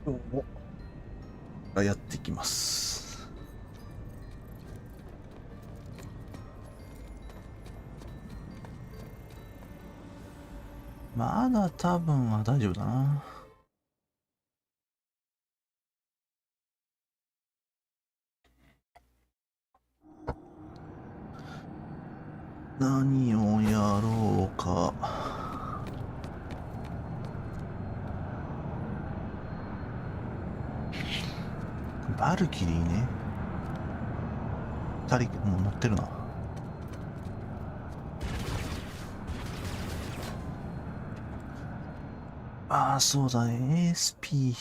今日もやっていきます。まだ多分は大丈夫だな。何をやろうか。バルキリーね。2人もう乗ってるな。ああ、そうだ、ASP。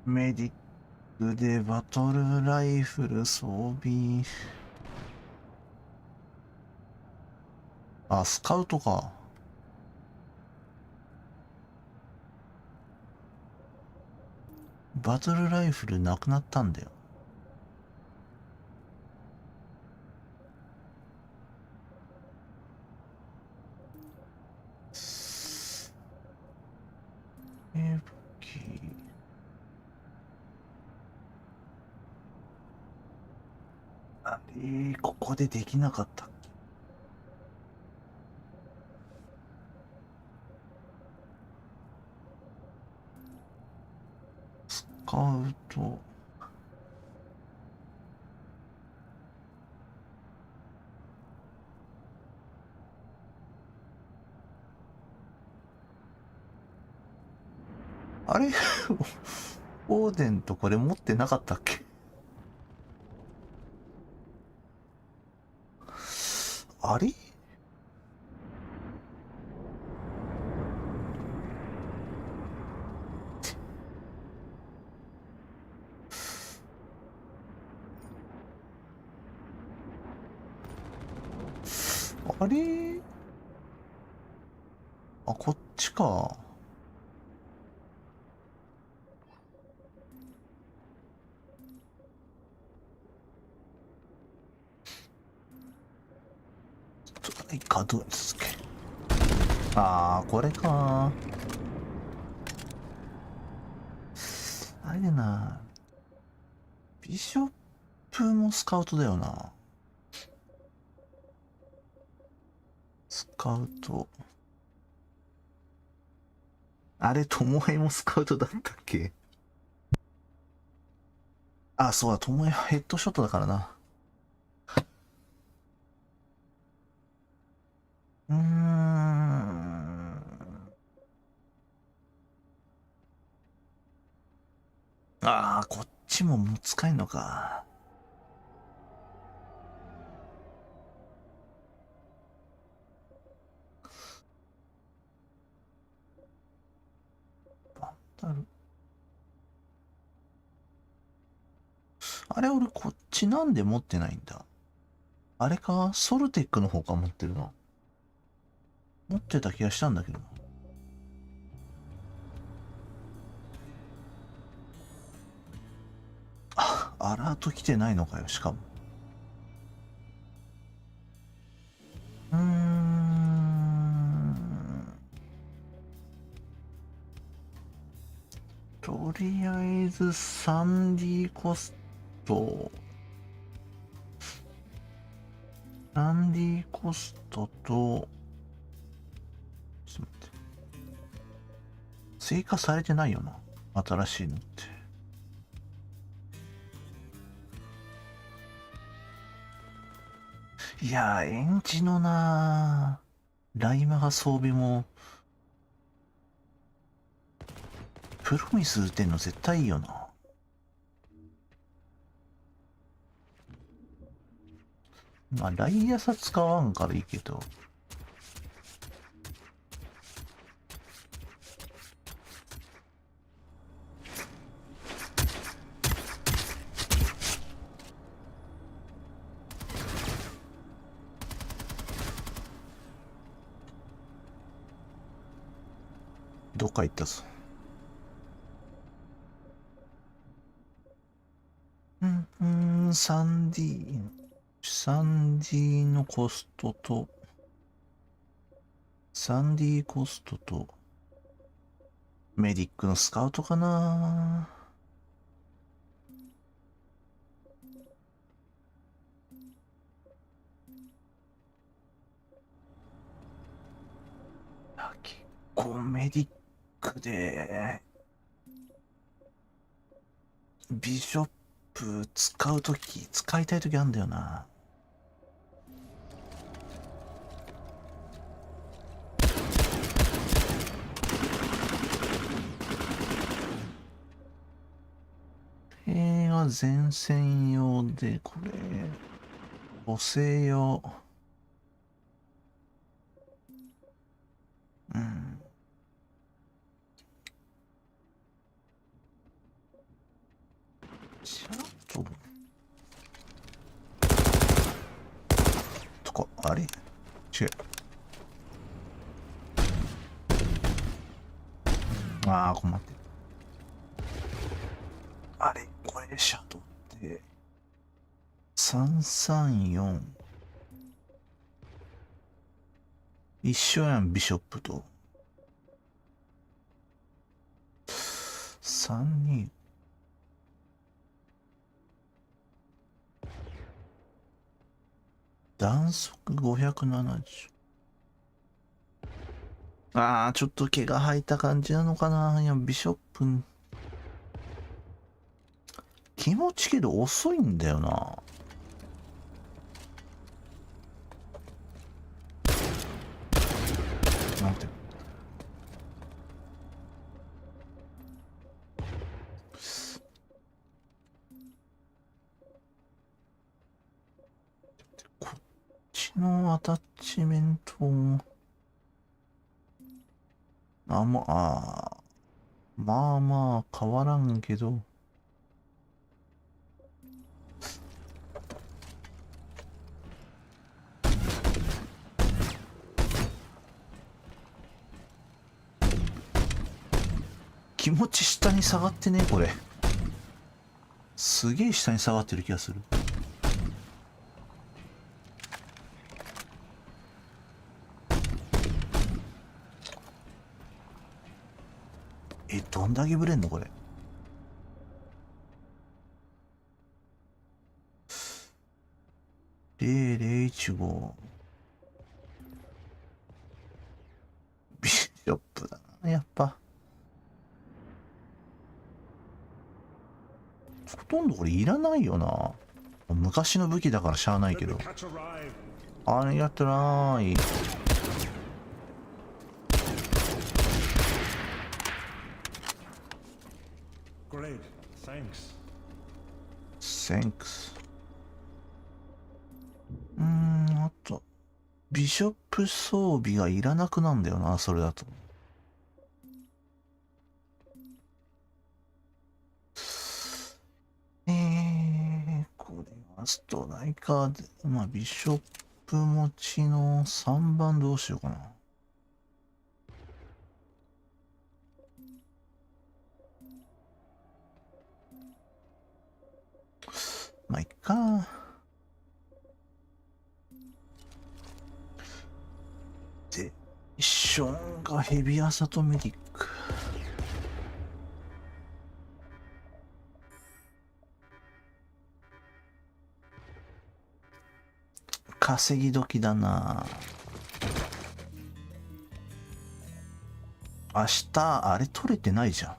メディックでバトルライフル装備。あ、スカウトか。バトルライフルなくなったんだよ。武器。あれ、ここでできなかったっけ。スカウト。あれオーデンとこれ持ってなかったっけ。あれあれあ、こっちか。はい、稼働続け。あー、これか。あれだな。ビショップもスカウトだよな。スカウト。あれ、ともえもスカウトだったっけ。あ、そうだ、ともえはヘッドショットだからな。うーん。ああ、こっちも使えんのか。バンダル。あれ、俺こっちなんで持ってないんだ。あれか、ソルテックの方か持ってるの。持ってた気がしたんだけどな。あ、アラート来てないのかよ、しかも。うーん。とりあえず 3D コスト。3D コストと、ちょっと待って。追加されてないよな。新しいのって。いやー、エンジのなー。ライマガ装備も、プロミス打てんの絶対いいよな。まあライアサ使わんからいいけど。どっか行ったぞ。3D のコストと、3D コストと、メディックのスカウトかな。結構メディックで、ビショップ使いたいときあるんだよな。映画前線用で、これ、補正用。うん。ちゃんと。とか、あれ違う。ああ、困ってる。あれこれシャドウって、334。一緒やん、ビショップと。32。弾速570。ああ、ちょっと毛が生えた感じなのかな。いや、ビショップ、気持ちけど遅いんだよな。なんて。こっちのアタッチメント、まあまあ変わらんけど、気持ち下に下がってね、これ。すげえ下に下がってる気がする。どんだけブレんのこれ。0015。ビショップだな、やっぱ。ほとんどこれいらないよな。昔の武器だからしゃあないけど。ありがとなーい。Thanks。あと、ビショップ装備がいらなくなんだよな、それだと。これはストライカーで、まあ、ビショップ持ちの3番どうしようかな。まあ、いっか。で、ミッションがヘビアサとメディック。稼ぎ時だな。明日、あれ取れてないじゃん。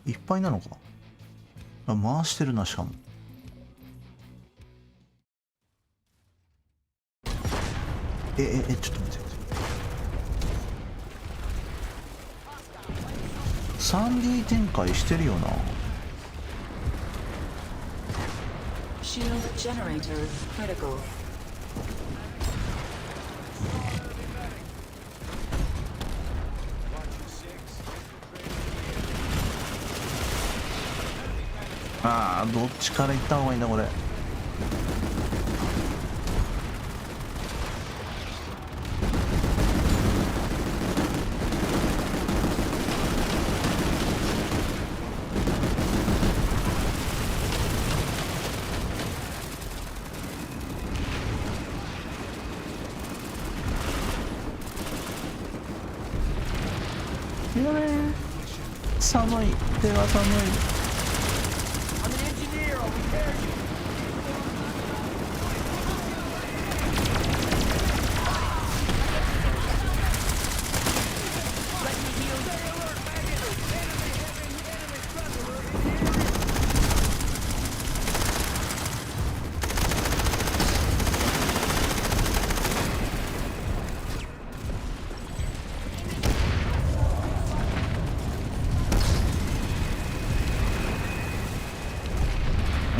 いっぱいなのか。あ、回してるな、しかも。ちょっと待って。3D 展開してるよな。Shield generator critical. ああ、どっちから行った方がいいんだこれ。いやね、寒い、手が寒い。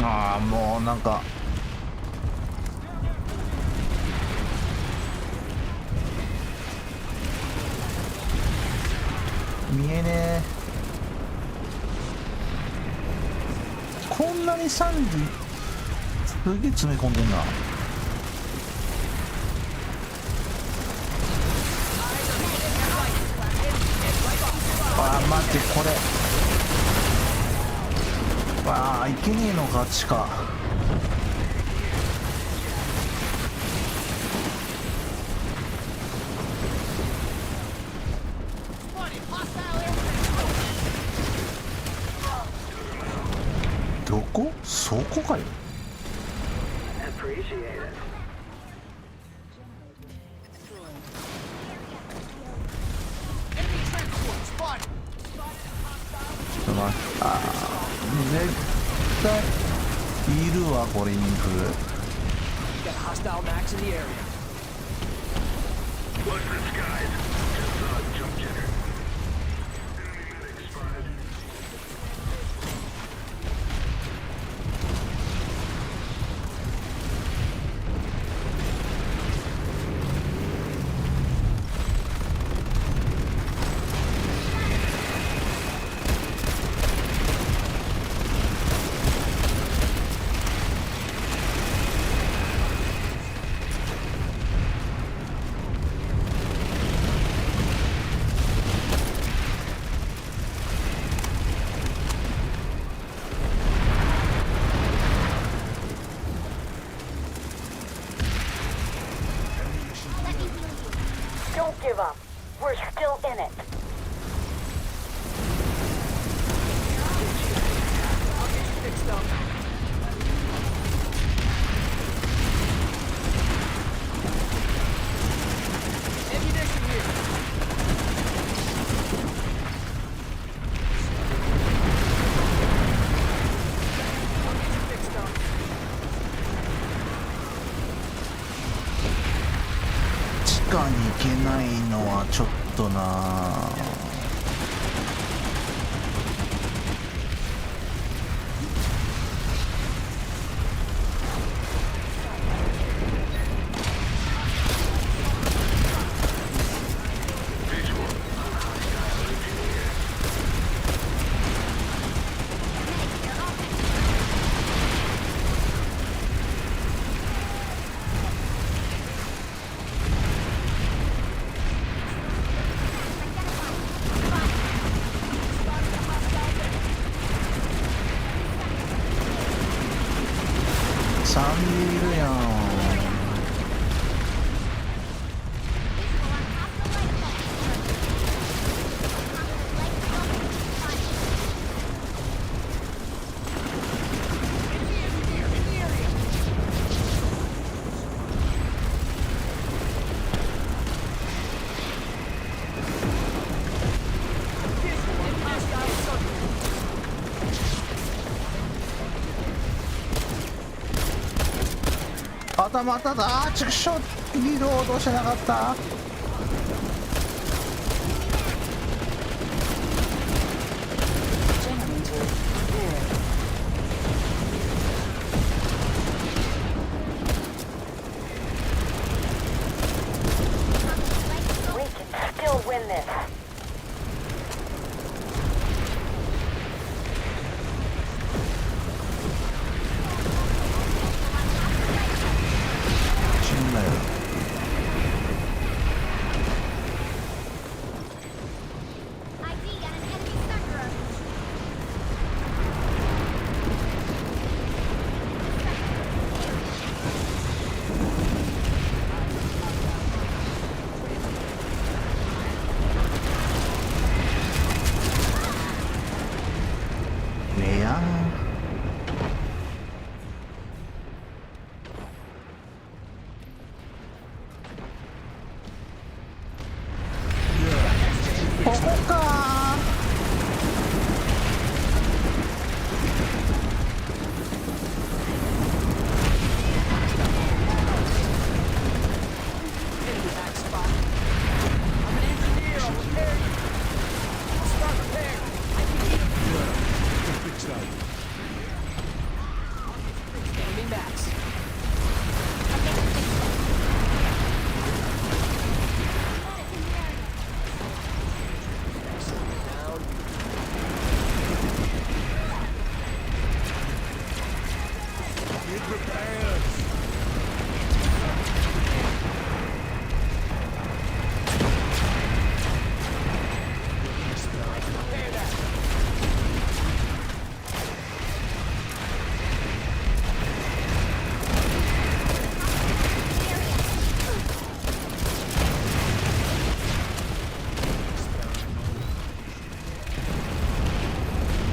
ああ、もうなんか見えねえ。こんなにサンディすげえ詰め込んでんな。あー待って、これわあ、いけねえのか、地下。どこ？そこかよ。ちょっと待って、あー絶対いるわこれ、インフ。Don't give up. We're still in it. Ammunition here. 地下に行けないのはちょっとな。3人いるやん。頭当たった。あーちくしょう、リードを落としてなかった。win this. 死んだよ。ねえやん。ここか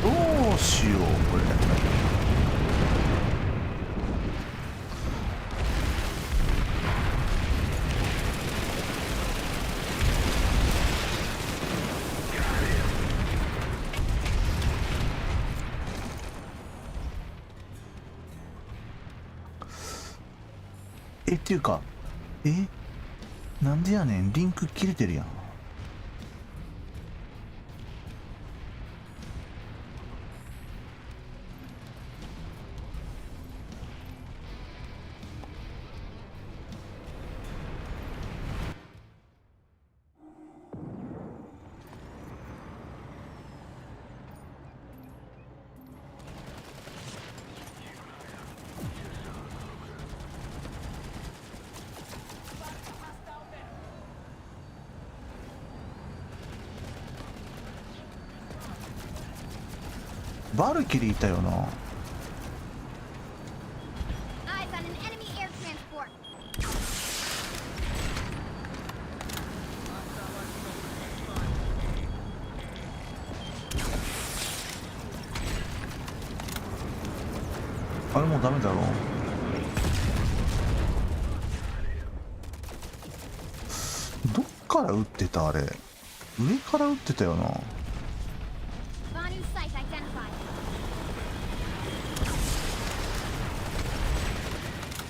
どうしようこれ。っていうか、なんでやねん、リンク切れてるやん。バルキリーいたよな。 Eyes on an enemy air transport. あれもうダメだろ。どっから撃ってたあれ。上から撃ってたよな。Banu site identified.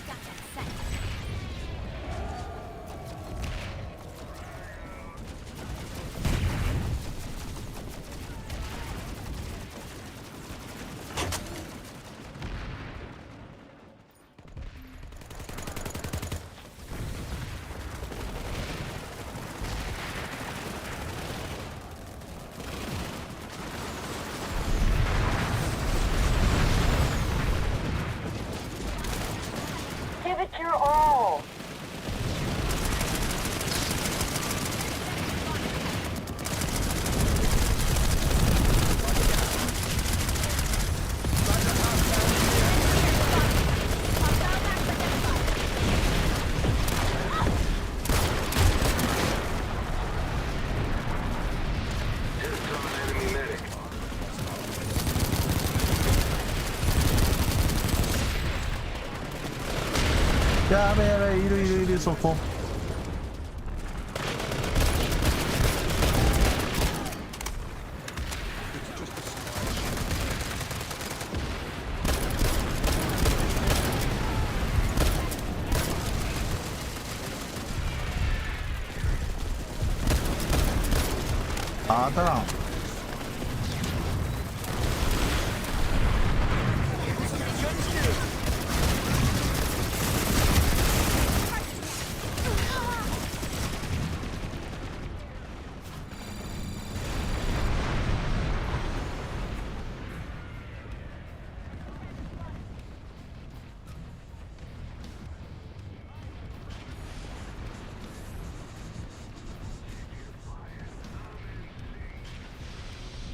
Got that set. やべやべ、いるいるいる、そこ。あ、当たらん。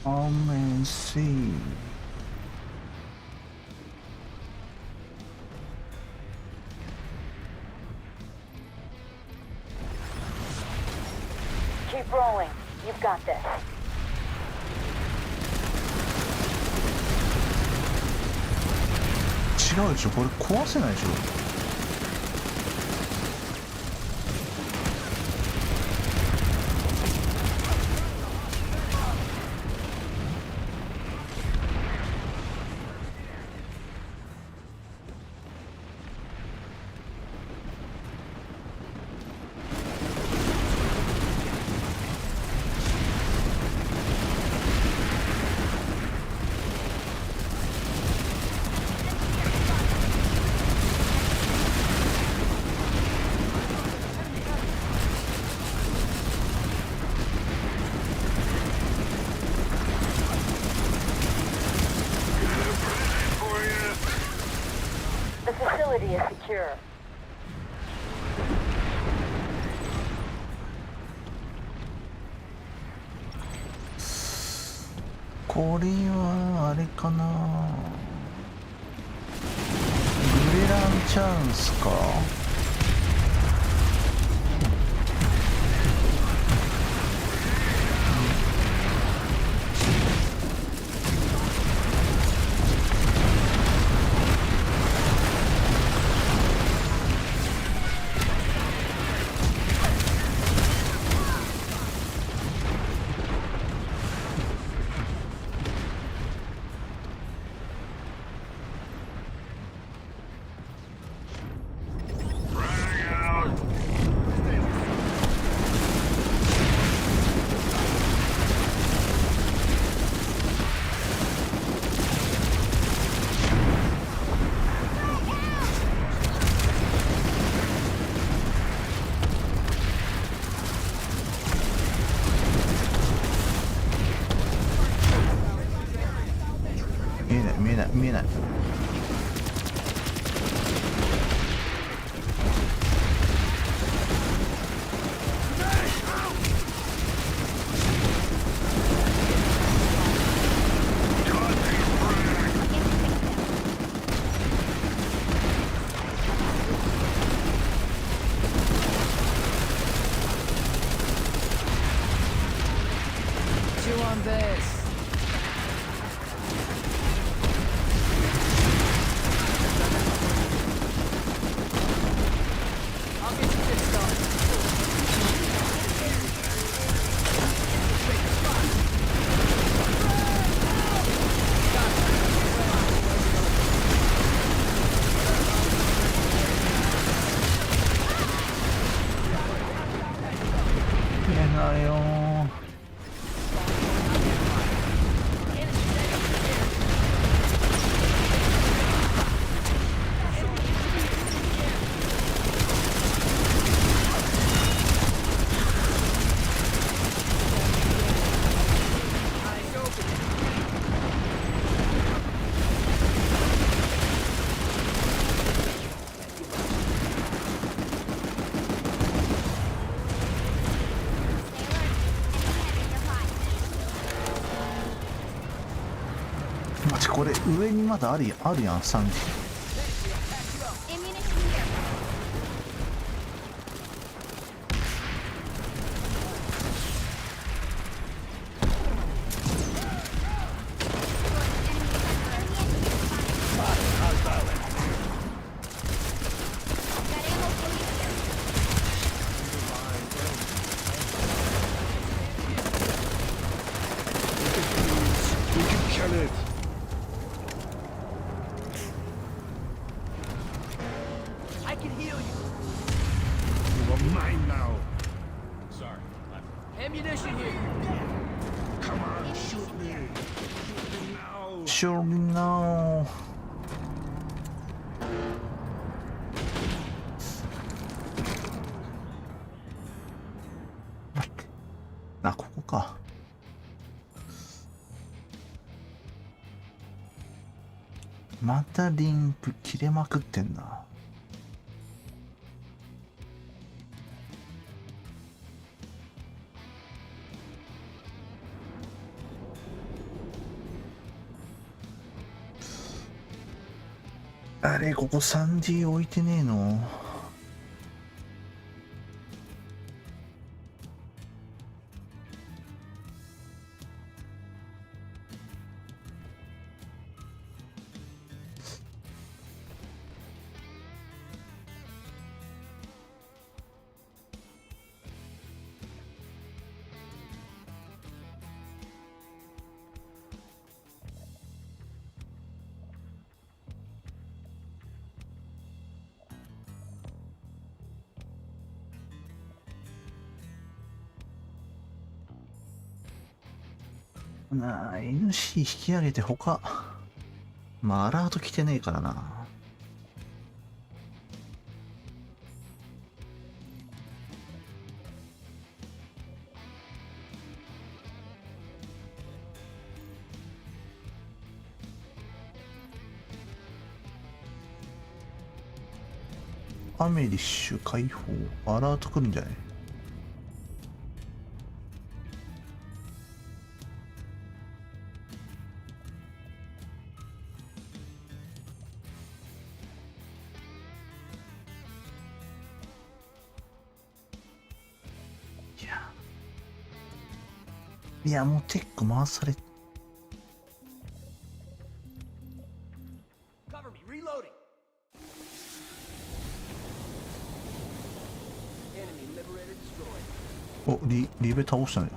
Amazing. Keep rolling. You've got this. 違うでしょ、これ壊せないでしょ。The facility is secure. これはあれかな、グレランチャンスか。見えない見えない見えない。Chew on this. I'll get you fixed up.見えないよー。マジこれ上にまだあるやん3機。 Ammunition here. Got ammo for you here. We can kill it. I can heal you. You are mine now. Sorry, Ammunition here. Come on, shoot me. Shoot me now. Sure no. あ、ここか。またリンク切れまくってんな。あれ、ここ 3D 置いてねえの？なあ、NC 引き上げて他。まあ、アラート来てねえからな。アメリッシュ解放。アラート来るんじゃない？いや、もうテック回され。Cover me, reloading. Enemy liberator destroyed. お、リベ倒したね。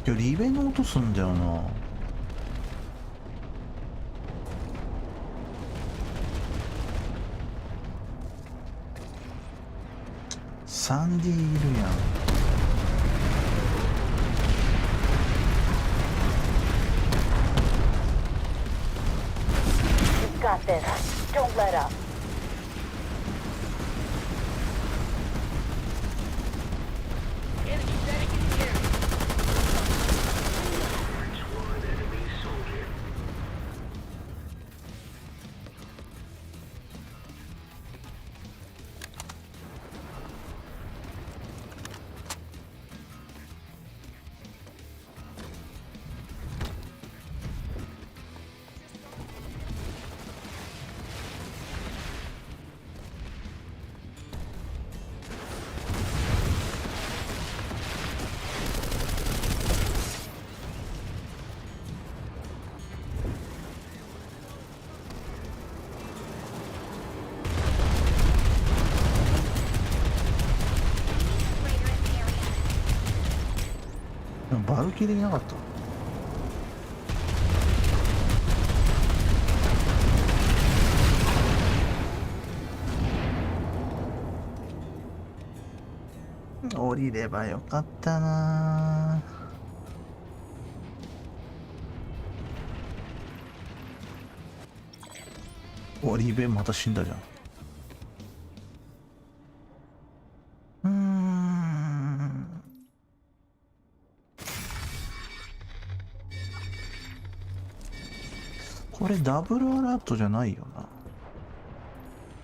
いや、リベの音すんだよな。3D いるやん。You've got this. Don't let up. Enemy medic in the area. That's one enemy soldier. バルキリーいなかった。降りればよかったな。お、リベまた死んだじゃん。これダブルアラートじゃないよな。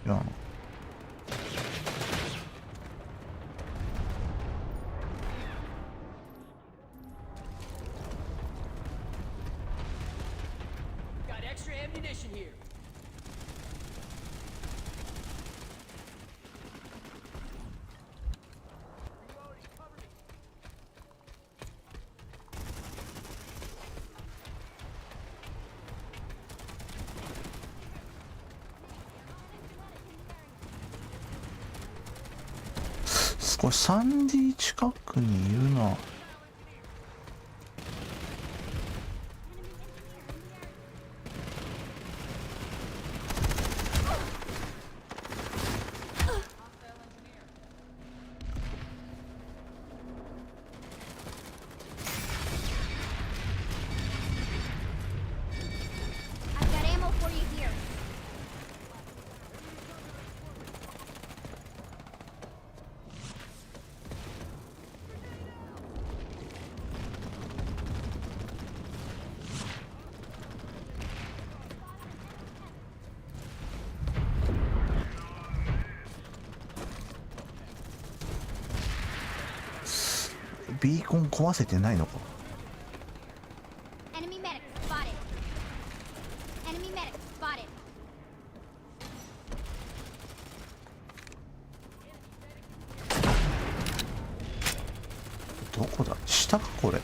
いや、Got extra ammunition here. これ 3D 近くにいるな。I've got ammo for you here. 「ビーコン壊せてないのか。 Enemy medic spotted. Enemy medic spotted. どこだ、下かこれ。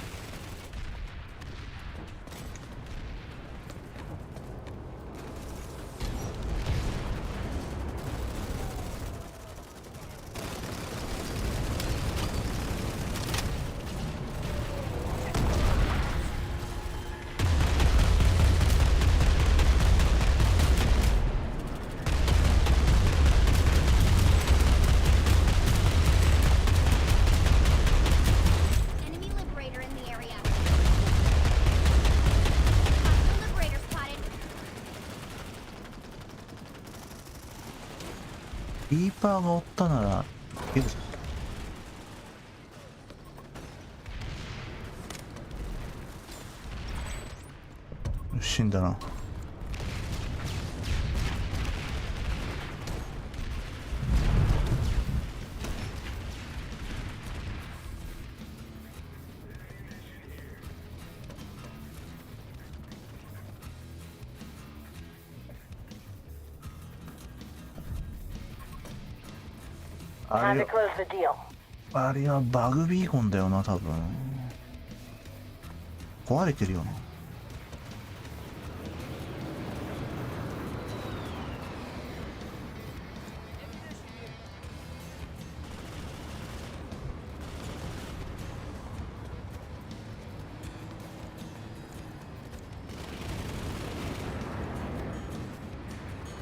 Enemy liberator in the area. Hostile liberator spotted. リーパーがおったならいけるぞ。死んだな。あ Time れ to close the deal. あれはバグビーコンだよな、多分。壊れてるよな。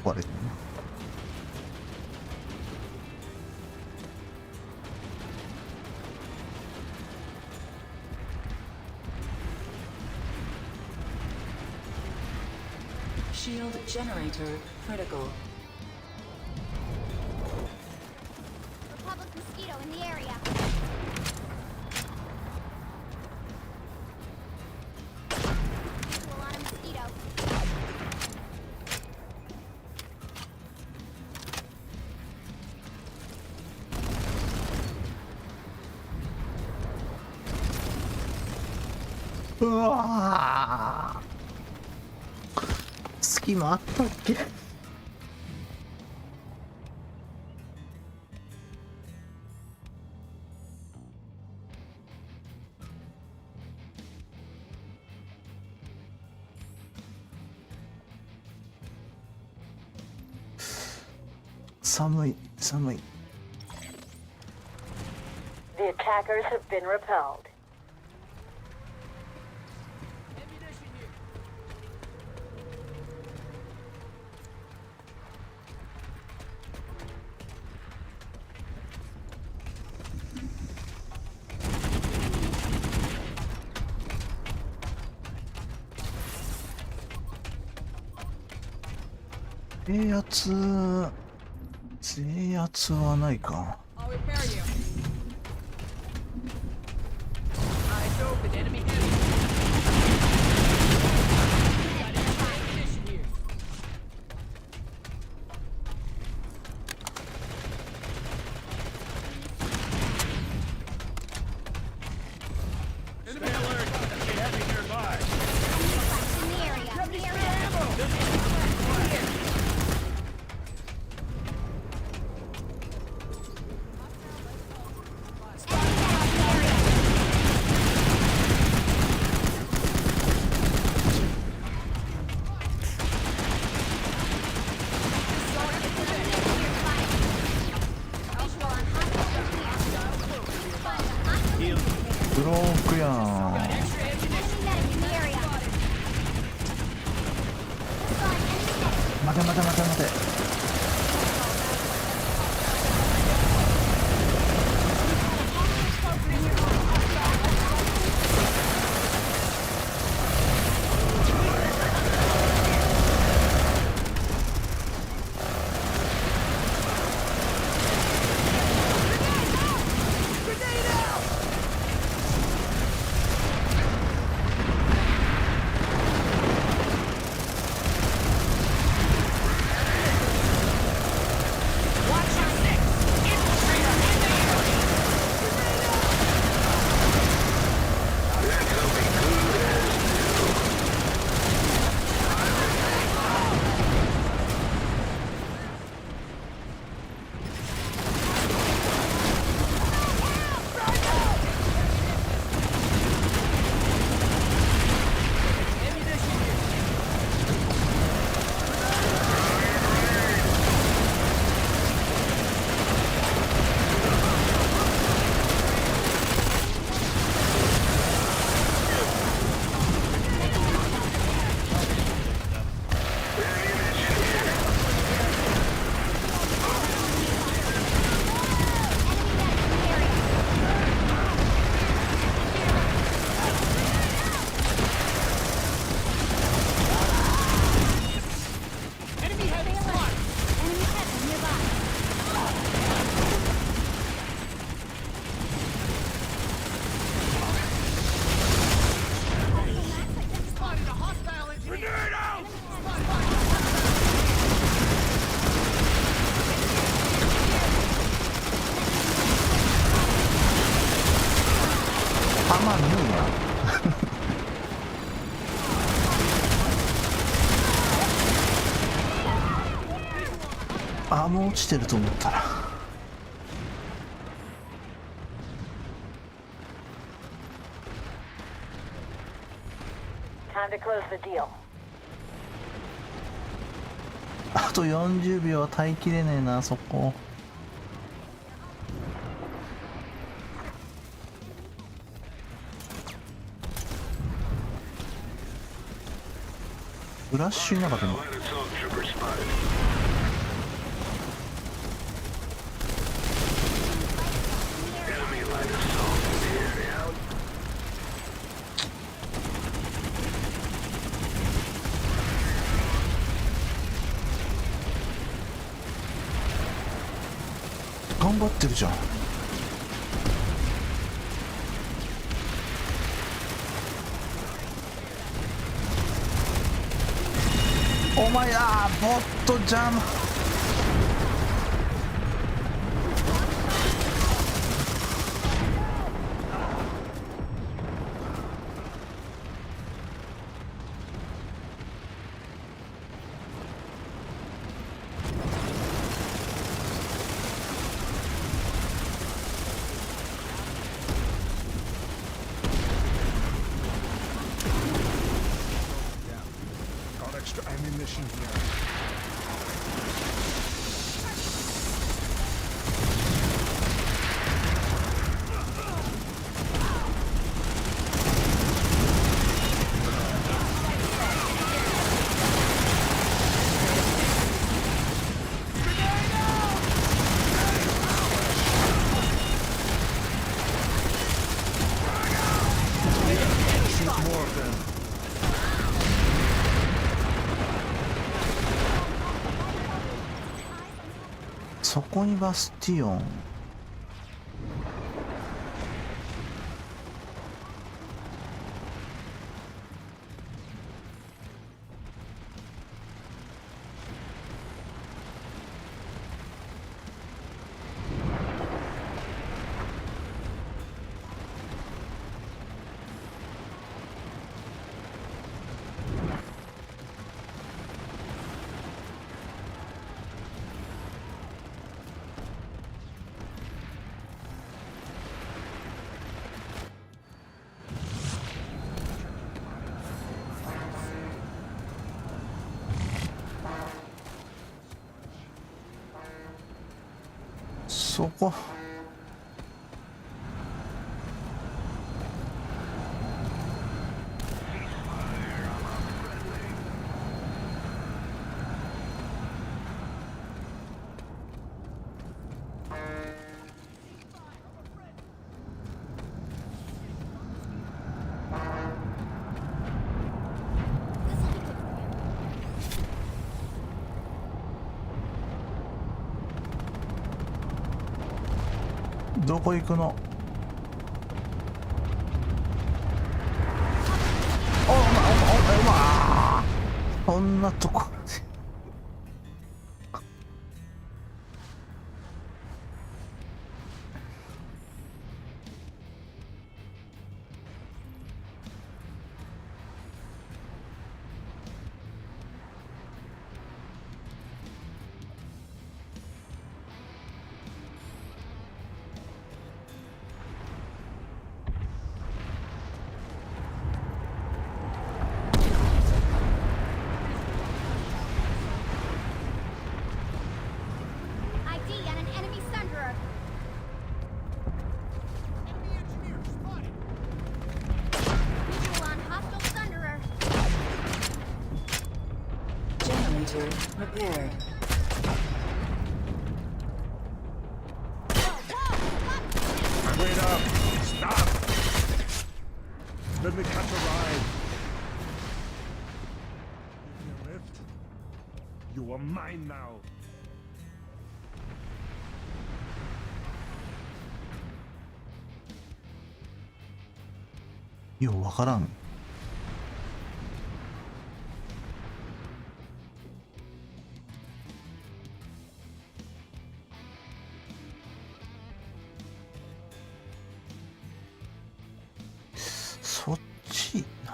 壊れてるな。Shield generator critical. Republic mosquito in the area. Visual on a mosquito. うわー、隙間あったっけ。寒い寒い。 The attackers have been repelled. Ammunition here. 制圧、制圧はないか。 I'll repair you. Eyes open, enemy heavy. Got ammunition here. Stay alert. Enemy heavy nearby. In the area. In the area. Visual on hostile enemy. ブロークやん。 Extra ammunition. Enemy medic in the area. Visual on enemy medic. 待て待て待て待て。ま見ような。もう落ちてると思ったら。Time to close the deal. あと40秒は耐えきれねえな、そこ。フラッシュいなかったの。頑張ってるじゃん。お前だ、ボットジャム。Got extra ammunition here. そこにバスティオン。そこ。どこ行くの？こんなところで。ID on an enemy sunderer. Visual on hostile sunderer. Generator repaired. Wait up! Stop! Let me catch a ride. Give me a lift. You are mine now. ようわからん。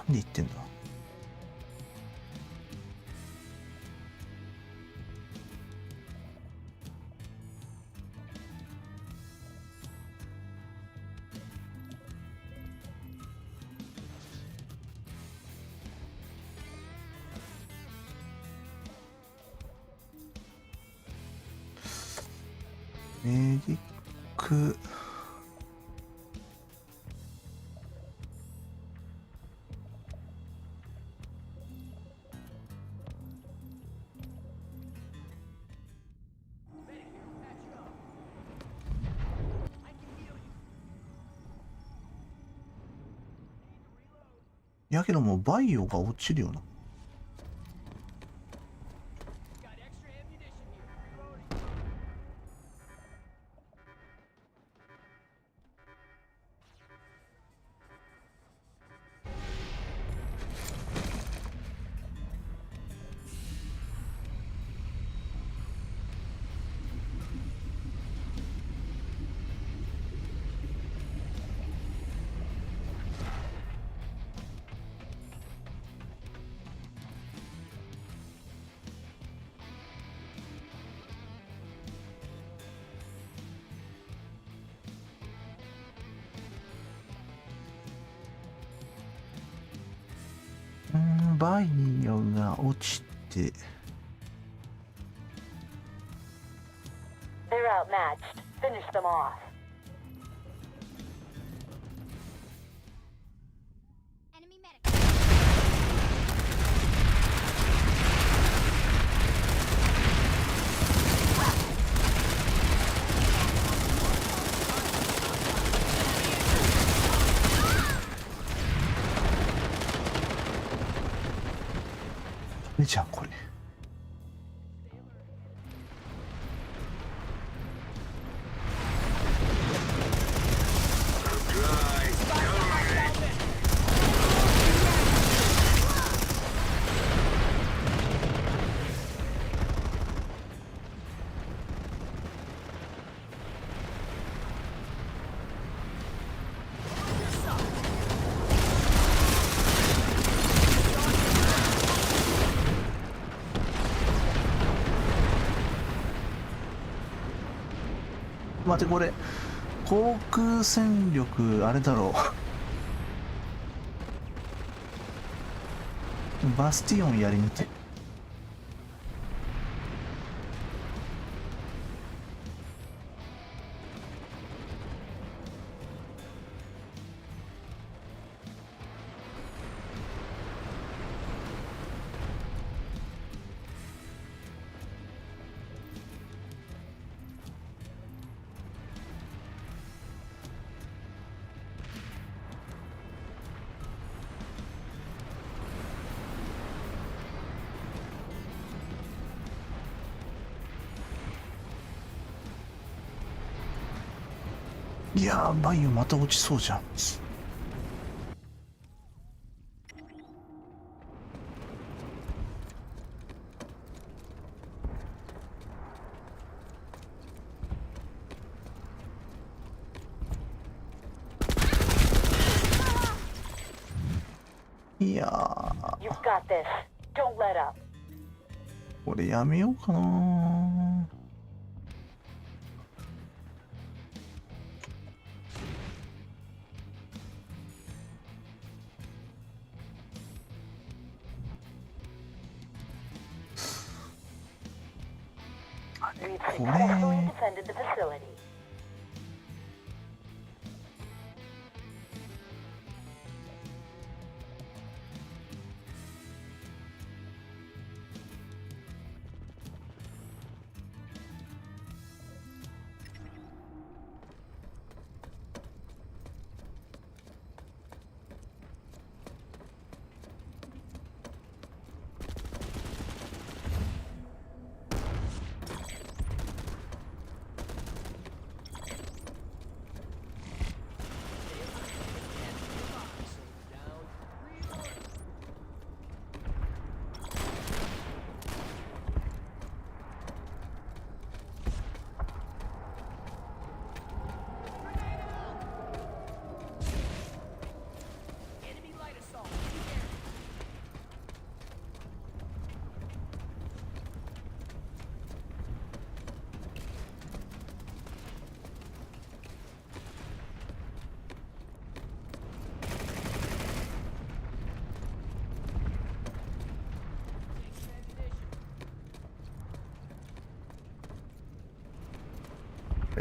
なんで言ってんだ。メディックやけどもうバイオが落ちるよな。バイオが落ちて、 They're outmatched. Finish them off. Enemy medic. じゃんこれ。待って、これ航空戦力あれだろう。バスティオンやりにて。いやー、バイオまた落ちそうじゃん。いやー、 You've got this. Don't let up. これやめようかな。We've こ successfully れ defended the facility.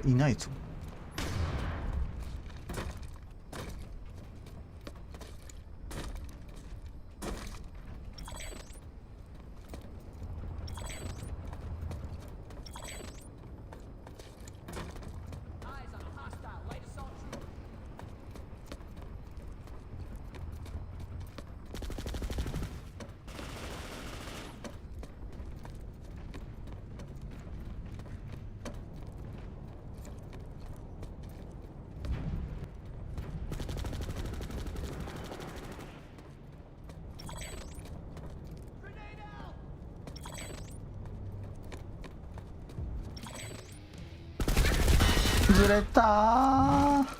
いないぞ。ずれたー。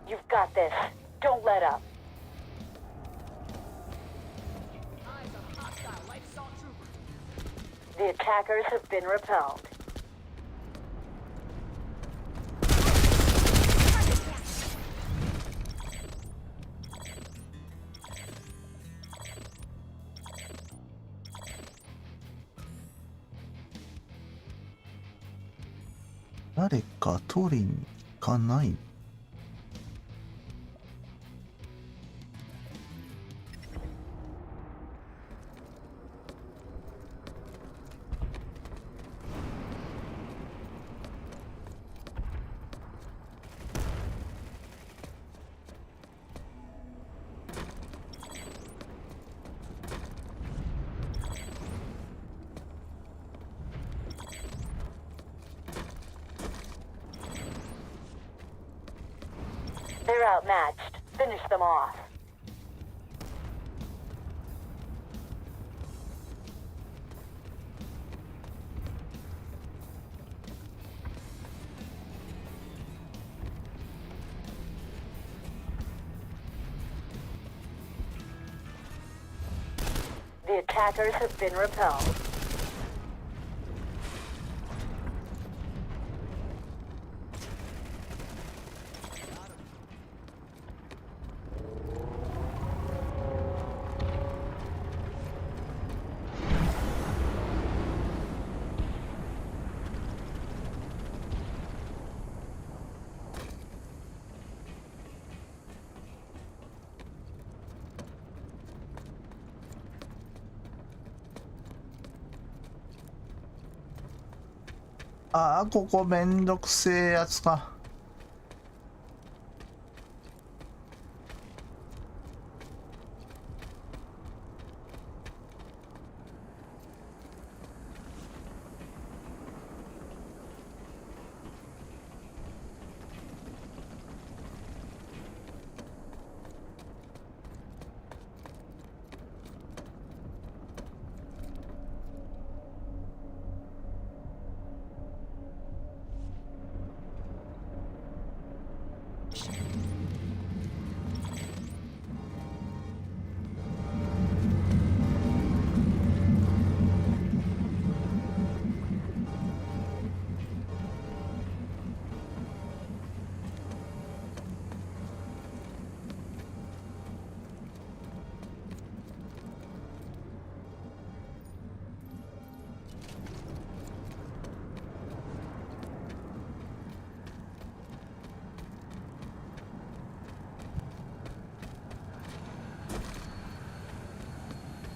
You've got this. Don't let up. The attackers have been repelled.「誰か取りに行かない」。They're outmatched. Finish them off. The attackers have been repelled.ああ、ここめんどくせえやつか。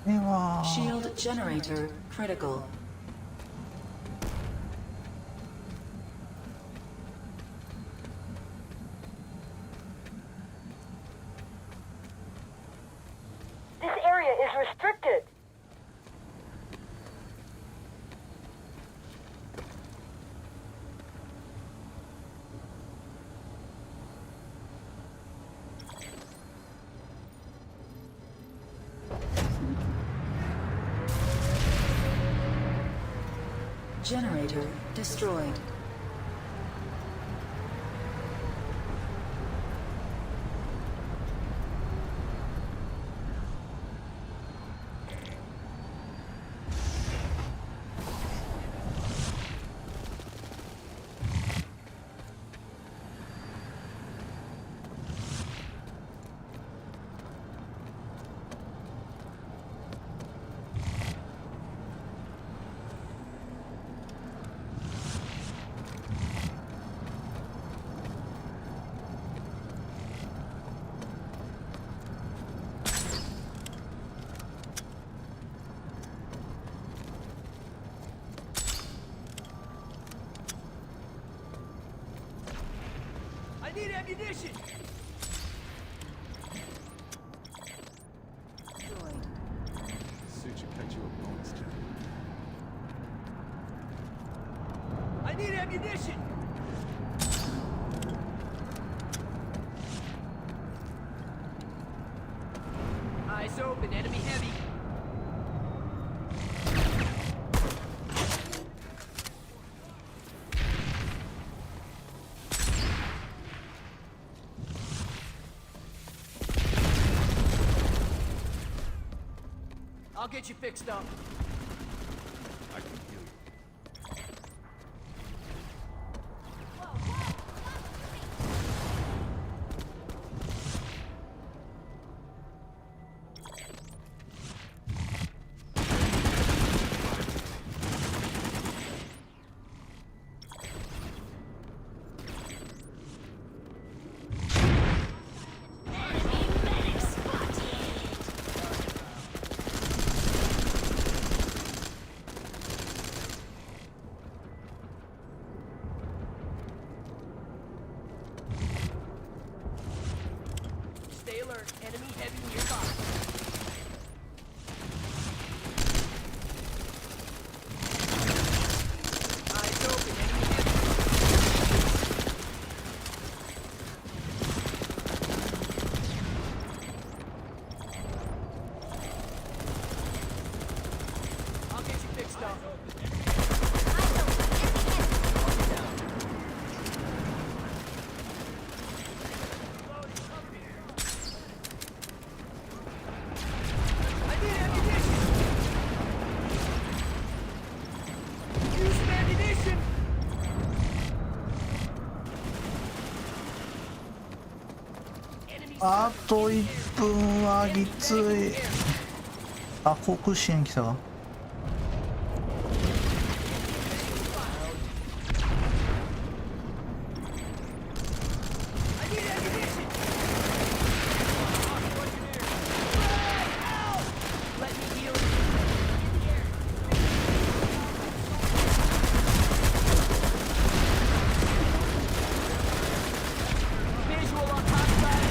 では Shield generator critical. This area is restricted. Generator destroyed. I need ammunition! Suit should cut you a bonus check. I need ammunition! Eyes open, enemy heavy. I'll get you fixed up. I can heal you. Stay alert, enemy heavy nearby. Eyes open, enemy heavy. I'll get you fixed up. I need ammunition! Use some ammunition! Enemy あと1分はきつい。あ、航空支援来たわ。I need ammunition! Let me heal you. Visual on top side.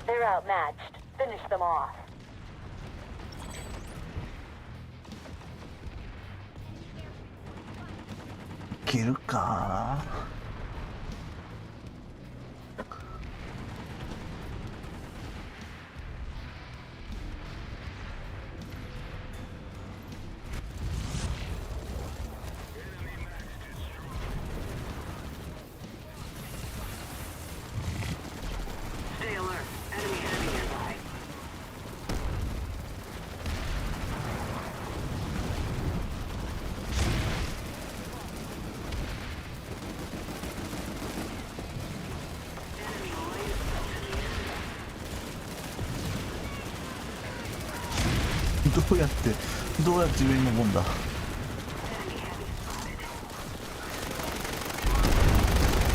They're outmatched. Finish them off. 切るか。Stay alert. Enemy heavy nearby. Enemy laser in the air. どうやって上に登るんだ。 Enemy heavy spotted. どうやって上に登るんだ。 Enemy heavy spotted. ど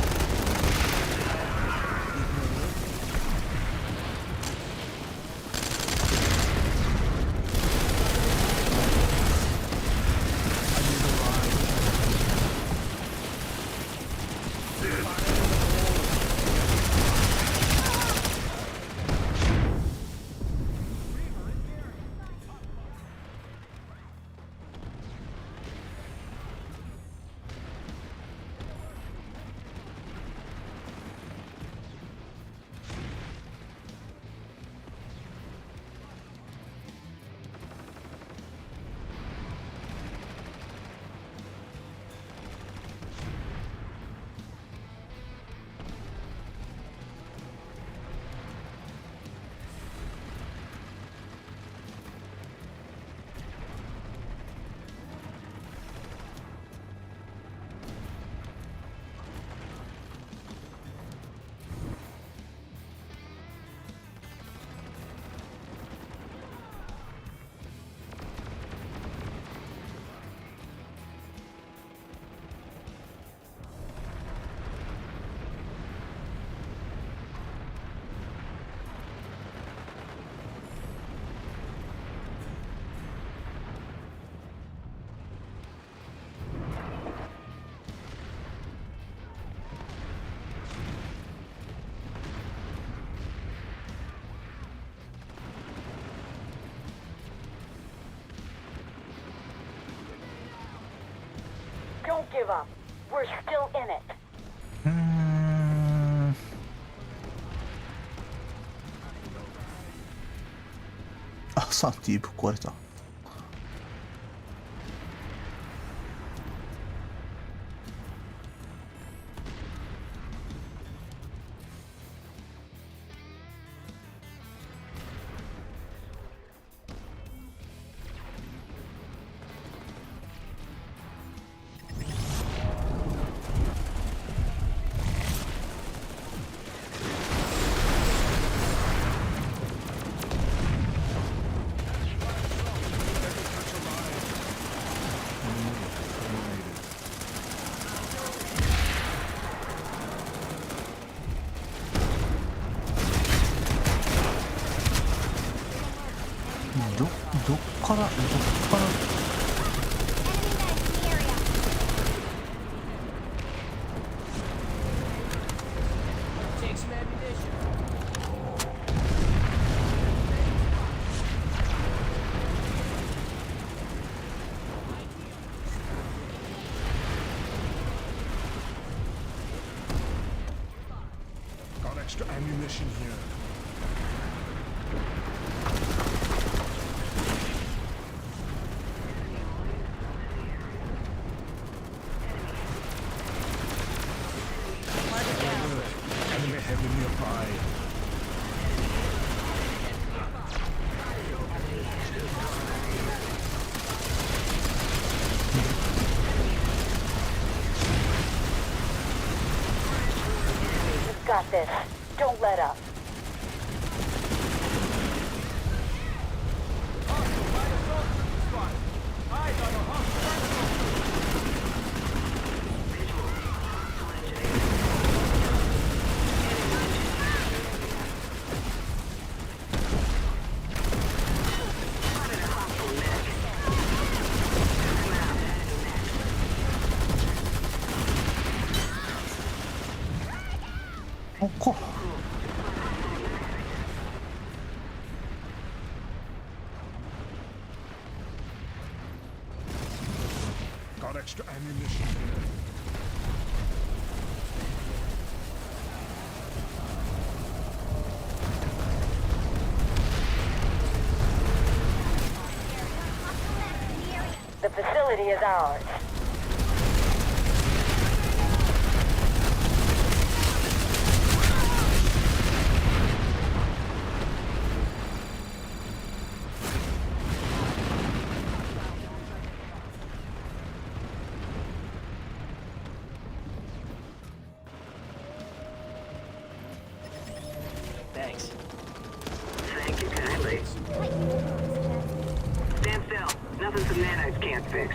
give up. We're still in it. あ、サーティぶっ壊れた。どっから Take some ammunition. Got extra ammunition here. Enemy heavy nearby. You've got this. Don't let up.ここ。 Got extra ammunition here. The facility is ours. Thanks. Thank you kindly. Stand still. Nothing some nanites can't fix.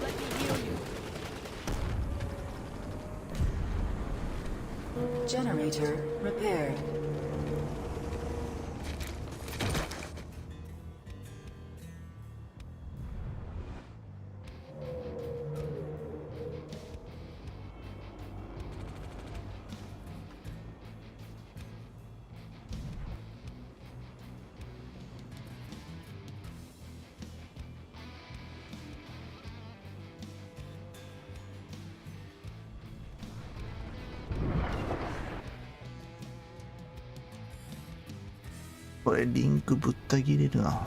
Let me heal you. Generator repaired.これリンクぶった切れるな。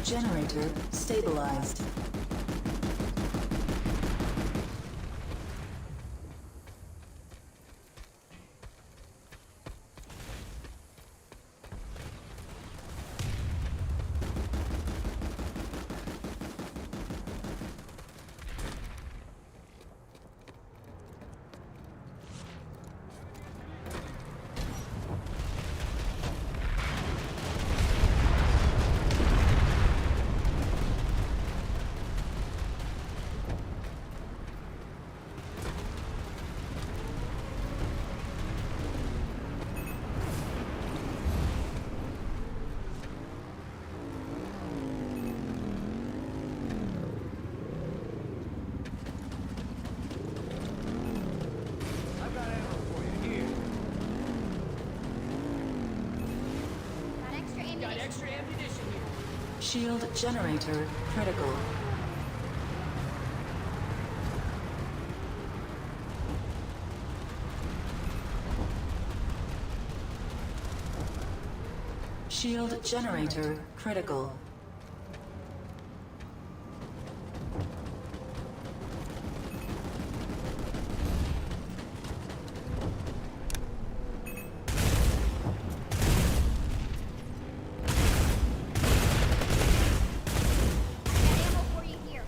Generator stabilized. extra ammunition here. Shield generator critical. Shield generator critical. Got ammo for you here.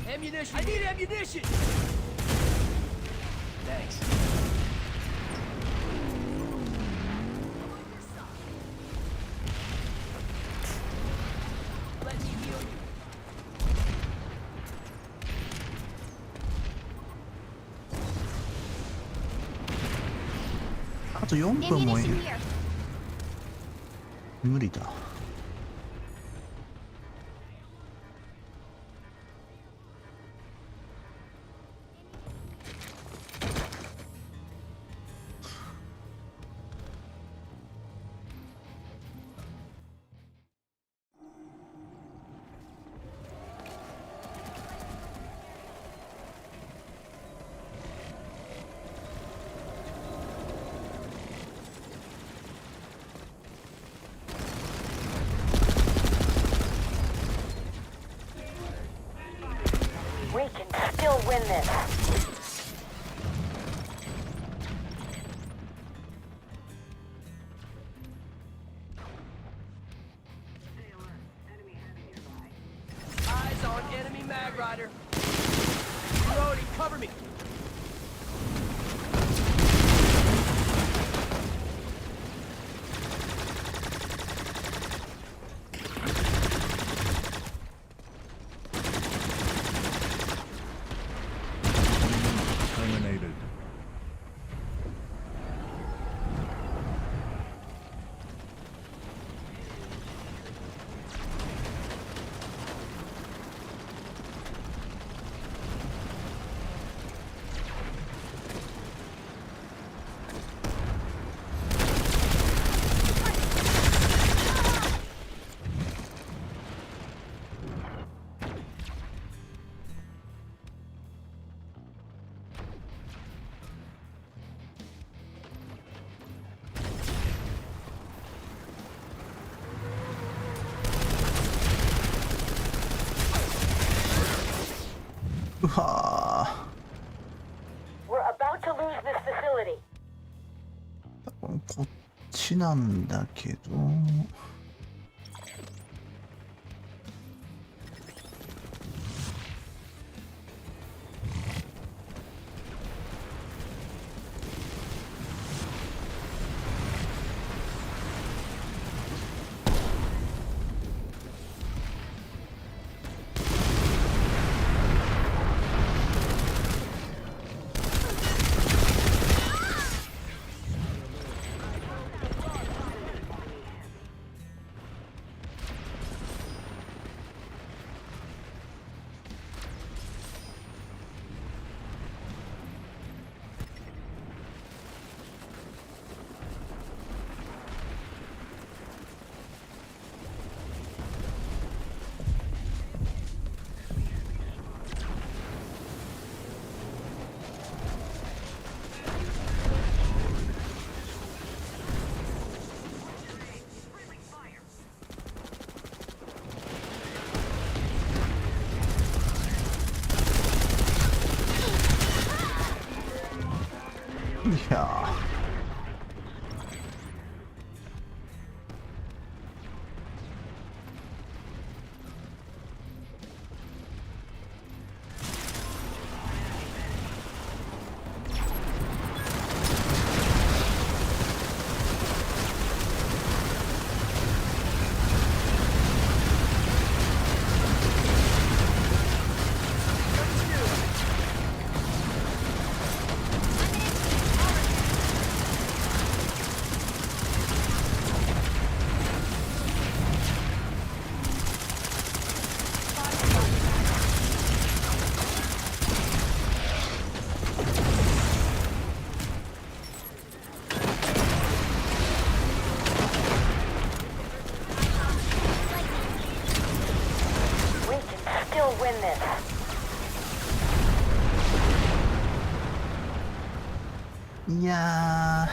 ！Ammunition! I need ammunition! Thanks. Let me heal you. あと4分もい Ammunition る。 here. 無理だ。We can still win this. Eyes on enemy mag rider. Reloading, cover me. Terminated.うわ We're about to lose this facility. ー、こっちなんだけど。いやー。will win this. いや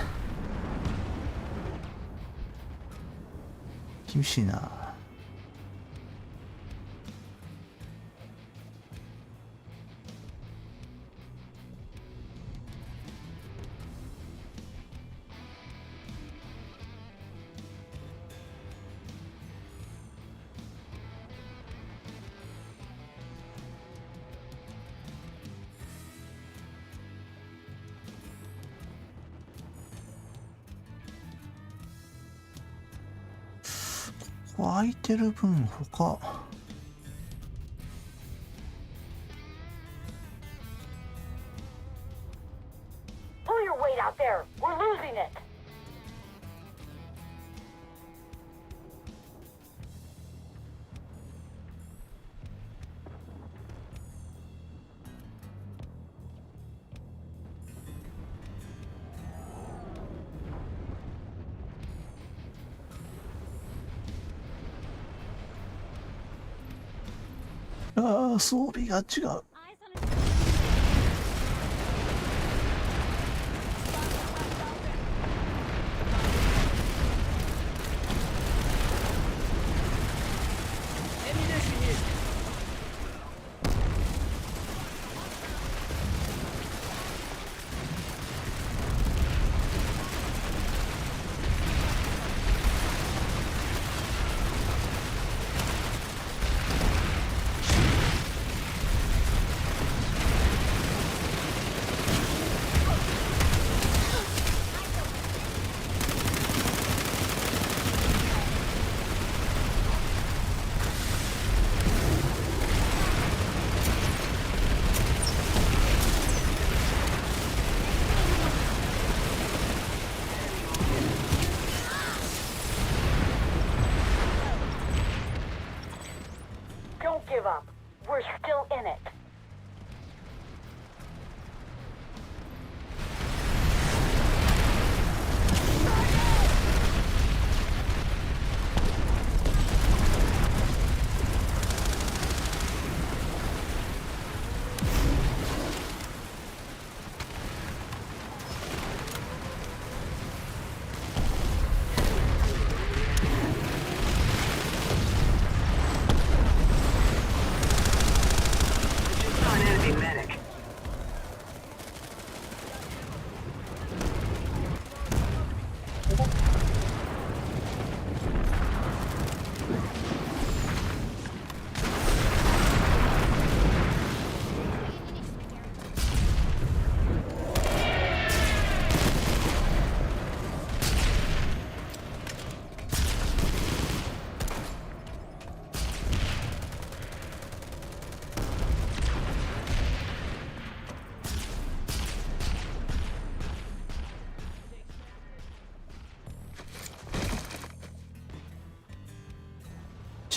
ー、厳しいな。ここ空いてる分他。Pull your weight out there. We're losing it. ああ、装備が違う。Ammunition here. Don't give up. We're still in it. こ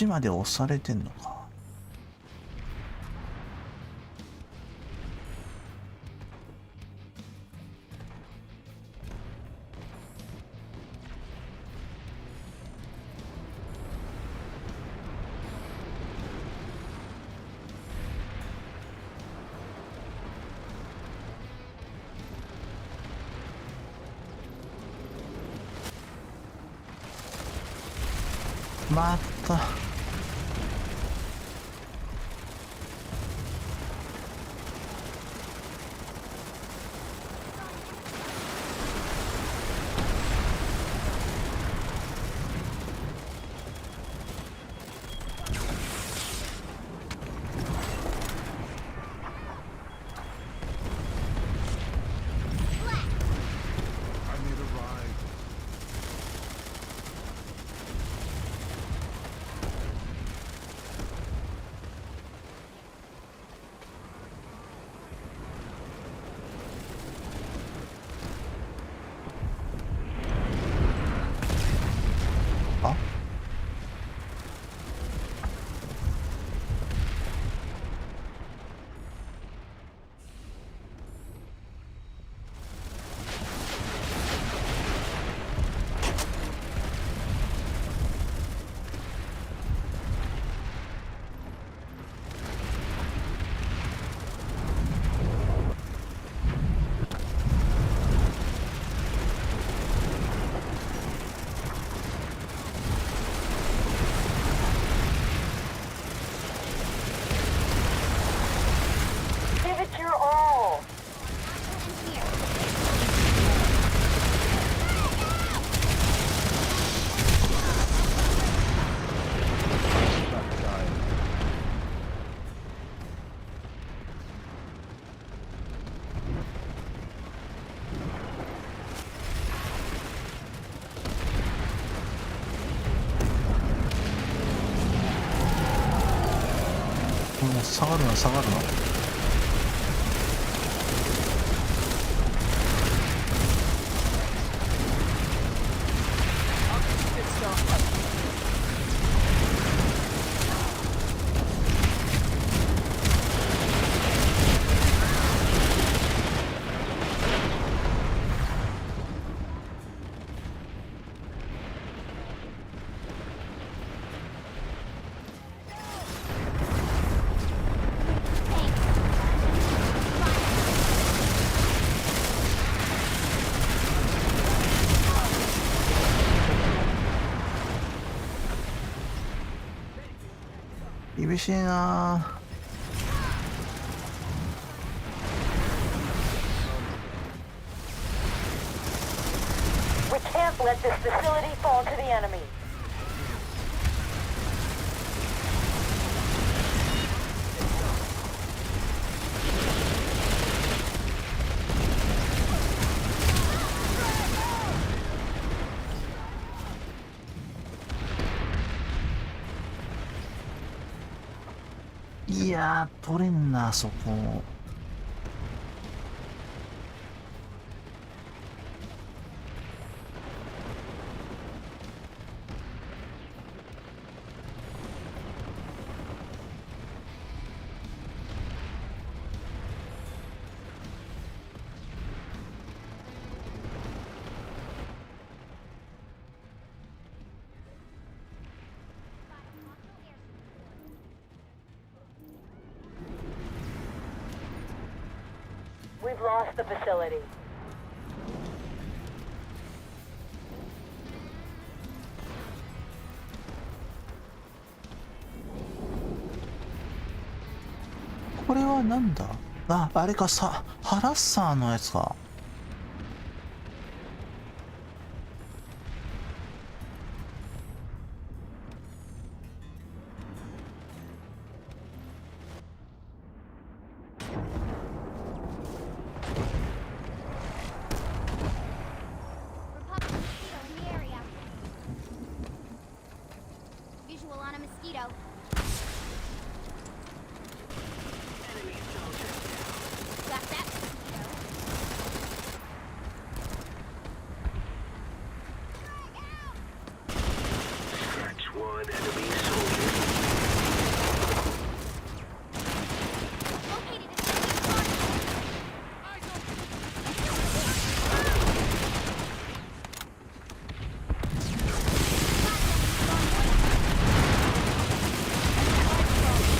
っちまで押されてんのか。また。I need a ride. 下がるな下がるな。厳しいな。 We can't let this facility fall to the enemy.いやー取れんなそこ。We've lost the facility. .これはなんだ。あ、あれかさ、ハラッサーのやつか。Visual on a mosquito. Got that mosquito. Scratch one enemy soldier. Located a target.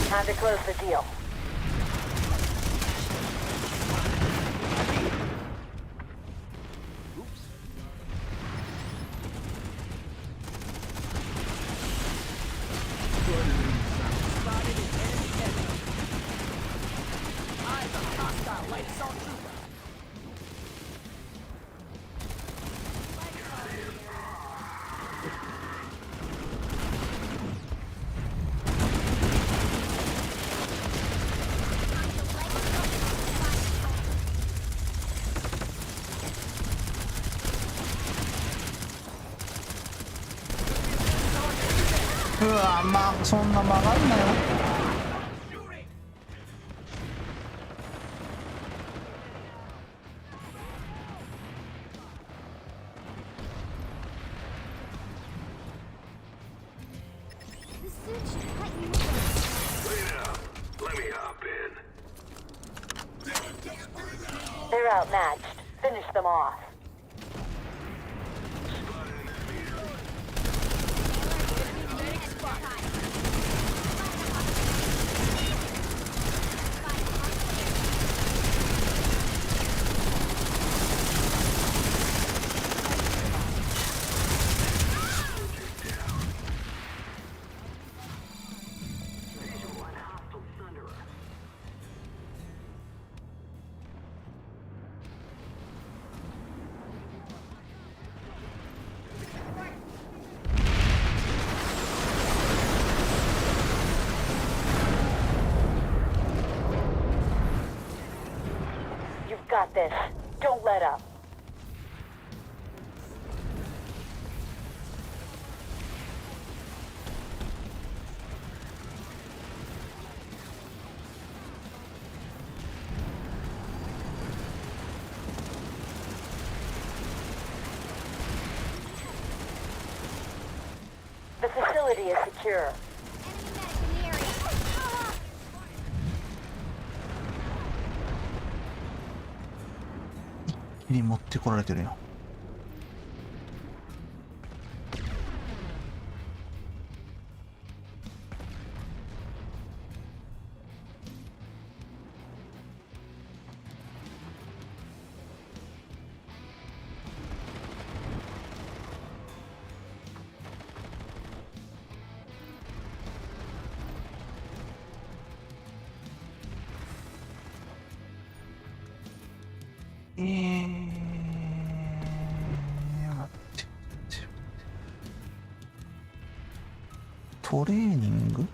Time to close the deal. Eyes on hostile light assault trooper. うわまあそんな曲がんなよ。The suit should cut you open. Wait up. Let me hop in. They're outmatched. Finish them off. You've got this. Don't let up. facility is secure. Enemy medic in the area. に持ってこられてるよ。待ってトレーニング。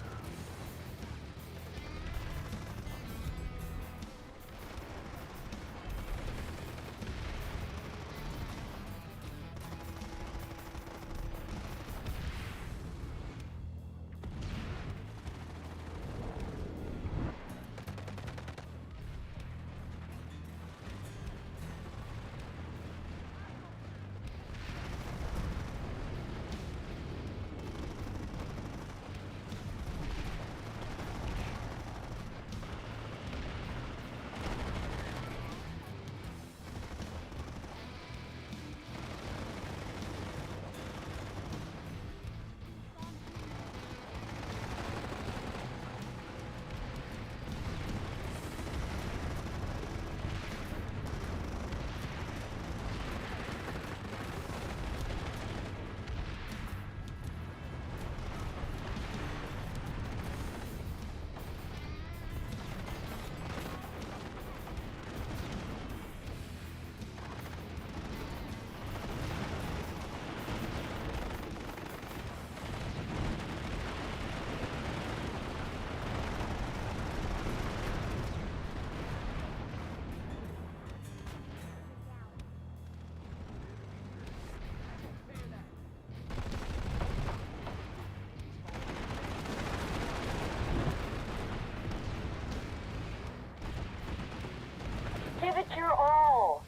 Give it your all.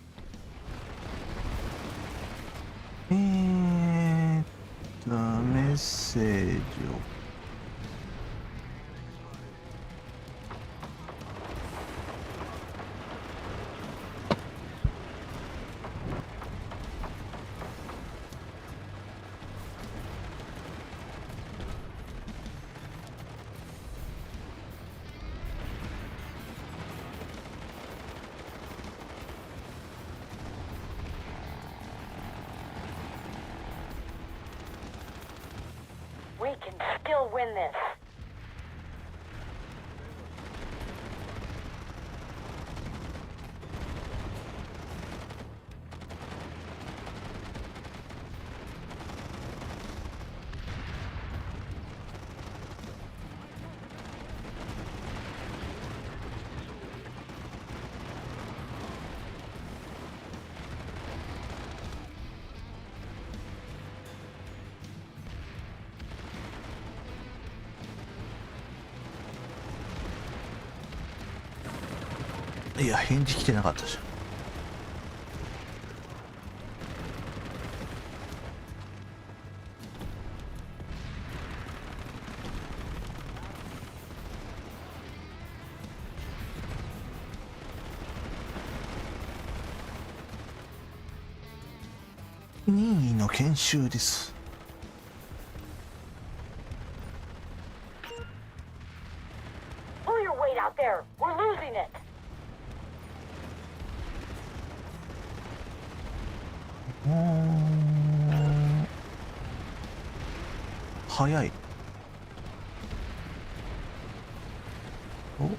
メッセージを。We can still win this. Hey, いや返事来てなかったじゃん。任意の研修です。Pull your weight out there. We're losing it. 早い。お、だ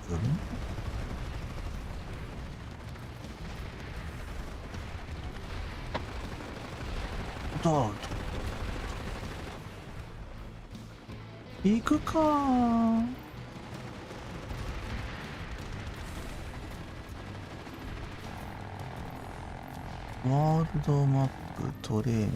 行くか。ワールドマップトレーニング。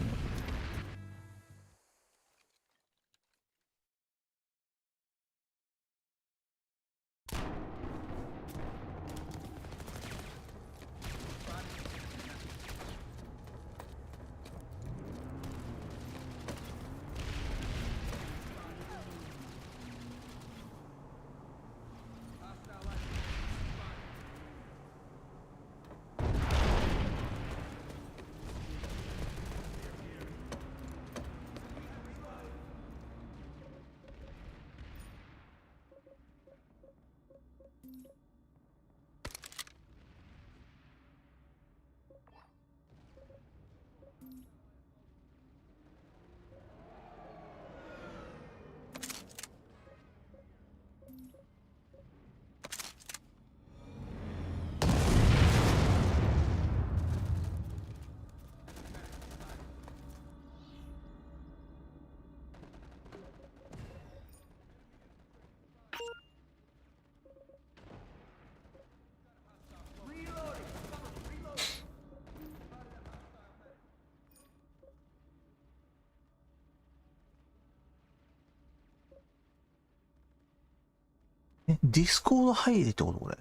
ディスコード入りってことこれ。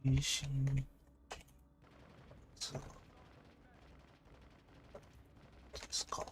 配信ですか。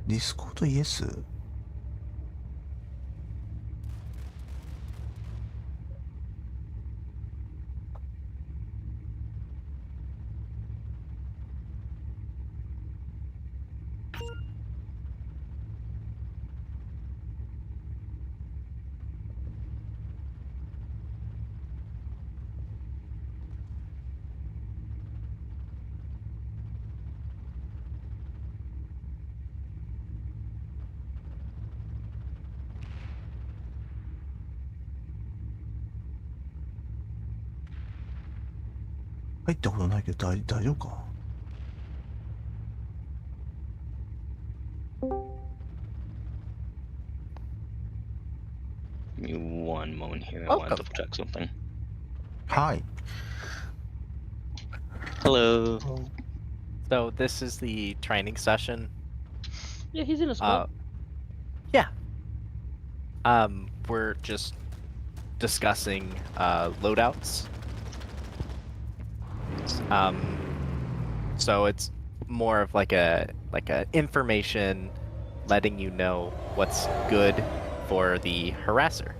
ディスコードイエス。入ったことないけど大丈夫か。Give me one moment here. I want to double check something. Hi. Hello. So this is the training session. Yeah, he's in a spot. Yeah. We're just discussing loadouts. So it's more of like a information letting you know what's good for the harasser.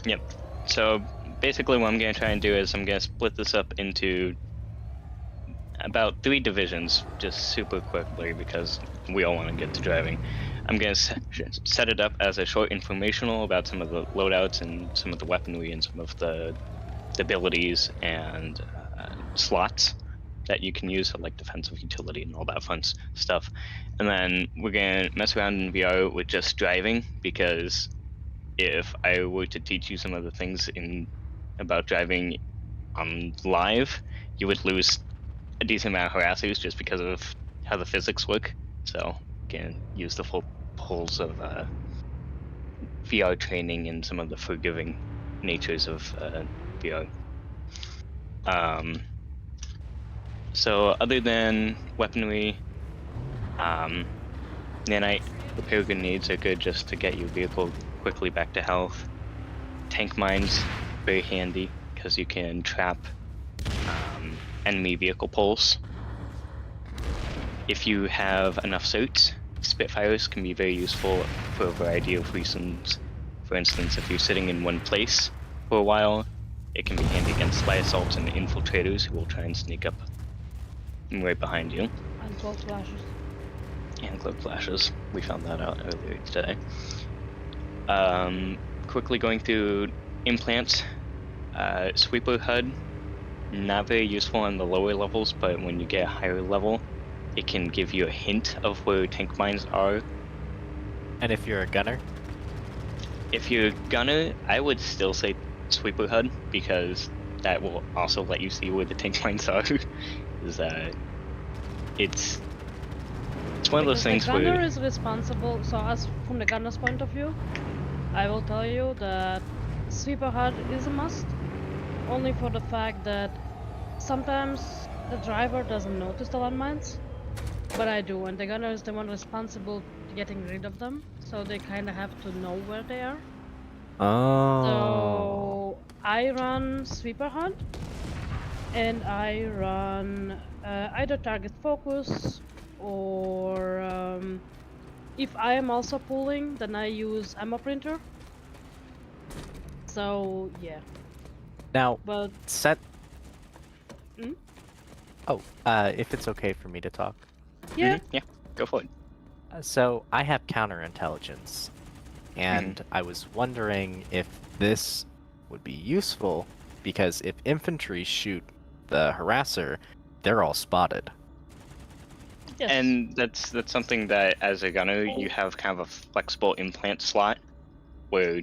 Yep. So basically what I'm going to try and do is I'm going to split this up into about 3 divisions just super quickly because we all want to get to driving. I'm going to set it up as a short informational about some of the loadouts and some of the weaponry and some of the abilities and slots that you can use for like defensive utility and all that fun stuff. And then we're going to mess around in VR with just driving because if I were to teach you some of the things about driving on live, you would lose a decent amount of harassers just because of how the physics work. So can use the full pulls of VR training and some of the forgiving natures of VR. So other than weaponry, nanite repair grenades are good just to get your vehicle quickly back to health. Tank mines, very handy because you can trap enemy vehicle pulls. If you have enough suits, Spitfires can be very useful for a variety of reasons. For instance, if you're sitting in one place for a while, it can be handy against spy assaults and infiltrators who will try and sneak up right behind you. And cloak flashes. And cloak flashes. We found that out earlier today. Quickly going through implants. Sweeper HUD, not very useful on the lower levels, but when you get a higher level, it can give you a hint of where tank mines are. And if you're a gunner? If you're a gunner, I would still say Sweeper HUD because that will also let you see where the tank mines are. It's one of those things the gunner where is responsible. So, as from the gunner's point of view, I will tell you that Sweeper HUD is a must, only for the fact that sometimes the driver doesn't notice the landmines, but I do, and the gunner is the one responsible for getting rid of them, so they kind of have to know where they are. Oh. So I run Sweeper HUD, and I run either target focus or if I am also pulling, then I use ammo printer. So yeah, Now, but set. Hmm? Oh, if it's okay for me to talk. yeah, Yeah, go for it. So I have counterintelligence, and I was wondering if this would be useful, because if infantry shoot the harasser, they're all spotted. yes. And that's something that, as a gunner, you have kind of a flexible implant slot where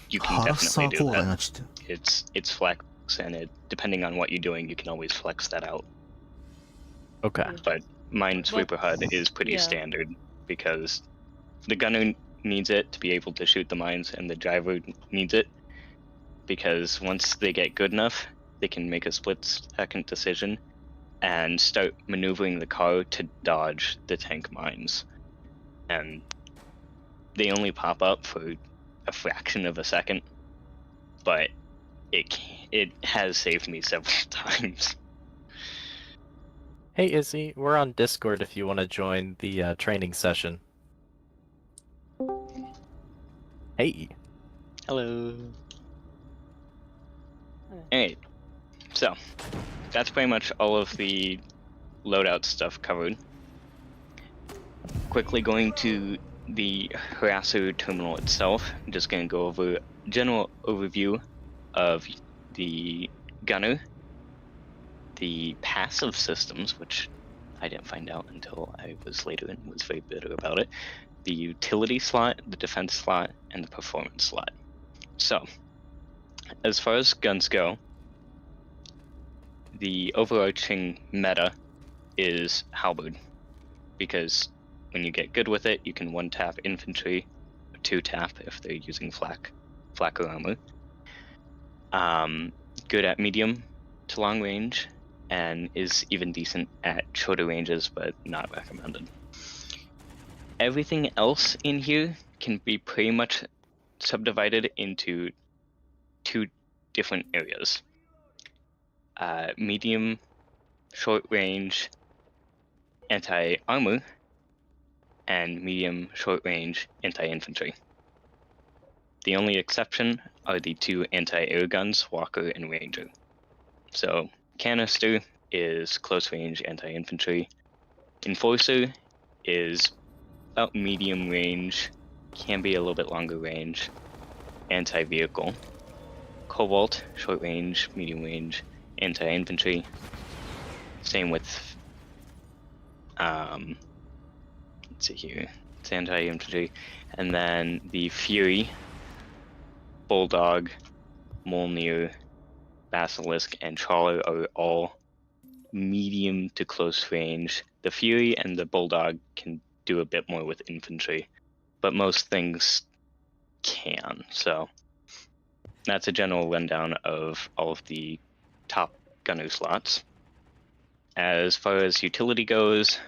you can ハラッサ definitely ー do 効果にな that. っちゃってる。 It's flex, and depending on what you're doing, you can always flex that out. Okay. But mine sweeper HUD is pretty yeah. standard because the gunner needs it to be able to shoot the mines, and the driver needs it because once they get good enough, they can make a split-second decision and start maneuvering the car to dodge the tank mines. And they only pop up for a fraction of a second, but it has saved me several times. Hey Izzy, we're on Discord if you want to join the training session. Hey. Hello. Alright, so that's pretty much all of the loadout stuff covered. Quickly going to the harasser terminal itself, I'm just going to go over a general overview of the gunner, the passive systems, which I didn't find out until I was later and was very bitter about it, the utility slot, the defense slot, and the performance slot. So, as far as guns go, the overarching meta is halberd, because when you get good with it, you can one-tap infantry, or two-tap if they're using flak or armor. Good at medium to long range, and is even decent at shorter ranges, but not recommended. Everything else in here can be pretty much subdivided into two different areas. Medium, short range, anti-armor, and medium, short range, anti-infantry. The only exception are the two anti-air guns, Walker and Ranger. So, Canister is close range anti-infantry. Enforcer is about medium range, can be a little bit longer range, anti-vehicle. Cobalt, short range, medium range, anti-infantry. Same with, let's see here, it's anti-infantry. And then the Fury, Bulldog, Mjolnir, Basilisk, and Trawler are all medium to close range. The Fury and the Bulldog can do a bit more with infantry, but most things can. So that's a general rundown of all of the top gunner slots. As far as utility goes,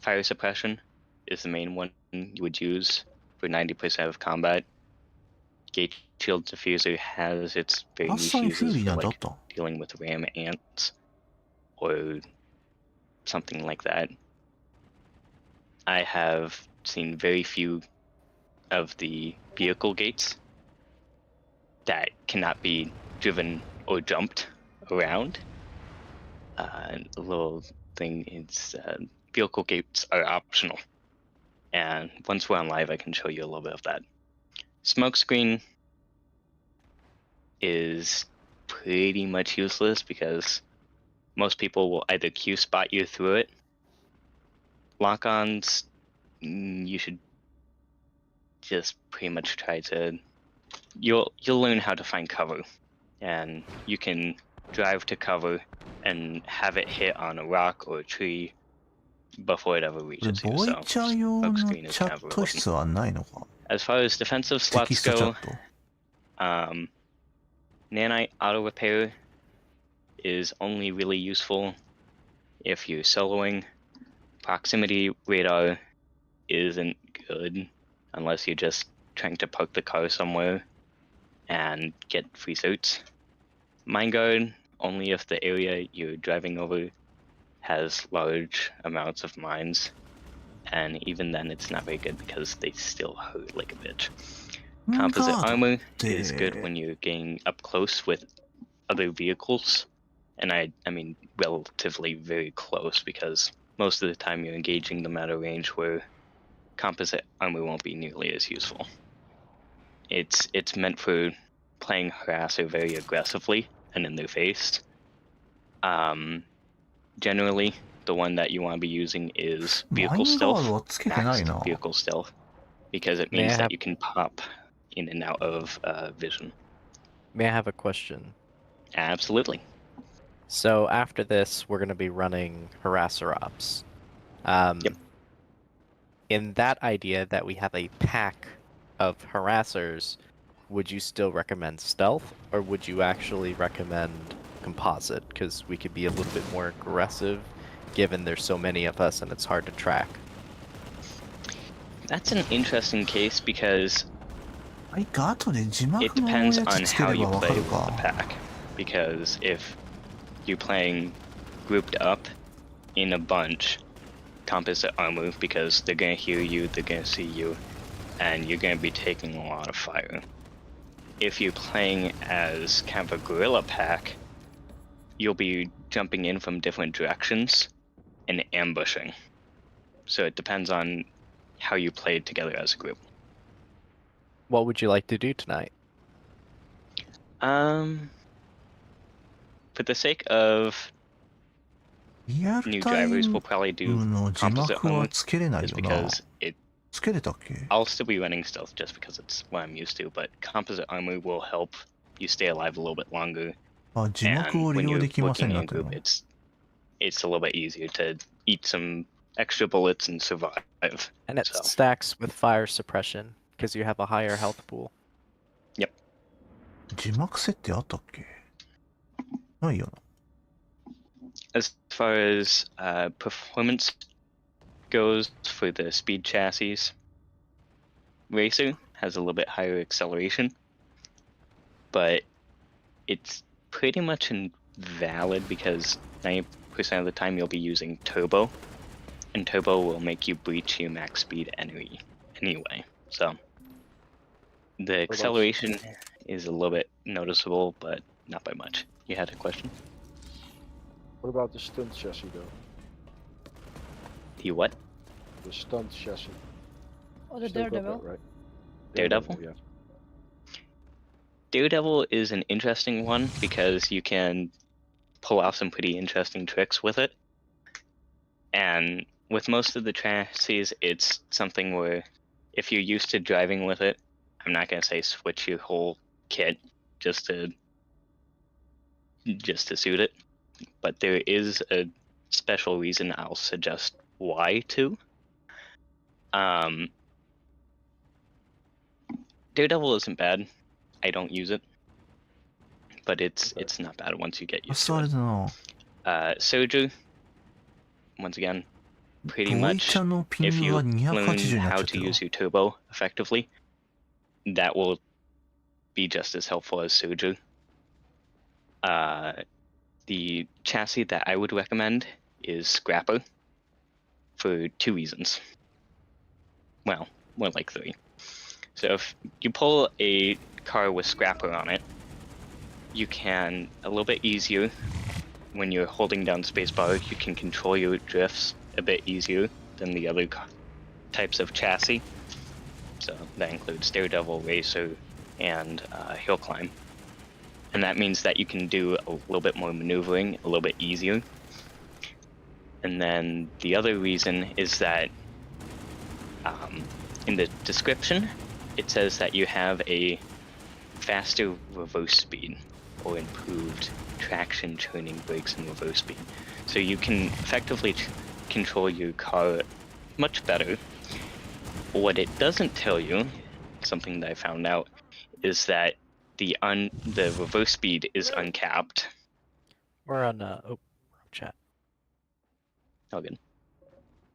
fire suppression is the main one you would use for 90% of combat. Gate shield diffuser has its very ハッ niche サンフュー uses リー for なんてあっ like た？ dealing with ram ants or something like that. I have seen very few of the vehicle gates that cannot be driven or jumped around. A little thing is vehicle gates are optional, and once we're on live I can show you a little bit of that. Smokescreen is pretty much useless because most people will either Q spot you through it. Lock-ons, you should just pretty much try to, you'll learn how to find cover, and you can drive to cover and have it hit on a rock or a tree before it ever これ reaches you. ボイ So チャー用の smokescreen is チャ kind ッ of ト irrelevant. 室はないのか？ As far as defensive テキ slots ストチャ go, ット。 nanite auto repair is only really useful if you're soloing. Proximity radar isn't good unless you're just trying to park the car somewhere and get free suits. Mine guard only if the area you're driving over has large amounts of mines, and even then it's not very good because they still hurt like a bitch. Composite armor is good when you're getting up close with other vehicles, and I mean relatively very close, because most of the time you're engaging them at a range where composite armor won't be nearly as useful. It's meant for playing harasser very aggressively and in their face. Generally, the one that you want to be using is vehicle stealth, maxed vehicle stealth, because it means that you can pop in and out of vision. May I have a question? Absolutely. So after this, we're going to be running harasser ops. Yep. In that idea that we have a pack of harassers, would you still recommend stealth, or would you actually recommend composite? Because we could be a little bit more aggressive, given there's so many of us and it's hard to track. That's an interesting case because it depends on how you play with the pack. Because if you're playing grouped up in a bunch, composite armor, because they're gonna hear you, they're gonna see you, and you're gonna be taking a lot of fire. If you're playing as kind of a guerrilla pack, you'll be jumping in from different directions and ambushing. So it depends on how you play together as a group. What would you like to do tonight? For the sake of new drivers, we'll probably do composite armor, just because I'll still be running stealth just because it's what I'm used to, but composite armor will help you stay alive a little bit longer. And when you're working in a group, it's a little bit easier to eat some extra bullets and survive. And it stacks with fire suppression, because you have a higher health pool. Yep. 字幕設定あったっけ？ないよな。As far as performance goes for the speed chassis, Racer has a little bit higher acceleration, but it's pretty much invalid because 90% of the time you'll be using turbo, and turbo will make you breach your max speed anyway. So the acceleration is a little bit noticeable, but not by much. You had a question? What about the stunt chassis though? The what? The stunt chassis. Oh, the Still got Daredevil. that, right? Daredevil? Yeah. Daredevil is an interesting one because you can pull off some pretty interesting tricks with it. And with most of the chassis, it's something where if you're used to driving with it, I'm not going to say switch your whole kit just to suit it, but there is a special reason I'll suggest why too. Daredevil isn't bad. I don't use it, but it's not bad once you get used to it. Soldier, once again, pretty much if you learn how to use your turbo effectively, that will be just as helpful as Soldier. The chassis that I would recommend is Scrapper for 2 reasons. Well, more like 3. So if you pull a car with Scrapper on it, you can, a little bit easier, when you're holding down spacebar, you can control your drifts a bit easier than the other types of chassis. So that includes Daredevil, Racer, and Hill Climb. And that means that you can do a little bit more maneuvering, a little bit easier. And then the other reason is that in the description, it says that you have a faster reverse speed or improved traction, turning, brakes, and reverse speed. So you can effectively control your car much better. What it doesn't tell you, something that I found out, is that the reverse speed is uncapped. We're on chat. Oh, good.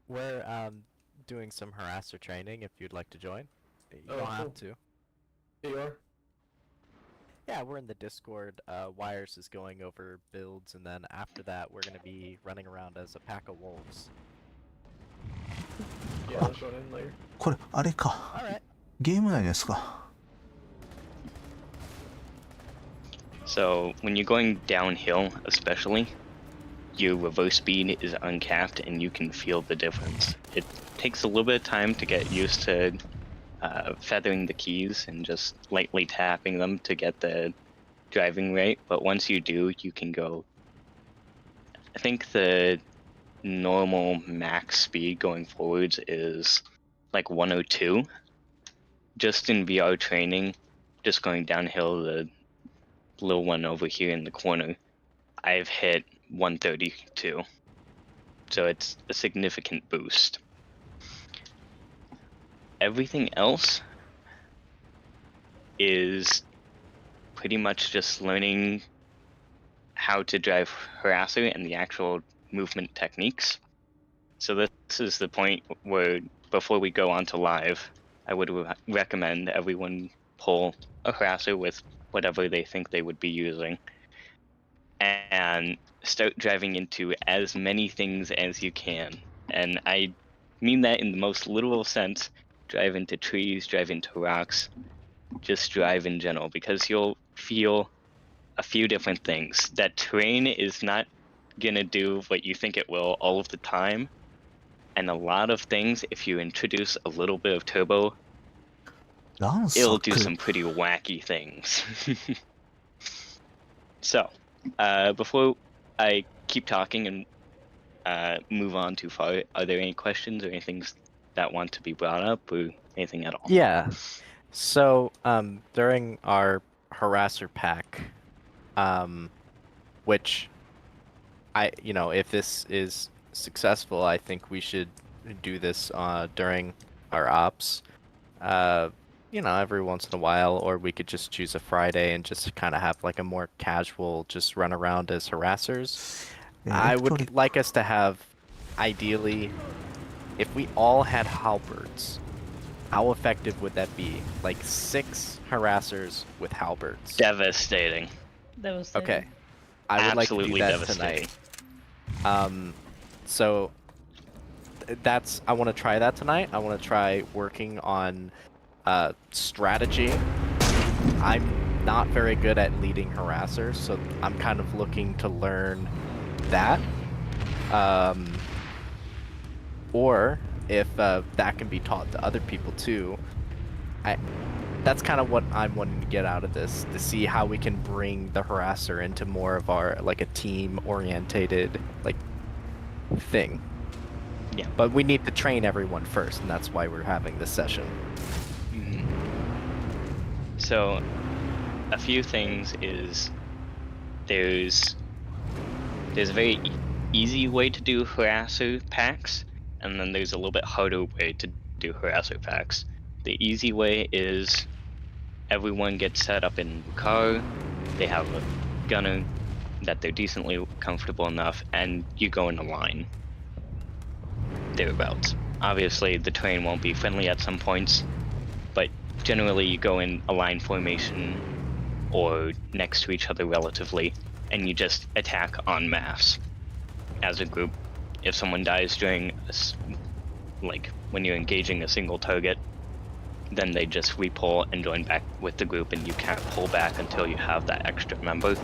We're doing some harasser training if you'd like to join. You don't have to. Here you are. Yeah, we're in the Discord. Wires is going over builds, and then after that, we're gonna be running around as a pack of wolves. Yeah, I'll join in later. これ、あれか。 All right. ゲーム内ですか。 So when you're going downhill, especially, your reverse speed is uncapped, and you can feel the difference. It takes a little bit of time to get used to feathering the keys and just lightly tapping them to get the driving rate, but once you do, you can go. I think the normal max speed going forwards is like 102. Just in VR training, just going downhill, the little one over here in the corner, I've hit 132. So it's a significant boost. Everything else is pretty much just learning how to drive harasser and the actual movement techniques. So this is the point where, before we go on to live, I would recommend everyone pull a harasser with whatever they think they would be using and start driving into as many things as you can. And I mean that in the most literal sense. Drive into trees, drive into rocks, just drive in general, because you'll feel a few different things. That terrain is not gonna do what you think it will all of the time, and a lot of things, if you introduce a little bit of turbo, it'll do some pretty wacky things. So, before I keep talking and move on too far, are there any questions or anything that want to be brought up, or anything at all? Yeah. So, during our harasser pack, which if this is successful, I think we should do this during our ops. Every once in a while, or we could just choose a Friday and just kind of have like a more casual, just run around as harassers. I would like us to have, ideally, if we all had halberds, how effective would that be? Like 6 harassers with halberds. Devastating. Devastating. Okay. I would Absolutely like to do that tonight. So I want to try that tonight. I want to try working on strategy. I'm not very good at leading harassers, so I'm kind of looking to learn that. Or if that can be taught to other people too. That's kind of what I'm wanting to get out of this, to see how we can bring the harasser into more of our, like, a team-orientated, like, thing. Yeah. But we need to train everyone first, and that's why we're having this session. Mm-hmm. So, a few things is there's a very easy way to do harasser packs, and then there's a little bit harder way to do harasser packs. The easy way is everyone gets set up in the car, they have a gunner that they're decently comfortable enough, and you go in a line. Thereabouts. Obviously, the terrain won't be friendly at some points, but generally you go in a line formation or next to each other relatively, and you just attack en masse as a group. If someone dies during when you're engaging a single target, then they just repull and join back with the group, and you can't pull back until you have that extra member.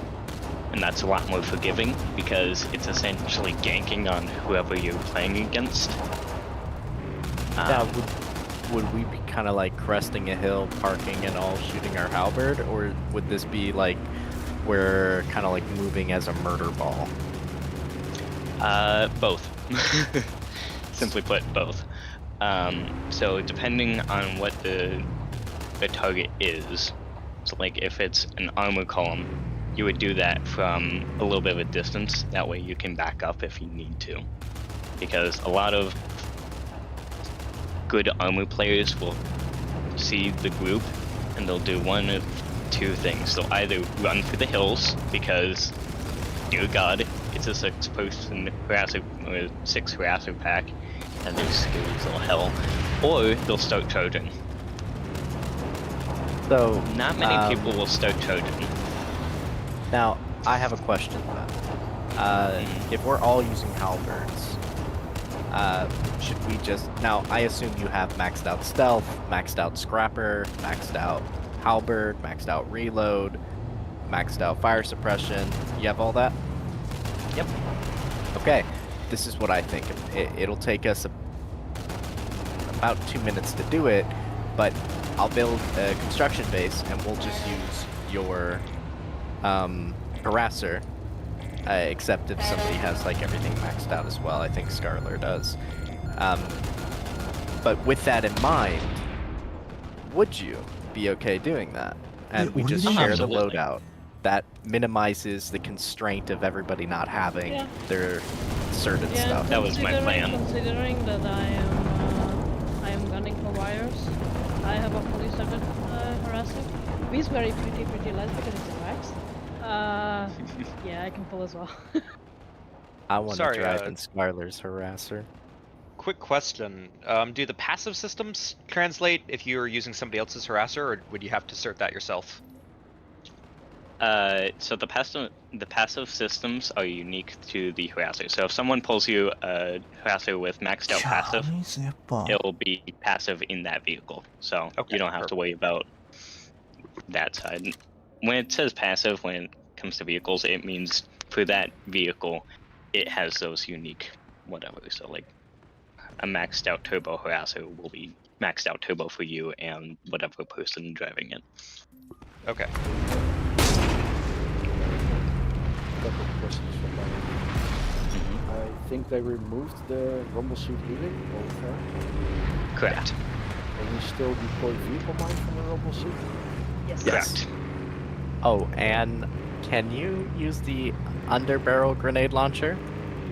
And that's a lot more forgiving, because it's essentially ganking on whoever you're playing against. Yeah, would we be kind of like cresting a hill, parking and all shooting our halberd, or would this be like we're kind of like moving as a murder ball? Both. Simply put, both. So depending on what the target is, so like if it's an armor column, you would do that from a little bit of a distance. That way you can back up if you need to. Because a lot of good armor players will see the group and they'll do one of two things. They'll either run for the hills because, dear God, it's a 6-person harasser or 6 harasser pack and they're scary as all hell, or they'll start charging. So not many people will start charging. Now, I have a question then. If we're all using halberds, should we just... Now, I assume you have maxed out stealth, maxed out scrapper, maxed out halberd, maxed out reload, maxed out fire suppression. You have all that? Yep. Okay, this is what I think. It'll take us about 2 minutes to do it, but I'll build a construction base and we'll just use your harasser, except if somebody has like everything maxed out as well. I think Scarler does. But with that in mind, would you be okay doing that? And we just share the Absolutely. loadout. That minimizes the constraint of everybody not having Yeah. their certain Yeah, stuff. That was my plan. Considering that I am gunning for wires, I have a fully started harasser. He's very pretty light because it's a max. Yeah, I can pull as well. I want to Sorry, drive in Scarler's harasser. Quick question. Do the passive systems translate if you're using somebody else's harasser, or would you have to cert that yourself? So the passive systems are unique to the harasser. So if someone pulls you a harasser with maxed out passive, チャーリーズやっぱ it'll be passive in that vehicle. So Okay, you don't have to worry about that side. When it says passive, when it comes to vehicles, it means for that vehicle, it has those unique whatever. So like a maxed out turbo harasser will be maxed out turbo for you and whatever person driving it. Okay. Couple of questions from my end. I think they removed the rumble suit healing over. Correct. Can we still deploy vehicle mine from the rumble suit? Yes. Correct. Oh, and can you use the underbarrel grenade launcher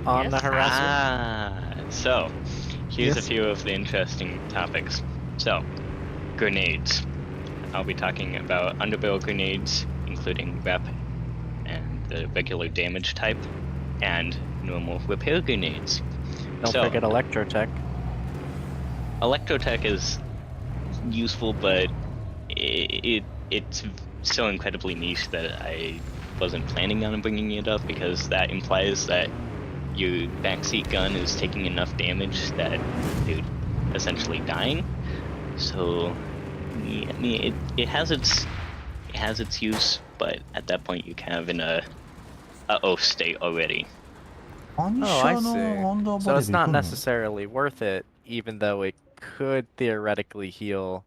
on the Yes. harasser? So here's Yes. a few of the interesting topics. So, grenades. I'll be talking about underbarrel grenades, including rep and the regular damage type, and normal repair grenades. Don't So, forget Electrotech. Electrotech is useful, but it's so incredibly niche that I wasn't planning on bringing it up, because that implies that your backseat gun is taking enough damage that they're essentially dying. So, yeah, I mean, it has its use, but at that point you kind of in a uh-oh state already. 反 Oh, I 射の see. アンダー So バレ it's で行 not くの necessarily worth it, even though it could theoretically heal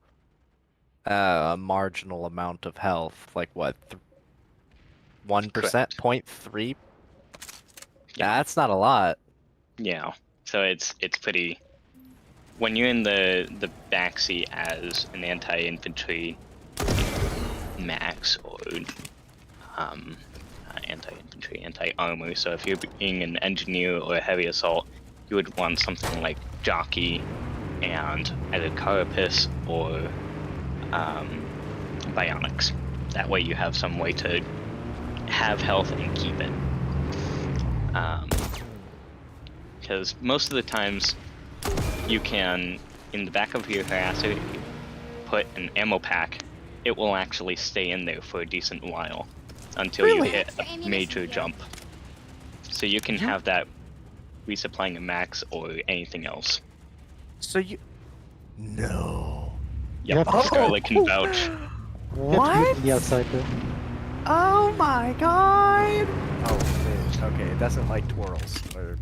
a marginal amount of health. Like what? 1%? Correct. 0.3? Yeah. That's not a lot. Yeah. So it's pretty. When you're in the backseat as an anti-infantry max or anti-infantry, anti-armor. So if you're being an engineer or a heavy assault, you would want something like jockey and either carapace or bionics. That way you have some way to have health and keep it. Because most of the times you can, in the back of your harasser, put an ammo pack. It will actually stay in there for a decent while until you hit a major jump. So you can have that resupplying a max or anything else. So you... No. Yep, Scarlet can vouch. What? Oh my god! Oh, man. Okay, it doesn't like twirls or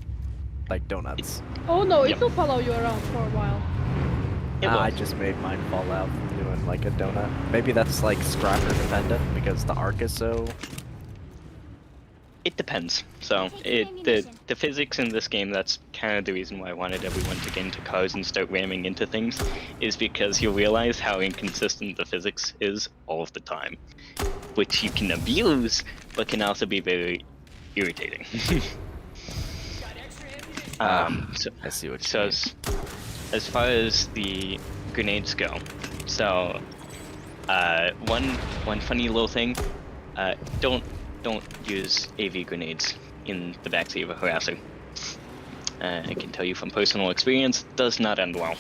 like donuts. Oh no, Yep. it will follow you around for a while. I just made mine fall out from doing like a donut. Maybe that's like scrapper dependent because the arc is so... It depends. So the physics in this game, that's kind of the reason why I wanted everyone to get into cars and start ramming into things, is because you realize how inconsistent the physics is all of the time, which you can abuse, but can also be very irritating. So, I see what you so mean. as far as the grenades go, so one funny little thing, don't use AV grenades in the backseat of a harasser. I can tell you from personal experience, does not end well.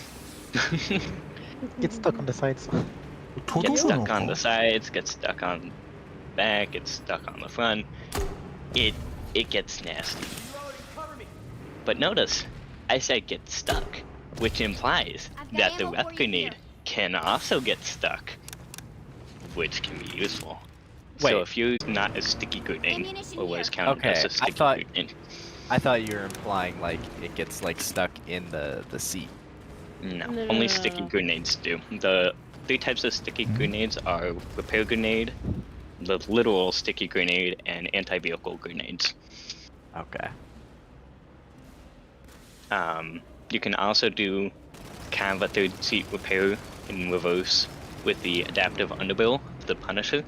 Get stuck on the sides. Get stuck on the sides, get stuck on back, it's stuck on the front. It gets nasty. But notice, I said get stuck, which implies I've got that the ammo rep for you grenade here. can also get stuck, which can be useful. Wait. So if you're not a sticky grenade, Ammunition or what is here. counted as Okay, a sticky thought- grenade, I thought you were implying like it gets like stuck in the seat. no, No, only no, sticky no. grenades do. The 3 types of sticky grenades are repair grenade, the literal sticky grenade, and anti-vehicle grenades. Okay. You can also do kind of a 3rd seat repair in reverse with the adaptive underbarrel, the Punisher,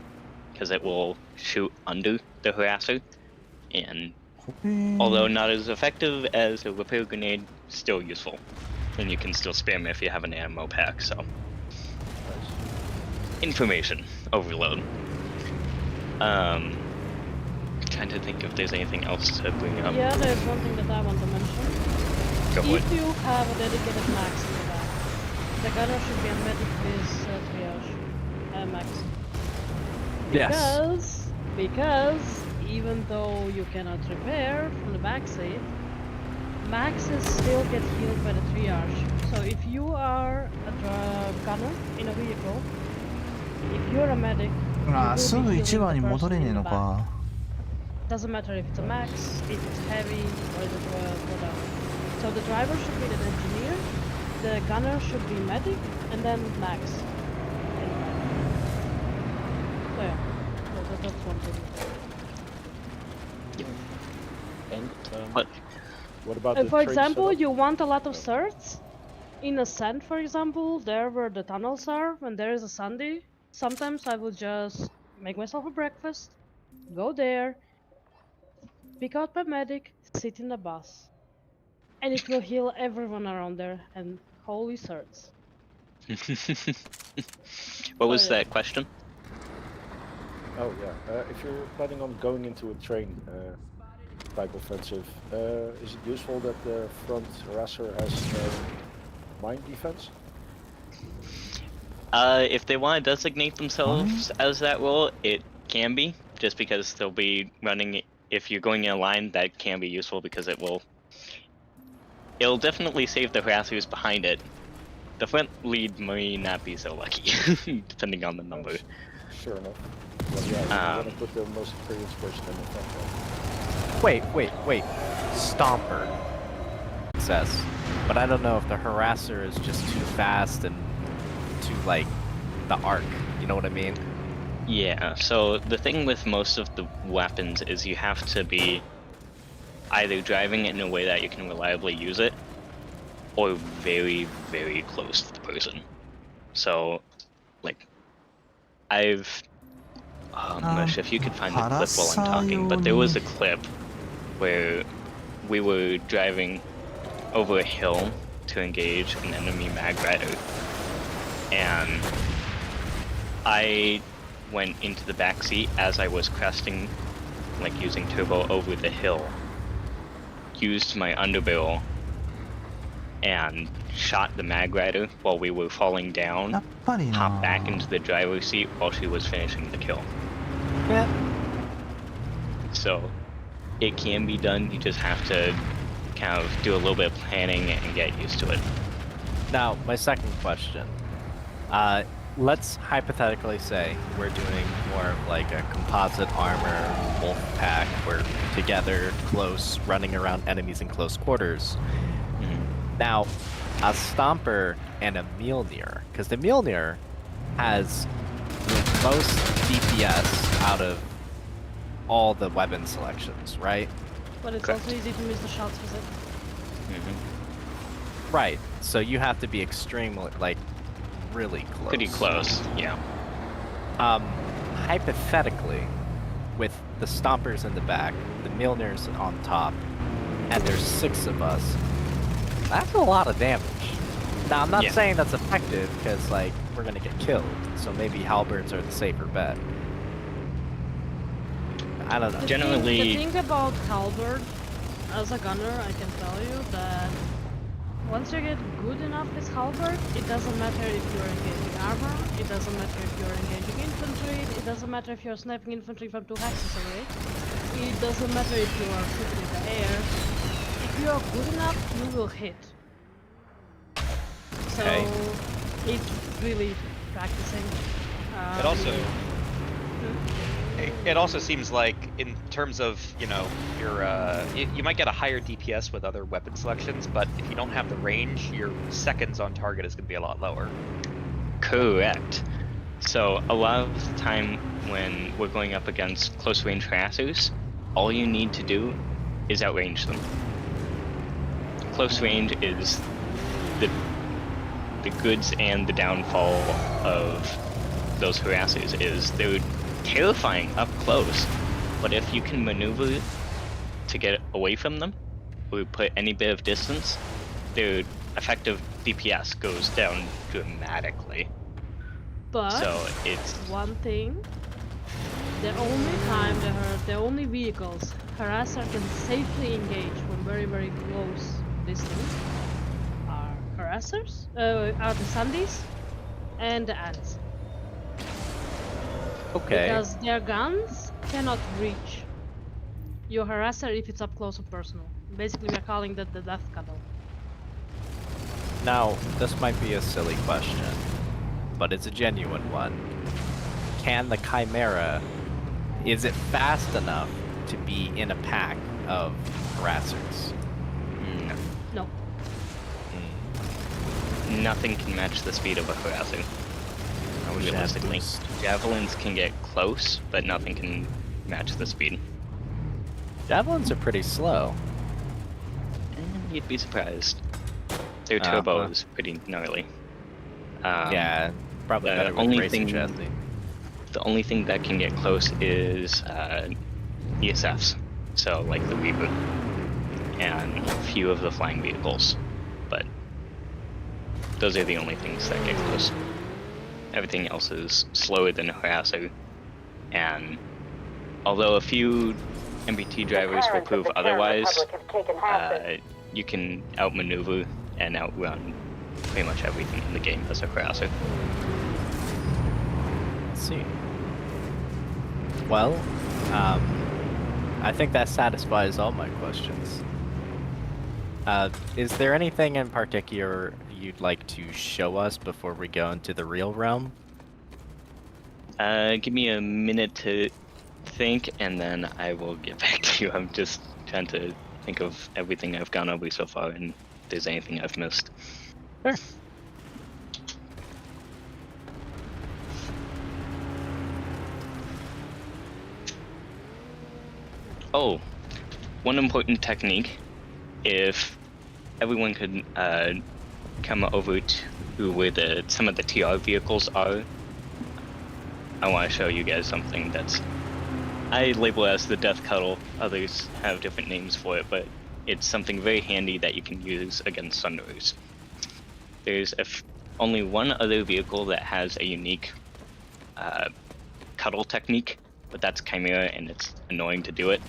because it will shoot under the harasser, and although not as effective as a repair grenade, still useful. And you can still spam if you have an ammo pack, so. Information overload. Trying to think if there's anything else to bring up. Yeah, there's one thing that I want to mention. Go for it. If you have a dedicated max in the back, the gunner should be a medic with triage max. Yes. Because even though you cannot repair from the back seat, maxes still get healed by the triage. So if you are a gunner in a vehicle, if you're a medic, ああ、す you ぐ will be 1 healing 番に the 戻れ person ねえ in の the back. か。 Doesn't matter if it's a max, if it's heavy, or if it's whatever. So the driver should be the engineer, the gunner should be medic, and then max. So yeah, that's one thing. And What? what about the For train example, setup? you want a lot of certs. In Ascent, for example, there where the tunnels are, when there is a Sunday, sometimes I will just make myself a breakfast, go there, pick out my medic, sit in the bus. And it will heal everyone around there, and holy certs. What was yeah. that question? Oh yeah. If you're planning on going into a train type offensive, is it useful that the front harasser has mine defense? If they want to designate themselves as that role, it can be, just because they'll be running. If you're going in a line, that can be useful because it'll definitely save the harassers behind it. The front lead may not be so lucky, depending on the number. Sure enough. Well, yeah, you want to put the most experienced person in the front row. Wait. Stomper. It says. But I don't know if the harasser is just too fast and too, like, the arc. You know what I mean? Yeah, so the thing with most of the weapons is you have to be either driving it in a way that you can reliably use it, or very, very close to the person. So, like, Mush, if you could find the clip while I'm talking, but there was a clip where we were driving over a hill to engage an enemy mag rider, and I went into the back seat as I was cresting, like using turbo over the hill, used my underbarrel, and shot the mag rider while we were falling down, やっぱりな。 hopped back into the driver's seat while she was finishing the kill. Yeah. So it can be done, you just have to kind of do a little bit of planning and get used to it. Now, my second question. Let's hypothetically say we're doing more of like a composite armor wolf pack. We're together, close, running around enemies in close quarters. Now, a Stomper and a Mjolnir, because the Mjolnir has the most DPS out of all the weapon selections, right? But it's Correct. also easy to miss the shots with it. Right. So you have to be extremely, like, really close. Pretty close, yeah. Hypothetically, with the Stompers in the back, the Mjolnirs on top, and there's 6 of us, that's a lot of damage. Now, I'm not Yeah. saying that's effective, because, like, we're gonna get killed, so maybe halberds are the safer bet. I don't know. Generally- The thing about halberd, as a gunner, I can tell you that once you get good enough with halberd, it doesn't matter if you're engaging armor, it doesn't matter if you're engaging infantry, it doesn't matter if you're sniping infantry from 2 hexes away, it doesn't matter if you are shooting in the air. If you are good enough, you will hit. So Okay. it's really practicing. It also it also seems like in terms of, you know, your you might get a higher DPS with other weapon selections, but if you don't have the range, your seconds on target is going to be a lot lower. Correct. So a lot of the time when we're going up against close range harassers, all you need to do is outrange them. Close range is the goods and the downfall of those harassers is they're terrifying up close, but if you can maneuver to get away from them or put any bit of distance, their effective DPS goes down dramatically. But So it's one thing, the only time the only vehicles harasser can safely engage from very, very close distance are harassers, are the Sundays and the ants. Okay. Because their guns cannot reach your harasser if it's up close and personal. Basically, we're calling that the death cuddle. Now, this might be a silly question, but it's a genuine one. Can the Chimera, is it fast enough to be in a pack of harassers? no. No. Nothing can match the speed of a harasser. I wish I had Realistically, boost. javelins can get close, but nothing can match the speed. Javelins are pretty slow. And you'd be surprised. Their Uh-huh. turbo is pretty gnarly. Yeah, probably the better with only racing thing- chassis. The only thing that can get close is ESFs, so like the Reboot, and a few of the flying vehicles, but those are the only things that get close. Everything else is slower than a harasser, and although a few MBT drivers will prove otherwise, you can outmaneuver and outrun pretty much everything in the game as a harasser. Let's see. Well, I think that satisfies all my questions. Is there anything in particular you'd like to show us before we go into the real realm? Give me a minute to think, and then I will get back to you. I'm just trying to think of everything I've gone over so far, and if there's anything I've missed. Sure. Oh, one important technique. If everyone could come over to where some of the TR vehicles are, I want to show you guys something that's I label it as the death cuddle. Others have different names for it, but it's something very handy that you can use against Sunderers. There's only one other vehicle that has a unique cuddle technique, but that's Chimera, and it's annoying to do it.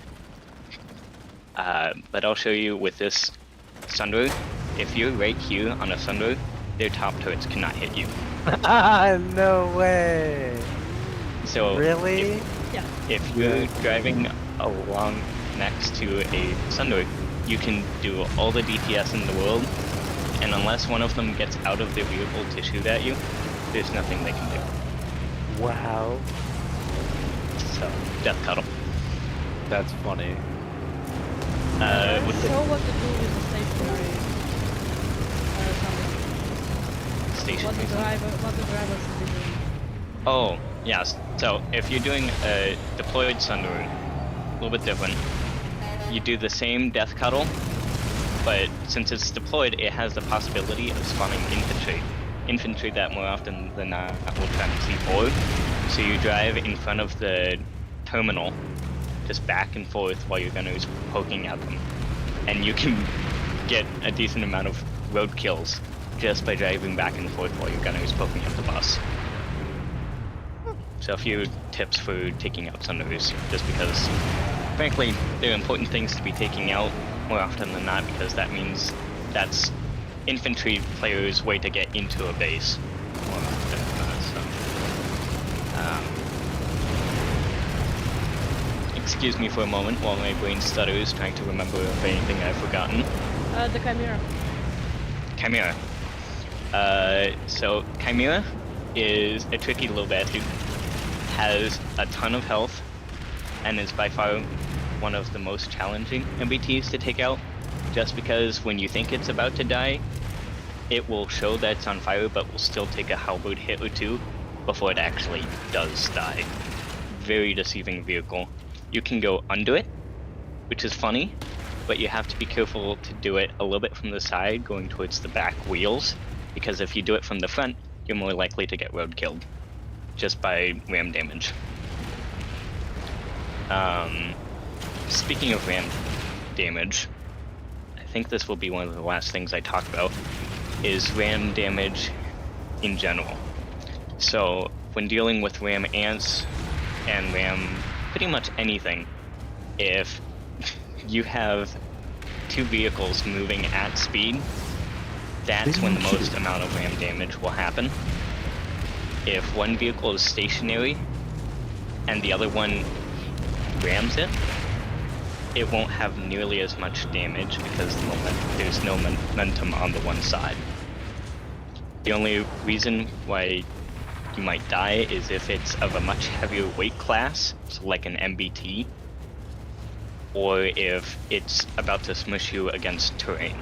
But I'll show you with this Sunderer. If you're right here on a Sunderer, their top turrets cannot hit you. No way! So Really? if you're driving along next to a Sunderer, you can do all the DPS in the world, and unless one of them gets out of their vehicle to shoot at you, there's nothing they can do. Wow. So, death cuddle. That's funny. With the Show what to do with the stationary station. what the drivers are doing. Oh, yes. So, if you're doing a deployed Sunderer, a little bit different. You do the same death cuddle, but since it's deployed, it has the possibility of spawning infantry. Infantry that more often than not will try and C4. So you drive in front of the terminal, just back and forth while your gunner is poking at them. And you can get a decent amount of road kills just by driving back and forth while your gunner is poking at the bus. So a few tips for taking out Sunderers, just because, frankly, they're important things to be taking out more often than not, because that means that's infantry players' way to get into a base. Excuse me for a moment while my brain stutters, trying to remember if anything I've forgotten. The Chimera. Chimera. So Chimera is a tricky little bastard. Has a ton of health, and is by far one of the most challenging MBTs to take out. Just because when you think it's about to die, it will show that it's on fire, but will still take a halberd hit or two before it actually does die. Very deceiving vehicle. You can go under it, which is funny, but you have to be careful to do it a little bit from the side, going towards the back wheels, because if you do it from the front, you're more likely to get road killed, just by ram damage. Speaking of ram damage, I think this will be one of the last things I talk about, is ram damage in general. So, when dealing with ram ants and ram pretty much anything, if you have two vehicles moving at speed, that's when the most amount of ram damage will happen. If one vehicle is stationary and the other one rams it, it won't have nearly as much damage because there's no momentum on the one side. The only reason why you might die is if it's of a much heavier weight class, so like an MBT, or if it's about to smush you against terrain.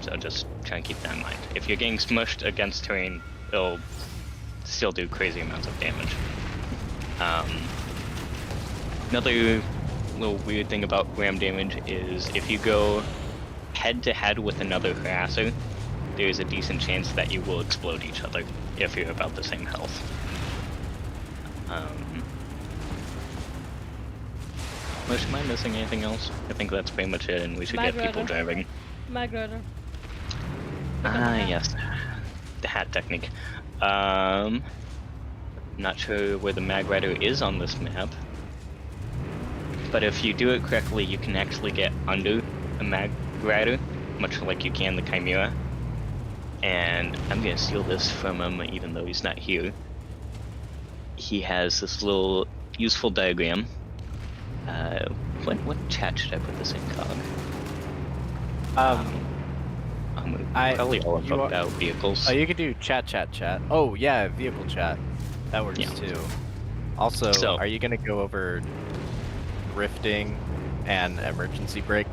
So just try and keep that in mind. If you're getting smushed against terrain, it'll still do crazy amounts of damage. Another little weird thing about ram damage is if you go head to head with another harasser, there's a decent chance that you will explode each other if you're about the same health. Am I missing anything else? I think that's pretty much it, and we should get people driving. Mag Rider. Yes. The hat technique. Not sure where the Mag Rider is on this map. But if you do it correctly, you can actually get under a Mag Rider, much like you can the Chimera. And I'm gonna steal this from him even though he's not here. He has this little useful diagram. What chat should I put this in, Cog? Probably all about vehicles. Oh, you could do chat. Oh yeah, vehicle chat. That works too. Also, are you gonna go over drifting and emergency brake?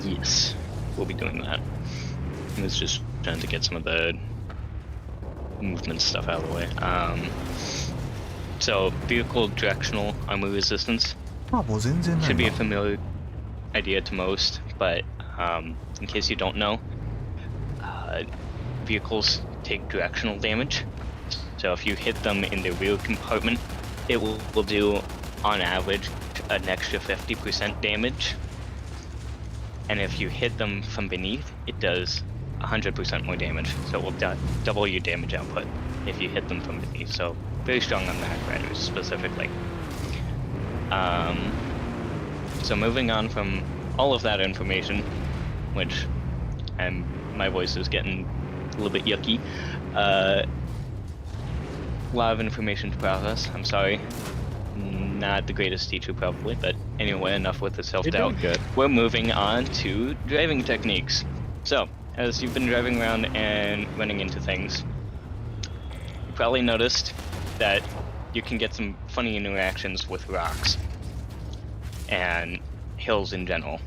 Yes, we'll be doing that. I was just trying to get some of the movement stuff out of the way. So, vehicle directional armor resistance should be a familiar idea to most, but in case you don't know, vehicles take directional damage. So if you hit them in the rear compartment, it will do, on average, an extra 50% damage. And if you hit them from beneath, it does 100% more damage. So it will double your damage output if you hit them from beneath. So very strong on Mag Riders specifically. So moving on from all of that information, which my voice is getting a little bit yucky. A lot of information to process. I'm sorry. Not the greatest teacher probably, but anyway, enough with the self-doubt. We're moving on to driving techniques. So, as you've been driving around and running into things, you probably noticed that you can get some funny interactions with rocks and hills in general.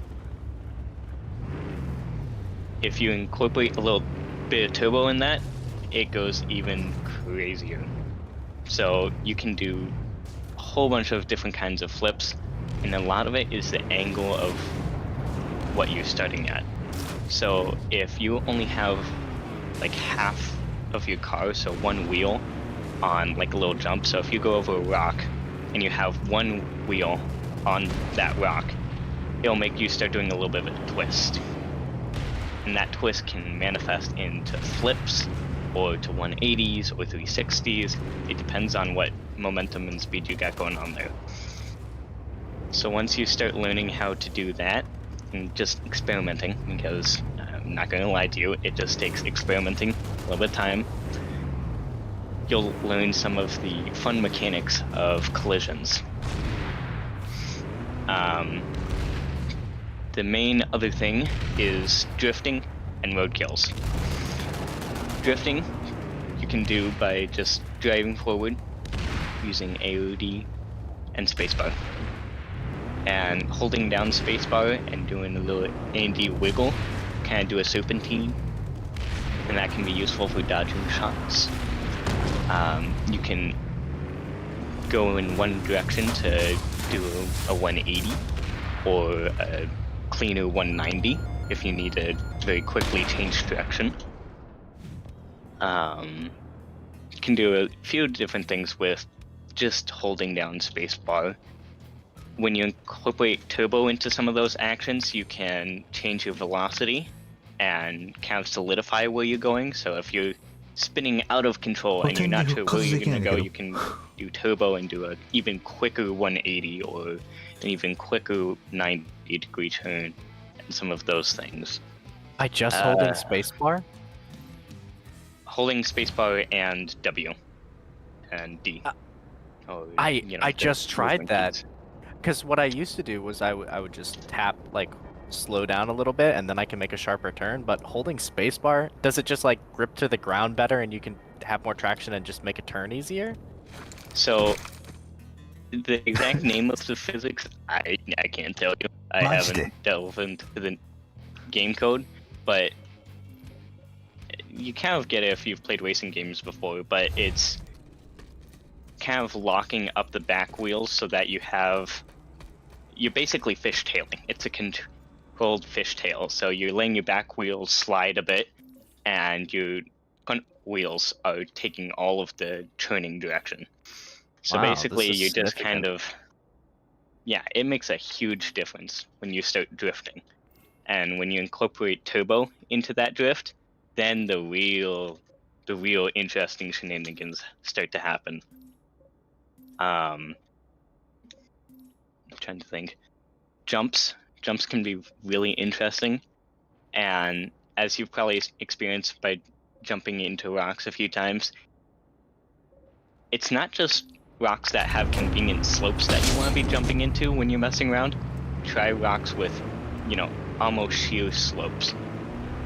If you incorporate a little bit of turbo in that, it goes even crazier. So you can do a whole bunch of different kinds of flips, and a lot of it is the angle of what you're starting at. So if you only have like half of your car, so one wheel on like a little jump, so if you go over a rock and you have one wheel on that rock, it'll make you start doing a little bit of a twist. And that twist can manifest into flips, or to 180s, or 360s. It depends on what momentum and speed you got going on there. So once you start learning how to do that, and just experimenting, because I'm not gonna lie to you, it just takes experimenting, a little bit of time. You'll learn some of the fun mechanics of collisions. The main other thing is drifting and roadkills. Drifting you can do by just driving forward using AOD and spacebar. And holding down spacebar and doing a little A&D wiggle, kind of do a serpentine, and that can be useful for dodging shots. You can go in one direction to do a 180 or a cleaner 190 if you need to very quickly change direction. You can do a few different things with just holding down spacebar. When you incorporate turbo into some of those actions, you can change your velocity and kind of solidify where you're going. So if you're spinning out of control and you're not sure where you're going to go, you can do turbo and do an even quicker 180 or an even quicker 90-degree turn and some of those things. By just holding spacebar? Holding spacebar and W and D. I just tried that. Because what I used to do was I would just tap, like, slow down a little bit, and then I can make a sharper turn, but holding spacebar, does it just, like, grip to the ground better and you can have more traction and just make a turn easier? So, the exact name of the physics, I can't tell you. I haven't delved into the game code, but you kind of get it if you've played racing games before, but it's kind of locking up the back wheels so that you're basically fishtailing. It's a controlled fishtail, so you're letting your back wheels slide a bit, and your front wheels are taking all of the turning direction. So Wow, basically, this is you just significant. kind of, yeah, it makes a huge difference when you start drifting. And when you incorporate turbo into that drift, then the real interesting shenanigans start to happen. I'm trying to think. Jumps can be really interesting, and as you've probably experienced by jumping into rocks a few times, it's not just rocks that have convenient slopes that you want to be jumping into when you're messing around. Try rocks with, almost sheer slopes.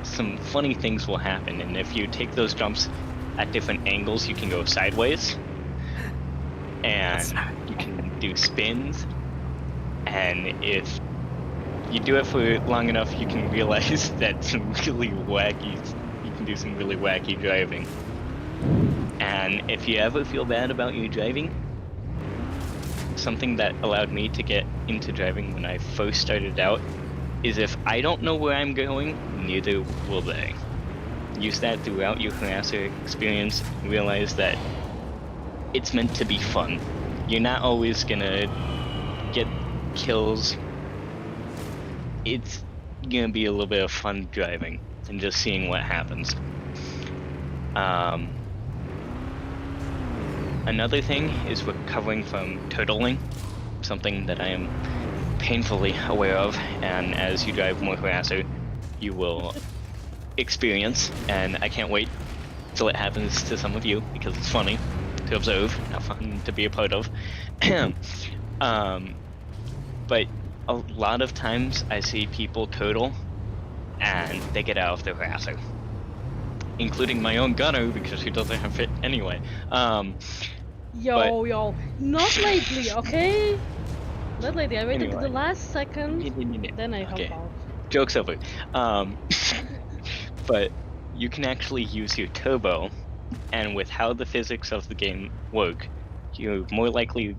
Some funny things will happen, and if you take those jumps at different angles, you can go sideways, and you can do spins, and if you do it for long enough, you can realize that you can do some really wacky driving. And if you ever feel bad about your driving, something that allowed me to get into driving when I first started out is if I don't know where I'm going, neither will they. Use that throughout your harasser experience and realize that it's meant to be fun. You're not always gonna get kills. It's gonna be a little bit of fun driving and just seeing what happens. Another thing is recovering from turtling, something that I am painfully aware of, and as you drive more harasser, you will experience, and I can't wait till it happens to some of you because it's funny to observe, not fun to be a part of. But a lot of times I see people turtle and they get out of their harasser, including my own gunner because he doesn't have it anyway. Yo, not lately, okay? Not lately. I waited to Anyway. the last second, then I hop Okay. out. Joke's over. But you can actually use your turbo, and with how the physics of the game work, you're more likely...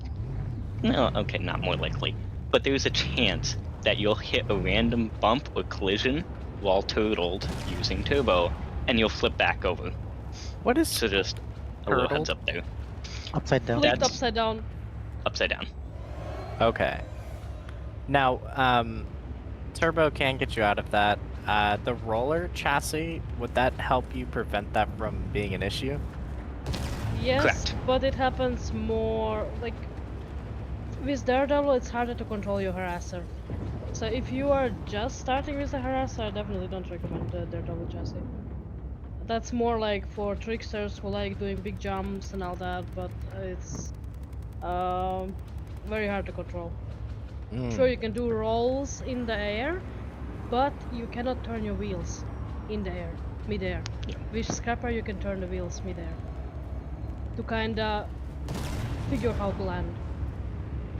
No, okay, not more likely. But there's a chance that you'll hit a random bump or collision while turtled using turbo, and you'll flip back over. What is So just a little heads up there. Upside down. Flipped That's- upside down. Upside down. Okay. Now, turbo can get you out of that. The roller chassis, would that help you prevent that from being an issue? Yes, Correct. but it happens more, like, with Daredevil it's harder to control your harasser. So if you are just starting with the harasser, I definitely don't recommend their double chassis. That's more like for tricksters who like doing big jumps and all that, but it's very hard to control. Sure, you can do rolls in the air, but you cannot turn your wheels in the air, mid-air. With Scrapper, you can turn the wheels mid-air to kinda figure how to land.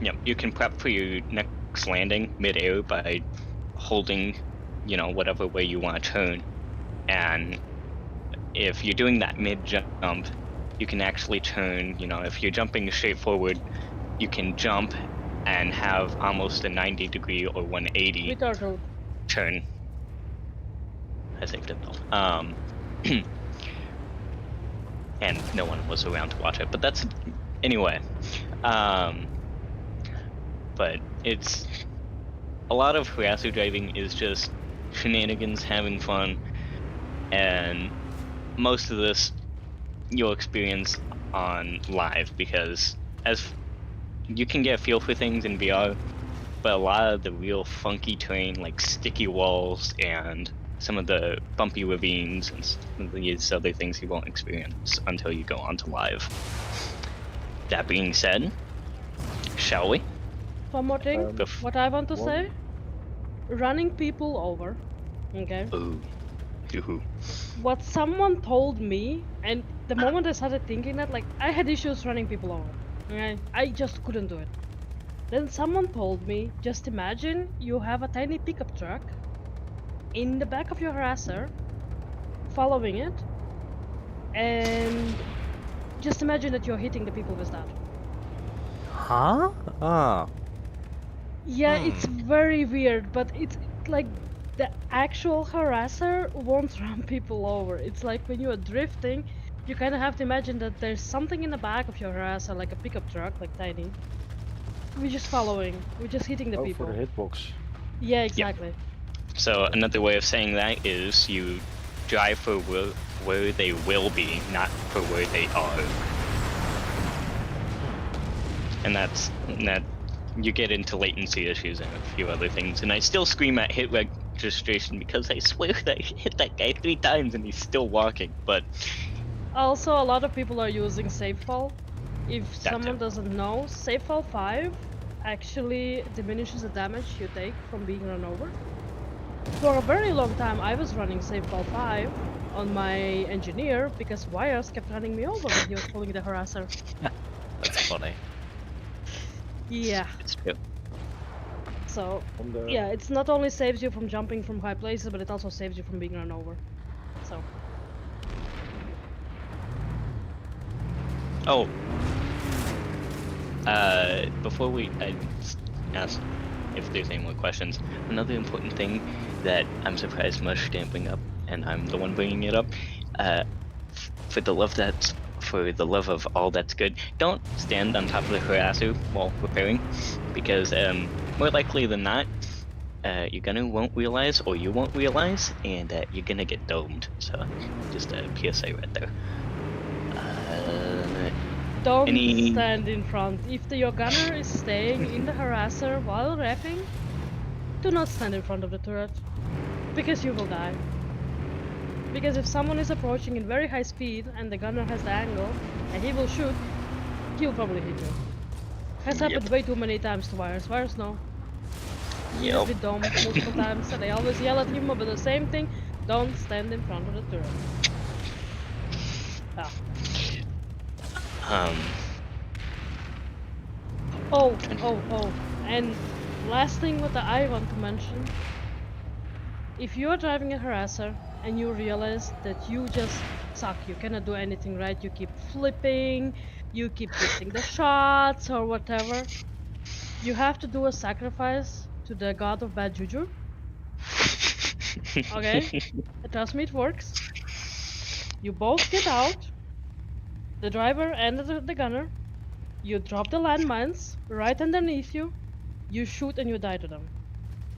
Yep, you can prep for your next landing mid-air by holding, you know, whatever way you want to turn. And if you're doing that mid-jump, you can actually turn, you know, if you're jumping straight forward, you can jump and have almost a 90-degree or 180 turn. I saved it though. And no one was around to watch it, but that's anyway. But it's a lot of harasser driving is just shenanigans, having fun, and most of this you'll experience on live because as you can get a feel for things in VR, but a lot of the real funky terrain like sticky walls and some of the bumpy ravines and some of these other things you won't experience until you go onto live. That being said, shall we? One more thing, what I want to say, running people over, okay? Ooh. What someone told me, and the moment I started thinking that, like, I had issues running people over, okay? I just couldn't do it. Then someone told me, just imagine you have a tiny pickup truck in the back of your harasser, following it, and just imagine that you're hitting the people with that. Huh? Oh. Yeah, it's very weird, but it's like the actual harasser won't run people over. It's like when you are drifting, you kind of have to imagine that there's something in the back of your harasser, like a pickup truck, like tiny. We're just following. We're just hitting the people. For the hitbox. Yeah, exactly. Yep. So another way of saying that is you drive for where they will be, not for where they are. And that you get into latency issues and a few other things. And I still scream at hit registration because I swear that I hit that guy 3 times and he's still walking. But also, a lot of people are using save fall. If someone doesn't know, save fall 5 actually diminishes the damage you take from being run over. For a very long time, I was running save fall 5 on my engineer because wires kept running me over when he was pulling the harasser. That's funny. Yeah. It's true. So, yeah, it's not only saves you from jumping from high places, but it also saves you from being run over. So. Oh. Before we ask if there's any more questions, another important thing that I'm surprised Mush didn't bring up, and I'm the one bringing it up, for the love of all that's good, don't stand on top of the harasser while repairing, because more likely than not, you won't realize, or you won't realize, and you're gonna get domed. So, just a PSA right there. Don't stand in front. If your gunner is staying in the harasser while wrapping, do not stand in front of the turret, because you will die. Because if someone is approaching in very high speed and the gunner has the angle and he will shoot, he will probably hit you. Has happened way too many times to Wires. Wires know. He's been domed multiple times and they always yell at him about the same thing. Don't stand in front of the turret. Oh. And last thing what I want to mention. If you are driving a harasser and you realize that you just suck, you cannot do anything right, you keep flipping, you keep missing the shots or whatever, you have to do a sacrifice to the god of bad juju. Okay? Trust me, it works. You both get out, the driver and the gunner, you drop the landmines right underneath you, you shoot and you die to them.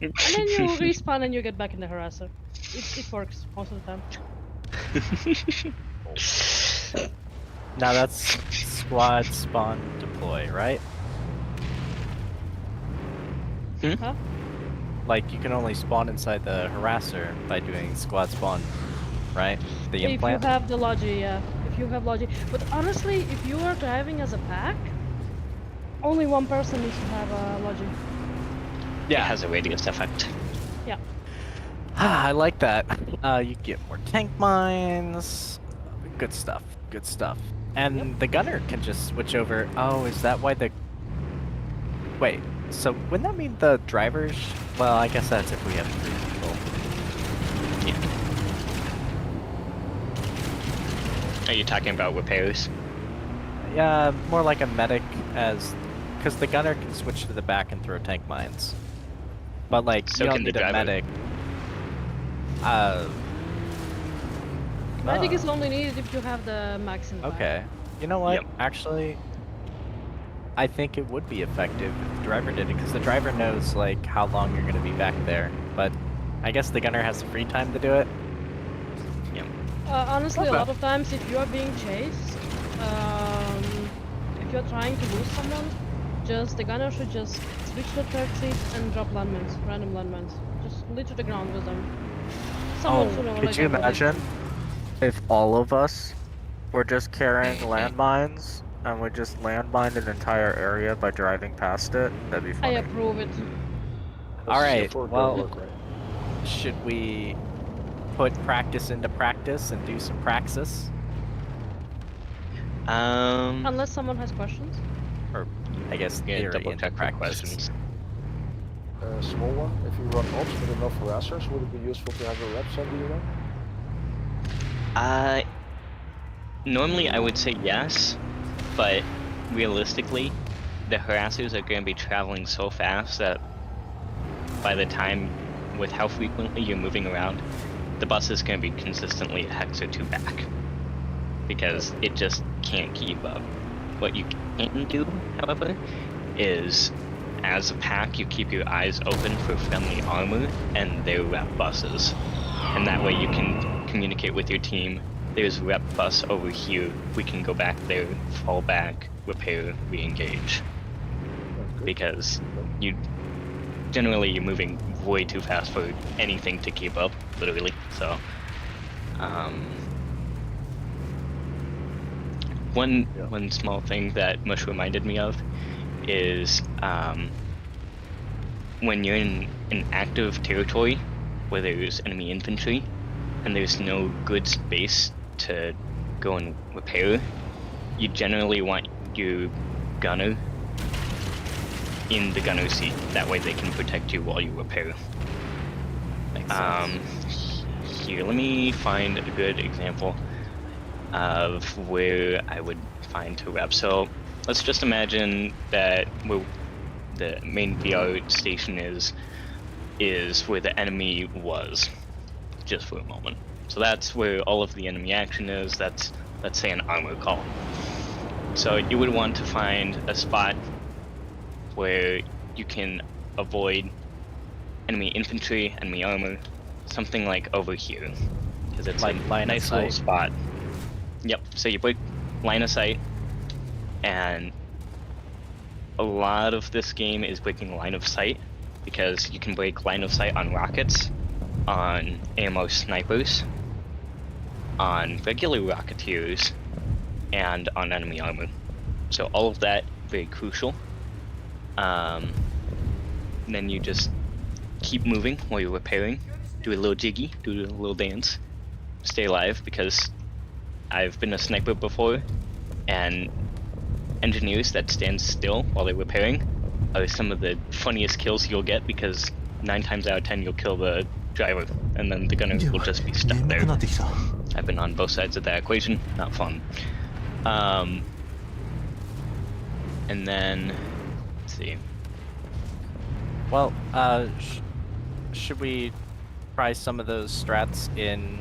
And then you respawn and you get back in the harasser. It works most of the time. Now that's squad spawn deploy, right? Huh? like you can only spawn inside the harasser by doing squad spawn, right? The If implant. you have the logi, yeah. If you have logi. But honestly, if you are driving as a pack, only one person needs to have a logi. It has a radius effect. Yeah. I like that. You get more tank mines. Good stuff. Good stuff. And the gunner can just switch over. Oh, is that why the... Wait, so wouldn't that mean the drivers... Well, I guess that's if we have 3 people. Yeah. Are you talking about repairs? Yeah, more like a medic as... Because the gunner can switch to the back and throw tank mines. But like, So you don't can the need a driver. medic. Magic Oh. is only needed if you have the max in the back. Okay. You know what? Yep. Actually, I think it would be effective if the driver did it, because the driver knows like how long you're going to be back there. But I guess the gunner has the free time to do it. Yep. Honestly, Okay. a lot of times if you are being chased, if you're trying to lose someone, the gunner should just switch to the third seat and drop landmines, random landmines. Just lay to the ground with them. Someone sooner or Could later you will imagine if all of us were just carrying landmines and we just landmined an entire area by driving past it? That'd be I funny. approve it. All right. For Well, work, right? should we put practice into practice and do some praxis? Unless someone has questions. Or I guess Yeah, theory double into check for practice. questions. Small one. If you run ops with enough harassers, would it be useful to have a reps under your run? Normally I would say yes, but realistically, the harassers are going to be traveling so fast that by the time, with how frequently you're moving around, the bus is going to be consistently a hex or 2 back. Because it just can't keep up. What you can do, however, is as a pack, you keep your eyes open for friendly armor and their rep buses. And that way you can communicate with your team. There's rep bus over here. We can go back there, fall back, repair, re-engage. Because you're moving way too fast for anything to keep up, literally. So, one small thing that Mush reminded me of is when you're in an active territory where there's enemy infantry and there's no good space to go and repair, you generally want your gunner in the gunner seat. That way they can protect you while you repair. Here, let me find a good example of where I would find to rep. So let's just imagine that the main VR station is where the enemy was, just for a moment. So that's where all of the enemy action is. That's, let's say, an armor column. So you would want to find a spot where you can avoid enemy infantry, enemy armor, something like over here, because it's Like a line of nice little sight. spot. Yep. So you break line of sight, and a lot of this game is breaking line of sight because you can break line of sight on rockets, on AMR snipers, on regular rocketeers, and on enemy armor. So all of that very crucial. Then you just keep moving while you're repairing. Do a little jiggy, do a little dance, stay alive, because I've been a sniper before, and engineers that stand still while they're repairing are some of the funniest kills you'll get, because 9 times out of 10 you'll kill the driver, and then the gunner will just be stuck there. I've been on both sides of that equation, not fun. And then, let's see. Well, should we try some of those strats in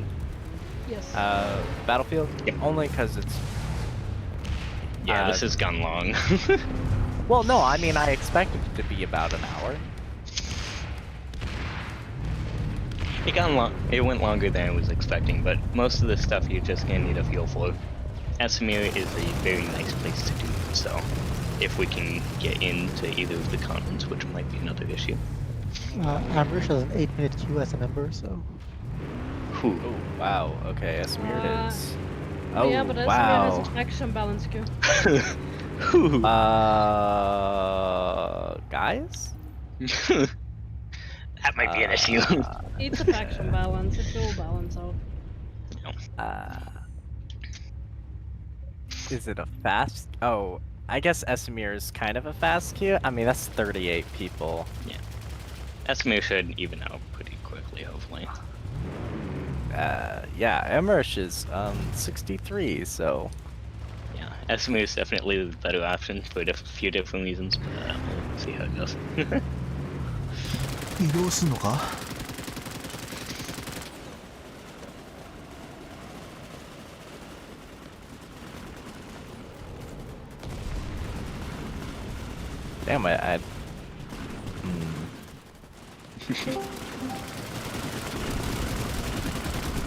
Yes. Battlefield? Yep. Only because it's... Yeah, this has gone long. Well, no, I mean, I expected it to be about an hour. It went longer than I was expecting, but most of the stuff you're just gonna need a feel for. Esamir is a very nice place to do so, if we can get into either of the continents, which might be another issue. Amrish has an 8-minute queue as a member, so. Oh, wow. Okay, Esmir it is. Oh, yeah, but Esmir wow. has a faction balance queue. Guys? That might be an issue. It's a faction balance, it will balance out. Is it a fast? Oh, I guess Esmir is kind of a fast queue. I mean, that's 38 people. Yeah. Esmir should even out pretty quickly, hopefully. Yeah, Emmerich is 63, so. Yeah, Esmir is definitely the better option for a few different reasons, but we'll see how it goes. 移動すんのか？ Damn it, I...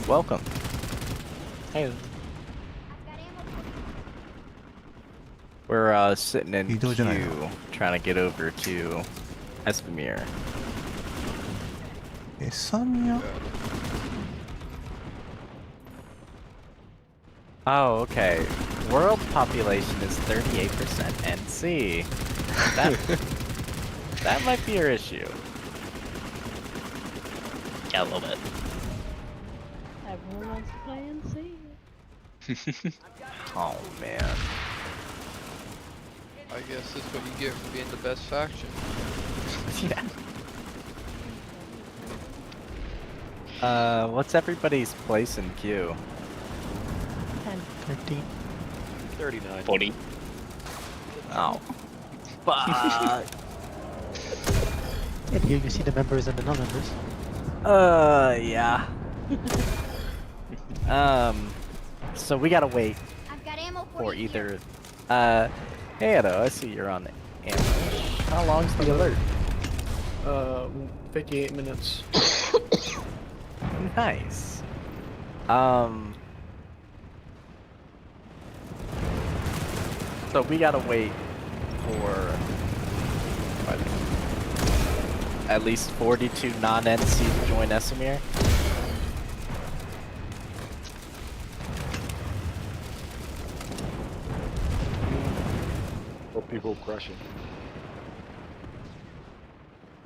Welcome. Hey. We're sitting in queue, trying to get over to Esmir. エサミヤ? Oh, okay. World population is 38% NC. That might be your issue. Yeah, a little bit. Everyone wants to play NC. Oh man. I guess that's what you get for being the best faction. Yeah. What's everybody's place in queue? 10, 13. 39. 40. Oh. Fuck. And here you see the members and the non-members. Yeah. So we gotta wait I've got ammo for for you either. Hey, Edo, I see you're on ambush. How long's the alert? 58 minutes. Nice. So we gotta wait for at least 42 non-NC to join Esmir. Or people crashing.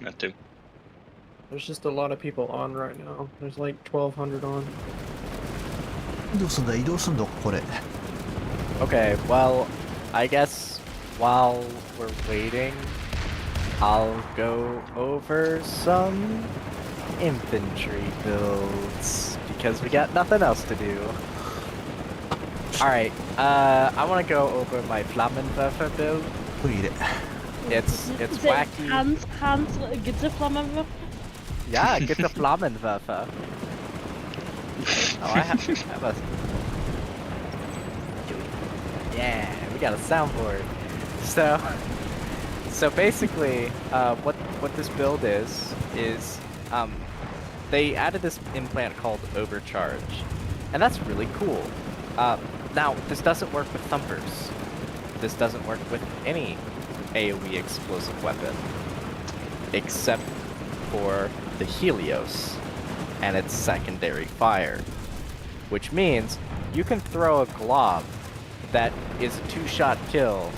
Not too. There's just a lot of people on right now. There's like 1,200 on. 移動すんだ、移動すんだ、これ。 Okay, well, I guess while we're waiting, I'll go over some infantry builds because we got nothing else to do. Alright, I want to go over my Flammenwerfer build. It's wacky. Hans, get the Flammenwerfer? Yeah, get the Flammenwerfer. Oh, I have a... Yeah, we got a soundboard. So basically, what this build is they added this implant called Overcharge, and that's really cool. Now, this doesn't work with thumpers. This doesn't work with any AoE explosive weapon, except for the Helios and its secondary fire, which means you can throw a glob that is a 2-shot kill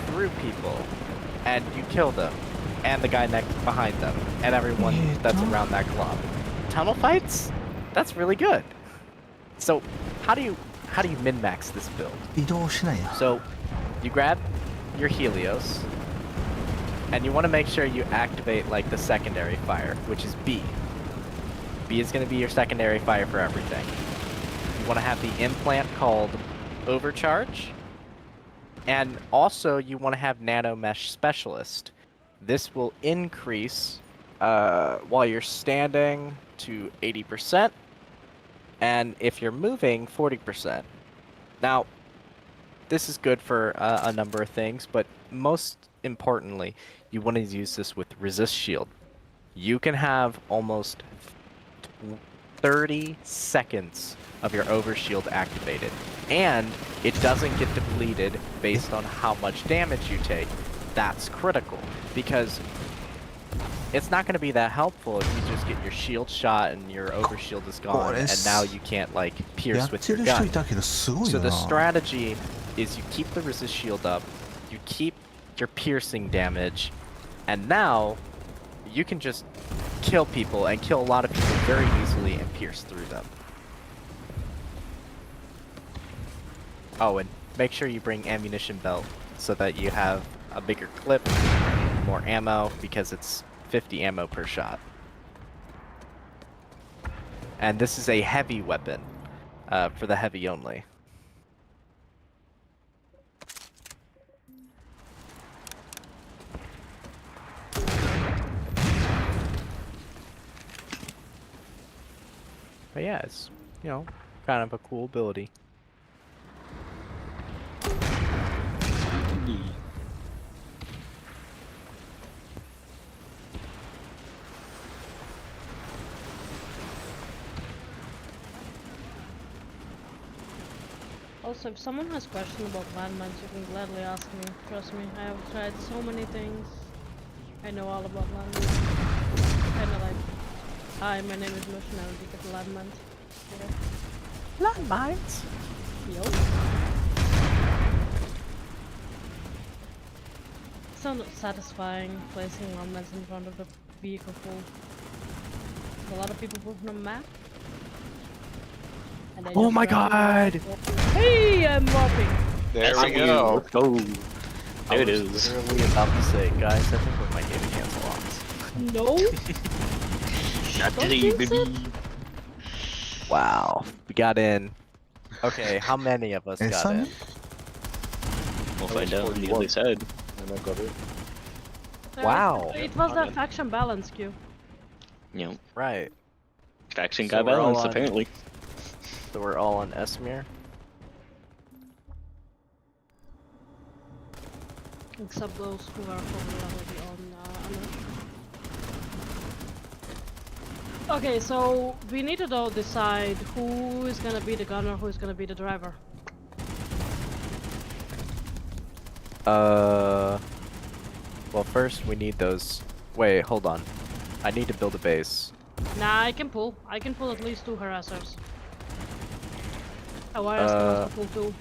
through people, and you kill them, and the guy next behind them, and everyone that's around that glob. Tunnel fights? That's really good. So, how do you min-max this build? 移動しないや。 So, you grab your Helios, and you want to make sure you activate like the secondary fire, which is B. B is going to be your secondary fire for everything. You want to have the implant called Overcharge, and also you want to have Nano Mesh Specialist. This will increase while you're standing to 80%, and if you're moving, 40%. Now, this is good for a number of things, but most importantly, you want to use this with Resist Shield. You can have almost 30 seconds of your Overshield activated, and it doesn't get depleted based on how much damage you take. That's critical, because it's not going to be that helpful if you just get your shield shot and your overshield is gone, and now you can't like や pierce っ with て your る人 gun. いたけどすごい So な。 the strategy is you keep the resist shield up, you keep your piercing damage, and now you can just kill people and kill a lot of people very easily and pierce through them. Oh, and make sure you bring ammunition belt so that you have a bigger clip, more ammo, because it's 50 ammo per shot. And this is a heavy weapon, for the heavy only. But yeah, it's, you know, kind of a cool ability. Also, if someone has questions about landmines, you can gladly ask me. Trust me, I have tried so many things. I know all about landmines. Kinda like, hi, my name is Mush and I will be the landmines. Okay. Landmines? Yo. It's not satisfying placing landmines in front of the vehicle full. There's a lot of people putting on the map. And they Oh just my run god! Hey, I'm warping! There we go. Oh, there it I was is. literally about to say, guys, I think we might get a cancel loss. No! Not Don't today, jinx baby. Wow, we got in. Okay, how many of us got in? We'll find out on the other side. And I got it. Wow. It was the faction balance queue. Yep. Right. Faction So got we're all balanced, on- apparently. So we're all on Esmir? Except those who are probably already on Okay, so we need to though decide who is gonna be the gunner, who is gonna be the driver. Well, first we need those. Wait, hold on. I need to build a base. Nah, I can pull. I can pull at least 2 harassers. Awires can also pull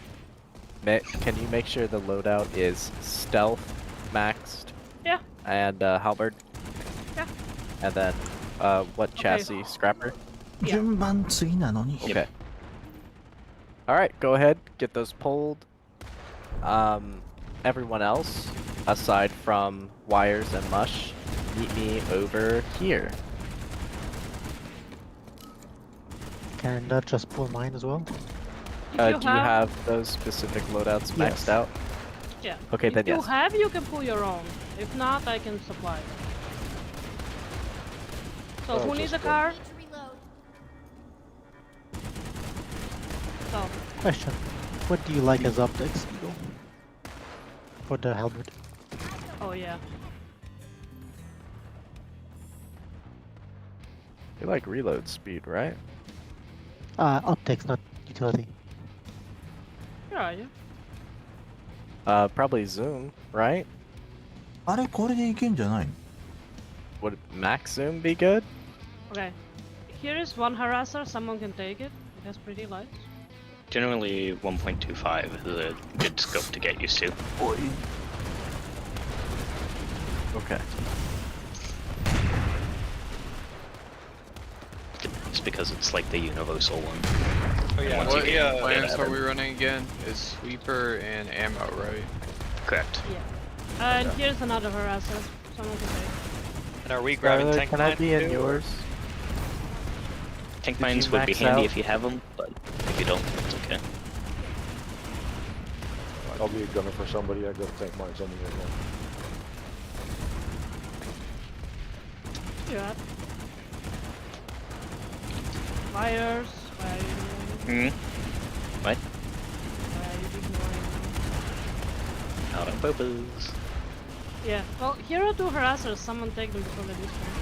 2. Can you make sure the loadout is stealth maxed? Yeah. And halberd? Yeah. And then what chassis? Scrapper? Yeah. 順番次なのに。 Okay. Alright, go ahead, get those pulled. Everyone else, aside from Wires and Mush, meet me over here. Can that just pull mine as well? Do you have those specific loadouts maxed Yes. out? Yeah. Okay, if then you yes. have, you can pull your own. If not, I can supply. So who needs a car? So. Question. What do you like as optics, Eagle? For the halberd? Oh yeah. You like reload speed, right? Optics, not utility. Where are you? Probably zoom, right? あれこれでいけんじゃないの？ Would max zoom be good? Okay. Here is one harasser, someone can take it. It has pretty lights. Generally, 1.25 is a good scope to get used to. Okay. It's because it's like the universal one. Oh yeah, Once you what get plans it are added. we running again? Is sweeper and ammo, right? Correct. Yeah. And here's another harasser. Someone can take. And are we grabbing Skylar, tank can I mines be in too? yours? Tank Did mines you would be max handy out? if you have them, but if you don't, it's okay. I'll be a gunner for somebody. I got tank mines on me right now. Yeah. Wires. Why are you Hmm? What? Why are you ignoring me? Out on purpose. Yeah. Well, here are 2 harassers. Someone take them before they lose one.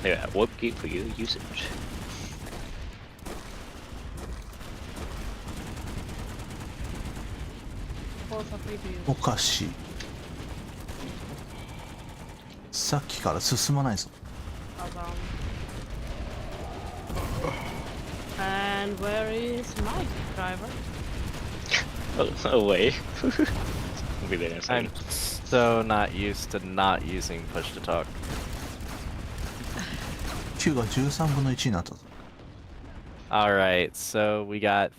Yeah, warp gate for your usage. Both are free to use. おかしい。さっきから進まないぞ。 And where is my driver? Away. We'll be there in a second. I'm so not used to not using push to talk. Q が13分の1になったぞ。 Alright, so we got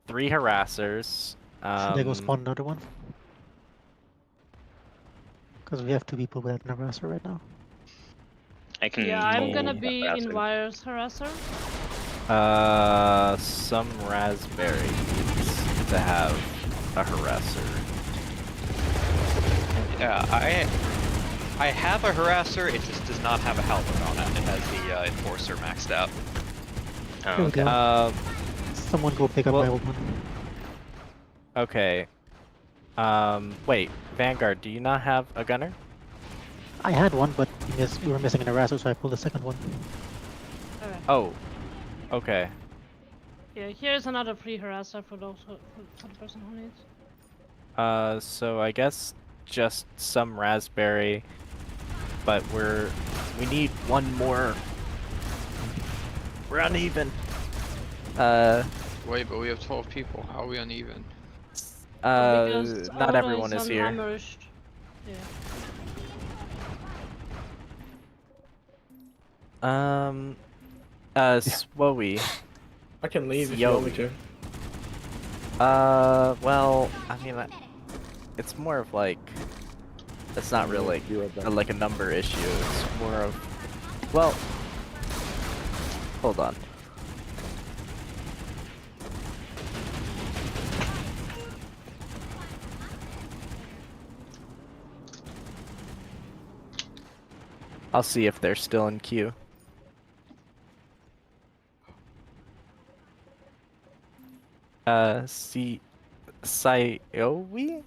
3 harassers. Should I go spawn another one? Because we have 2 people with an harasser right now. I can. Yeah, I'm gonna roll be that in bastard. wires harasser. Some raspberry needs to have a harasser. Yeah, I have a harasser. It just does not have a helmet on it. It has the enforcer maxed out. Oh, Here we okay. go. Someone go pick up my old one. Okay. Wait, Vanguard, do you not have a gunner? I had one, but we were missing an harasser, so I pulled the second one. Okay. Oh. Okay. Yeah, here's another free harasser for those for the person who needs. So I guess just some raspberry, but we need one more. We're uneven. Wait, but we have 12 people. How are we uneven? Because Not Otto everyone is on here. Hammershed. Yeah. Swoey. I can leave if you want me to. Well, I mean, it's more of like, it's not really like a number issue. It's more of, well, hold on. I'll see if they're still in queue. Saiowi?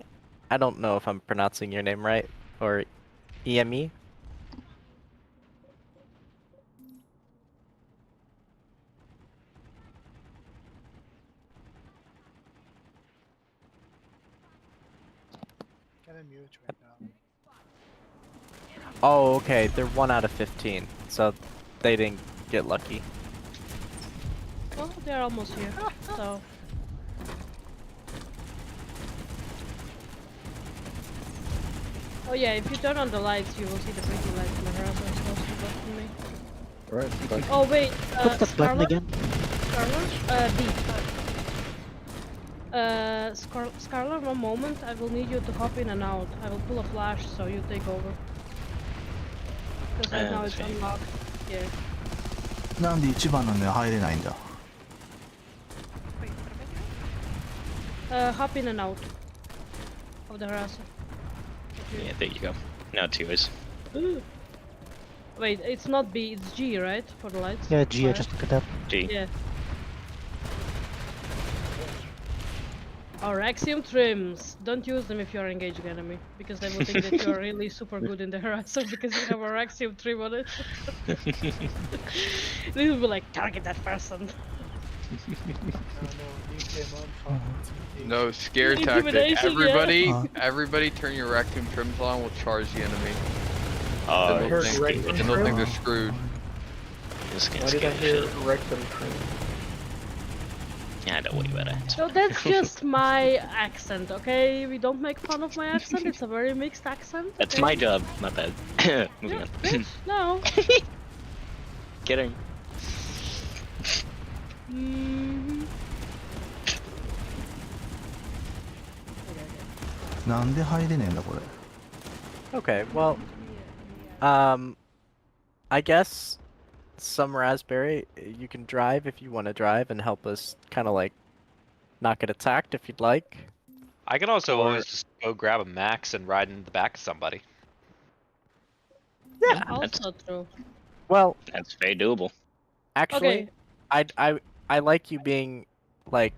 I don't know if I'm pronouncing your name right, or EME? Oh, okay, they're 1 out of 15, so they didn't get lucky. Well, they're almost here, so. Oh yeah, if you turn on the lights, you will see the blinking lights in the harasser is close to left from me. Right. Oh wait, What's the button again? Scarlet, one moment. I will need you to hop in and out. I will pull a flash so you take over. Because right now it's okay. unlocked. Yeah. なんで1番なのに入れないんだ。 Hop in and out of the harasser. Yeah, there you go. Now 2 is. Wait, it's not B, it's G, right? For the lights? Yeah, G, I Fire. just looked it up. G. Yeah. Our axiom trims. Don't use them if you're engaging enemy, because they will think that you're really super good in the harasser because you have our axiom trim on it. They will be like, target that person. No, scare tactic. Intimidation, Everybody, yeah. everybody turn your rectum trims on, we'll charge the enemy. Oh, Then they'll think they're screwed. Why did I hear rectum trim? Yeah, don't worry about it. So that's just my accent, okay? We don't make fun of my accent, it's a very mixed accent. That's okay? my job, not bad. Moving on. Bitch, no. Kidding. Mm-hmm. なんで入れねえんだこれ。 Okay, well, I guess some raspberry, you can drive if you want to drive and help us kind of like not get attacked if you'd like. I can also always just go grab a max and ride in the back of somebody. Yeah, Also true. well, That's very doable. actually, Okay. I like you being like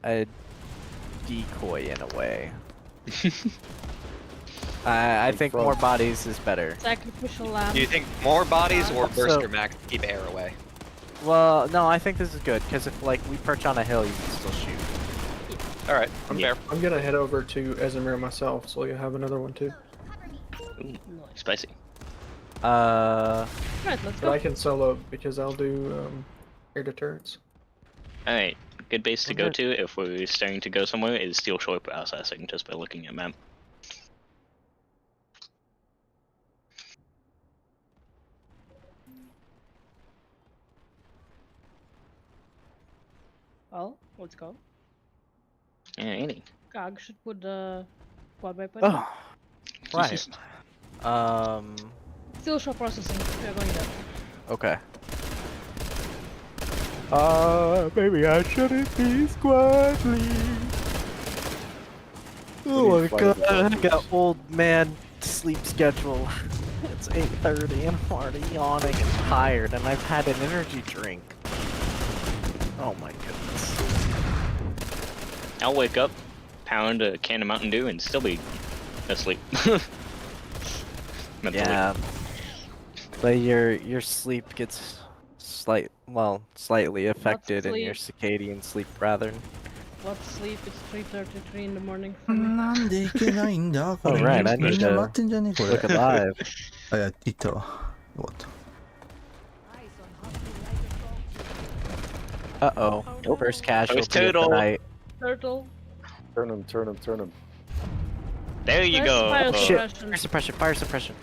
a decoy in a way. I think more bodies is better. Sacrificial lamb. Do you think more bodies or So- burst your max to keep air away? Well, no, I think this is good because if like we perch on a hill, you can still shoot. Alright, I'm fair. I'm gonna head over to Ezimir myself, so you'll have another one too. Ooh, spicy. Right, let's But go. I can solo because I'll do air deterrence. Alright, good base to go Okay. to if we're starting to go somewhere is steel shore processing, just by looking at map. Well, let's go. Alrighty. Gag should put the quad weapon. Oh, right. Steel shore processing. We are going there. Okay. Maybe I shouldn't be squad lead. Oh my god, I got old man sleep schedule. It's 8:30 and I'm already yawning and tired, and I've had an energy drink. Oh my goodness. I'll wake up, pound a can of Mountain Dew, and still be asleep. Mentally. Yeah. But your sleep gets slightly affected in your circadian sleep rather. What sleep? It's 3:33 in the morning. なんでいけないんだこれ。 Alright, I み need んな to 待ってんじゃねこれ。 look alive. あ、やっていったわ。よかった。 Uh-oh. First casualty of the turtle. night. Turtle. Turn him, turn him, turn him. There you Nice go. fire Shit. suppression. Fire suppression, fire suppression.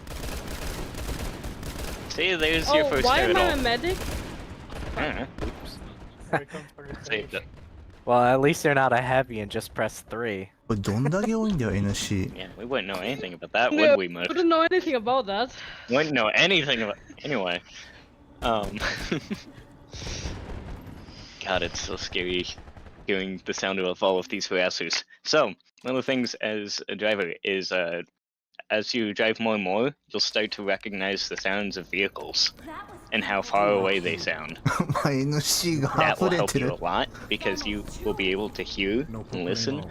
See, there's Oh, your first why am I a turtle. medic? Saved it. Well, at least they're not a heavy and just press 3. これどんだけ多いんだよ NC。 Yeah, we wouldn't know anything about that, Yeah, would we, much? Wouldn't know anything about that. Wouldn't know anything about. Anyway, God, it's so scary hearing the sound of all of these harassers. So, one of the things as a driver is, as you drive more and more, you'll start to recognize the sounds of vehicles and how far away they sound. まあ NC が That 溢 will れ help て you る a。lot because you will be able to hear and listen,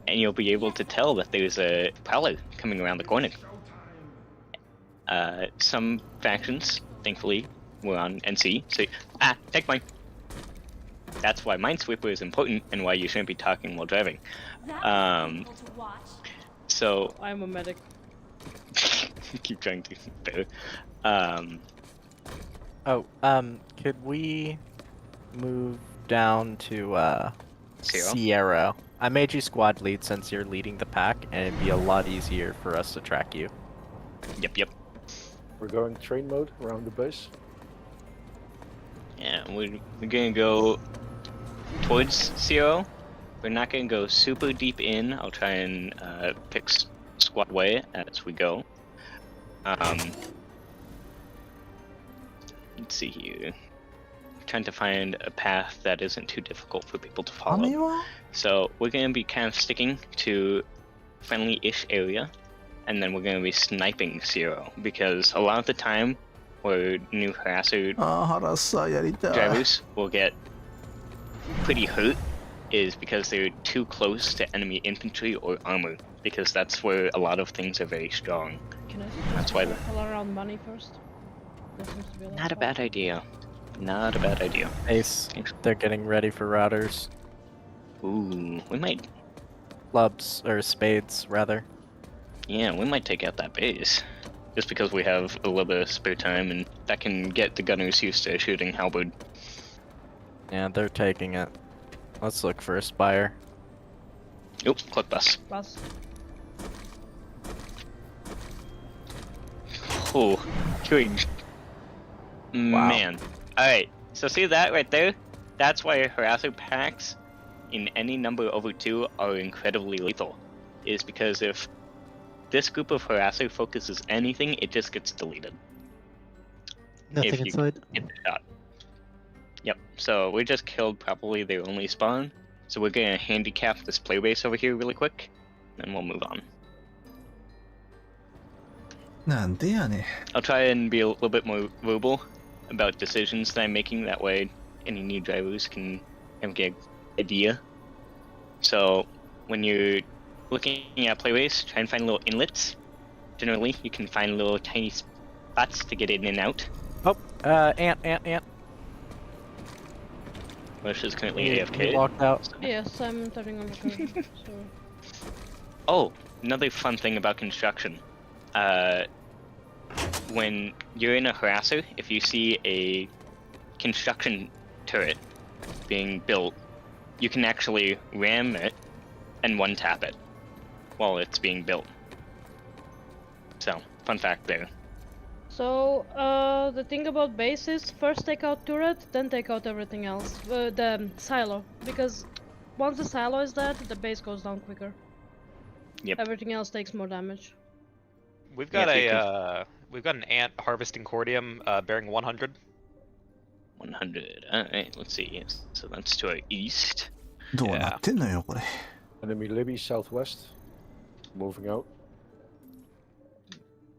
and you'll be able to tell that there's a prowler coming around the corner. Some factions, thankfully, were on NC, so take mine. That's why Minesweeper is important and why you shouldn't be talking while driving. So I'm a medic. keep trying to better. Could we move down to Zero? Sierra? I made you squad lead since you're leading the pack, and it'd be a lot easier for us to track you. Yep. We're going train mode around the base. Yeah, we're gonna go towards Zero. We're not gonna go super deep in. I'll try and pick squad way as we go. Let's see here. Trying to find a path that isn't too difficult for people to 雨 follow. は So we're gonna be kind of sticking to friendly-ish area, and then we're gonna be sniping Zero because a lot of the time, where new harasser ああ、ハラッサーやりたい。 drivers will get pretty hurt is because they're too close to enemy infantry or armor, because that's where a lot of things are very strong. Can I That's why the... color around money first? That seems to be Not a bad idea. Not a bad idea. Ace, they're getting ready for routers. Ooh, we might... Clubs, or spades, rather. Yeah, we might take out that base. Just because we have a little bit of spare time, and that can get the gunners used to shooting halberd. Yeah, they're taking it. Let's look for a spire. Oop, click bus. Bus. Oh, killing. Wow. Man. Alright, so see that right there? That's why harasser packs in any number over 2 are incredibly lethal. Is because if this group of harasser focuses anything, it just gets deleted. Nothing if you inside. get the shot. Yep, so we just killed probably their only spawn. So we're gonna handicap this play base over here really quick, and we'll move on. なんでやねん。 I'll try and be a little bit more verbal about decisions that I'm making, that way any new drivers can kind of get an idea. So when you're looking at playways, try and find little inlets. Generally, you can find little tiny spots to get in and out. Oh, ant. Rush is currently He AFK. walked out. Yes, I'm turning on the current. So Oh, another fun thing about construction. when you're in a harasser, if you see a construction turret being built, you can actually ram it and one-tap it while it's being built. So, fun fact there. So, the thing about base is first take out turret, then take out everything else. The silo, because once the silo is dead, the base goes down quicker. Yep. Everything else takes more damage. We've got we've got an ant harvesting cordium bearing 100. 100. Alright, let's see. So that's to our east. どうなってんのよこれ。 Enemy Libby southwest. Moving out.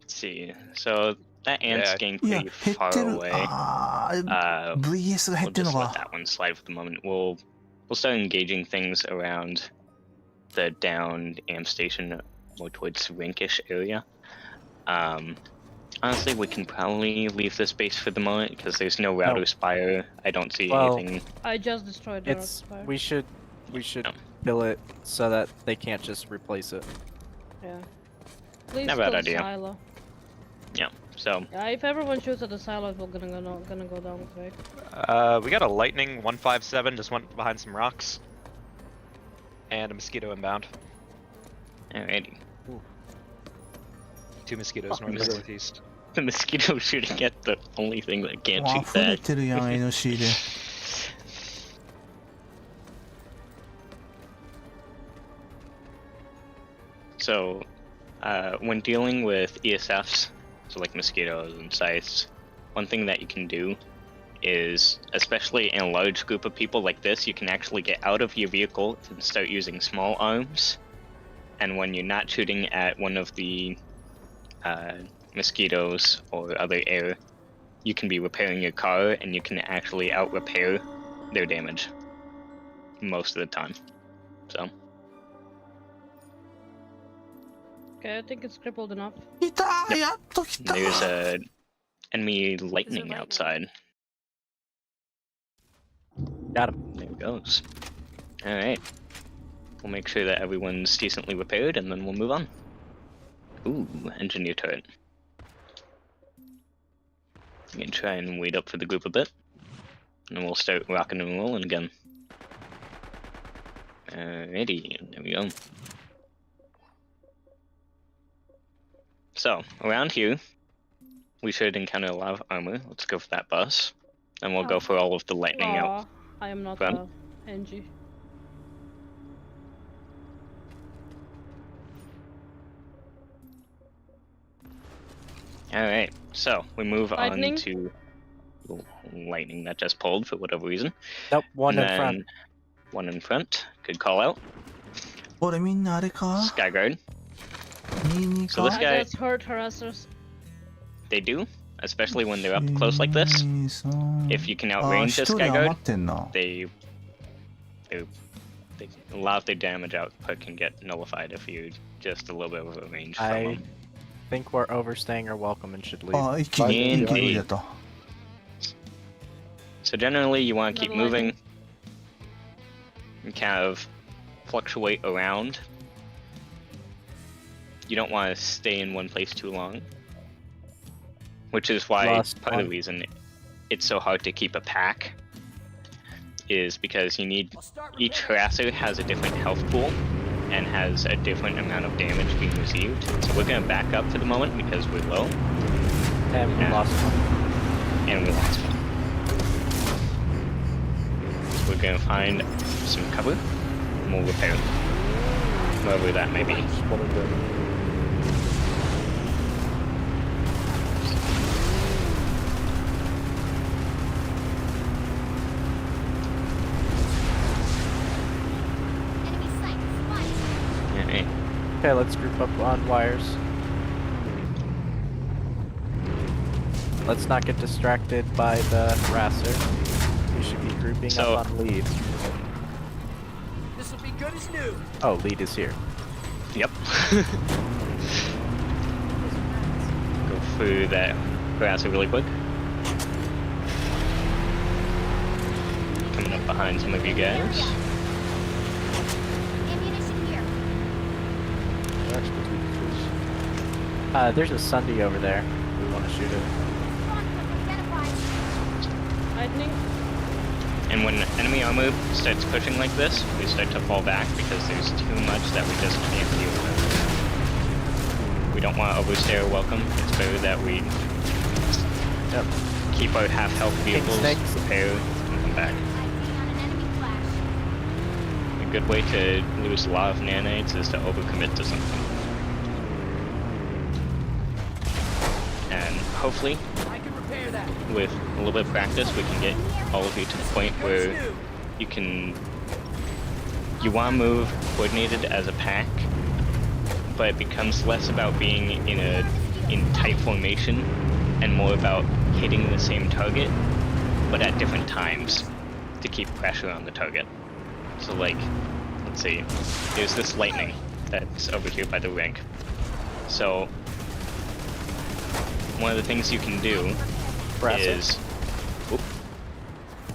Let's see. So that ant's getting いや pretty 減っ far てる。 away. ああ、VS が減 We'll ってるの just let か。 that one slide for the moment. We'll start engaging things around the downed amp station more towards Rankish area. Honestly, we can probably leave this base for the moment because there's no router spire. I don't see anything. I just destroyed the router spire. We should kill it so that they can't just replace it. Yeah. Please Not a kill bad the idea. silo. Yeah. So. Yeah, if everyone shoots at the silo, it's gonna go down quick. We got a lightning 157 just went behind some rocks. And a mosquito inbound. Alrighty. 2 mosquitoes northeast. The mosquito shooting at the only thing that can't わあ shoot 溢れ back. てるやん NC で。 So, when dealing with ESFs, so like mosquitoes and scythes, one thing that you can do is, especially in a large group of people like this, you can actually get out of your vehicle and start using small arms. And when you're not shooting at one of the mosquitoes or other air, you can be repairing your car and you can actually out-repair their damage most of the time. So. Okay, I think it's crippled enough. 来たー、やっと来た。 There's a enemy lightning outside. Got him. There it goes. Alright. We'll make sure that everyone's decently repaired and then we'll move on. Ooh, engineer turret. I'm gonna try and wait up for the group a bit. And then we'll start rocking and rolling again. Alrighty, there we go. So, around here, we should encounter a lot of armor. Let's go for that bus. And we'll go for all of the lightning out. Aw, I am not front. NG. Alright, so we move Lightning? on to lightning that just pulled for whatever reason. Nope, one And in front. then one in front. Good call out. これみんなあれか Skyguard. 22 So か this I guy, just heard harassers. they do, especially when they're up close like this. If you can あー、 outrange 1 this 人余 Skyguard, ってんな。 they a lot of their damage output can get nullified if you're just a little bit of a range from I them. think we're overstaying our welcome and should leave. あー、一気にIndeed. 勢いだった。 So generally, you want to keep Another moving and kind of fluctuate around. You don't want to stay in one place too long, which is why Last part of the one. reason it's so hard to keep a pack is because you need each harasser has a different health pool and has a different amount of damage being received. So we're gonna back up for the moment because we're low. And we lost one. And we lost one. So we're gonna find some cover and we'll repair them. Wherever that may be. Enemy sight. Spotted. Alright. Okay, let's group up on wires. Let's not get distracted by the harasser. We should be grouping So- up on lead. This will be good as new. Oh, lead is here. Yep. Go through that harasser really quick. Coming up behind some of you guys. Ammunition here. There's a Sunday over there. We want to shoot it. Lightning. And when enemy armor starts pushing like this, we start to fall back because there's too much that we just can't deal with. We don't want to overstay our welcome. It's better that we keep our half-health vehicles prepared and come back. A good way to lose a lot of nanites is to overcommit to something. And hopefully, with a little bit of practice, we can get all of you to the point where you want to move coordinated as a pack, but it becomes less about being in tight formation and more about hitting the same target, but at different times to keep pressure on the target. So like, let's see, there's this lightning that's over here by the rink. So one of the things you can do is,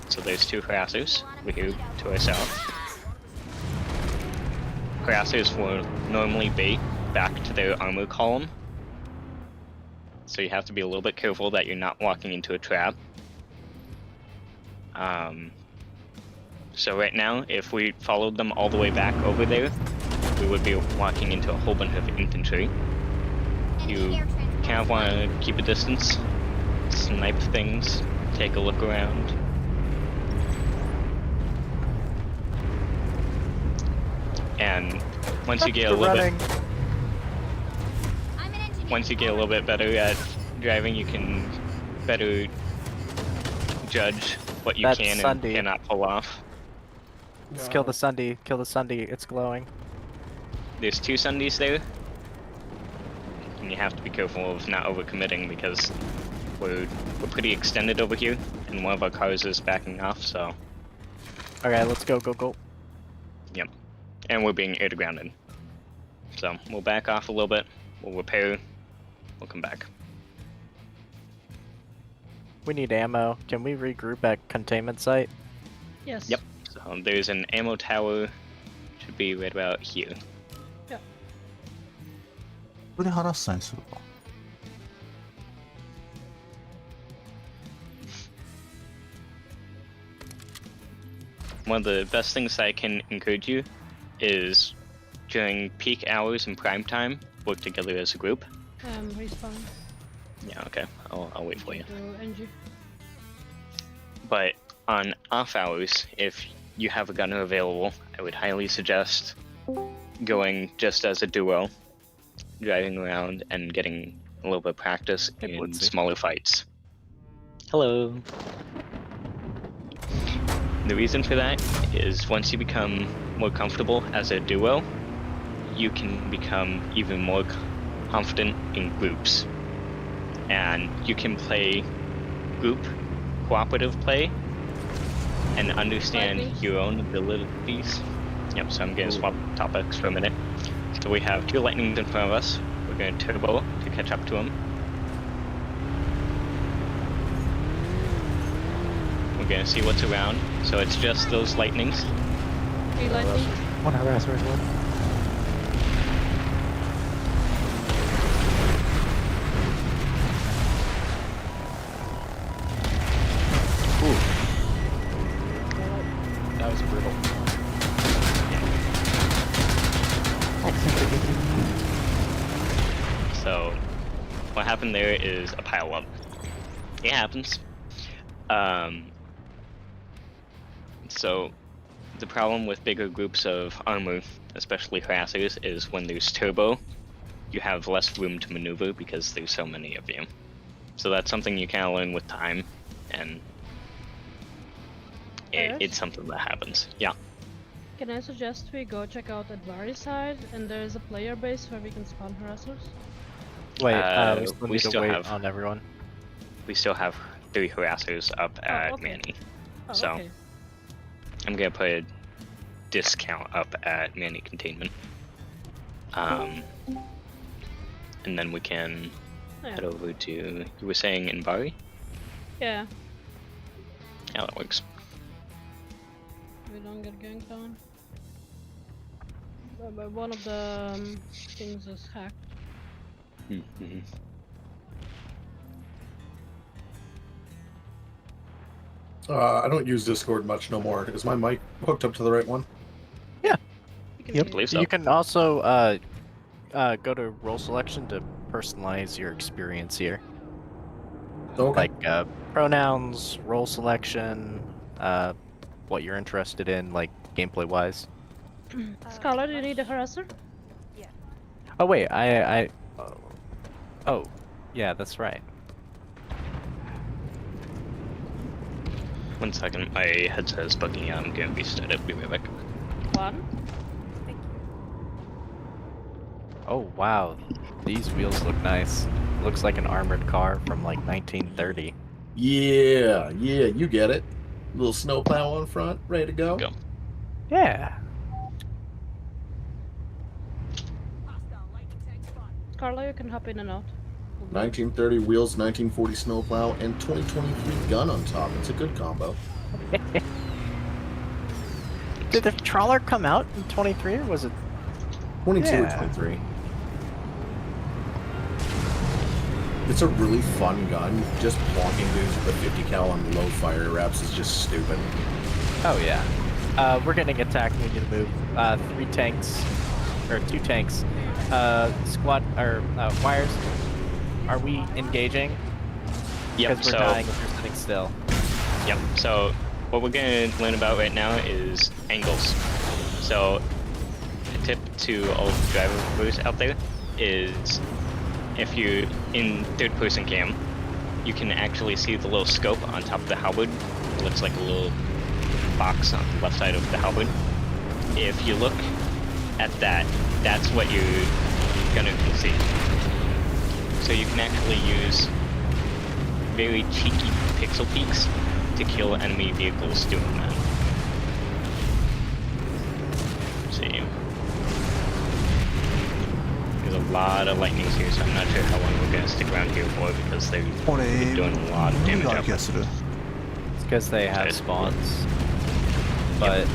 so there's two harassers over here to our south. Harassers will normally bait back to their armor column, so you have to be a little bit careful that you're not walking into a trap. So right now, if we followed them all the way back over there, we would be walking into a whole bunch of infantry. You kind of want to keep a distance, snipe things, take a look around. And once you get a little bit better at driving, you can better judge what you can and cannot pull off. Let's kill the Sunday. Kill the Sunday. It's glowing. There's two Sundays there, and you have to be careful of not overcommitting because we're pretty extended over here, and one of our cars is backing off. So. Okay, let's go. Go. Yep. And we're being air to grounded. So we'll back off a little bit, we'll repair, we'll come back. We need ammo. Can we regroup at containment site? Yes. Yep. So there's an ammo tower, should be right about here. Yeah. ここでハラスさんにするか。One of the best things I can encourage you is during peak hours and prime time, work together as a group. Respawn. Yeah, okay. I'll wait for you. NG. But on off hours, if you have a gunner available, I would highly suggest going just as a duo, driving around and getting a little bit of practice in smaller fights. Hello. The reason for that is once you become more comfortable as a duo, you can become even more confident in groups. And you can play group cooperative play and understand your own abilities. Yep, so I'm going to swap topics for a minute. So we have two lightnings in front of us. We're going to turbo to catch up to them. We're going to see what's around. So it's just those lightnings. Three lightning. One harasser as well. That was brutal. So what happened there is a pile up. It happens. So the problem with bigger groups of armor, especially harassers, is when there's turbo, you have less room to maneuver because there's so many of you. So that's something you kind of learn with time, and it's something that happens. Yeah. Can I suggest we go check out Planetside, and there's a player base where we can spawn harassers? Wait, we still have on everyone. We still have 3 harassers up at Manny. So Okay. I'm gonna put a discount up at Manny Containment. And then we can head over to, you were saying in Bari? Yeah. Yeah, that works. We don't get ganked on. But one of the things is hacked. I don't use Discord much no more. Is my mic hooked up to the right one? Yeah. I believe so. You can also go to role selection to personalize your experience here. Okay. Like pronouns, role selection, what you're interested in, like gameplay wise. Scarlet, do you need a harasser? Oh wait, oh, yeah, that's right. 1 second, my headset is bugging out. I'm gonna restart it. Be right back. One. Oh wow, these wheels look nice. Looks like an armored car from like 1930. Yeah, you get it. Little snowplow on front, ready to go. Go. Yeah. Carla, you can hop in and out. 1930 wheels, 1940 snowplow, and 2023 gun on top. It's a good combo. Did the trawler come out in 23 or was it 22 or Yeah. 23. It's a really fun gun. Just plonking dudes with a 50 cal on low fire reps is just stupid. Oh yeah. We're getting attacked. We need to move. 3 tanks, or 2 tanks. Squad or wires. Are we engaging? Yep. Because we're dying if we're sitting still. Yep. So what we're gonna learn about right now is angles. So a tip to all the drivers out there is if you're in third-person cam, you can actually see the little scope on top of the halberd. It looks like a little box on the left side of the halberd. If you look at that, that's what you're gonna see. So you can actually use very cheeky pixel peaks to kill enemy vehicles doing that. Let's see. There's a lot of lightnings here, so I'm not sure how long we're gonna stick around here for because they're doing a lot of damage out there. It's because they have spawns. But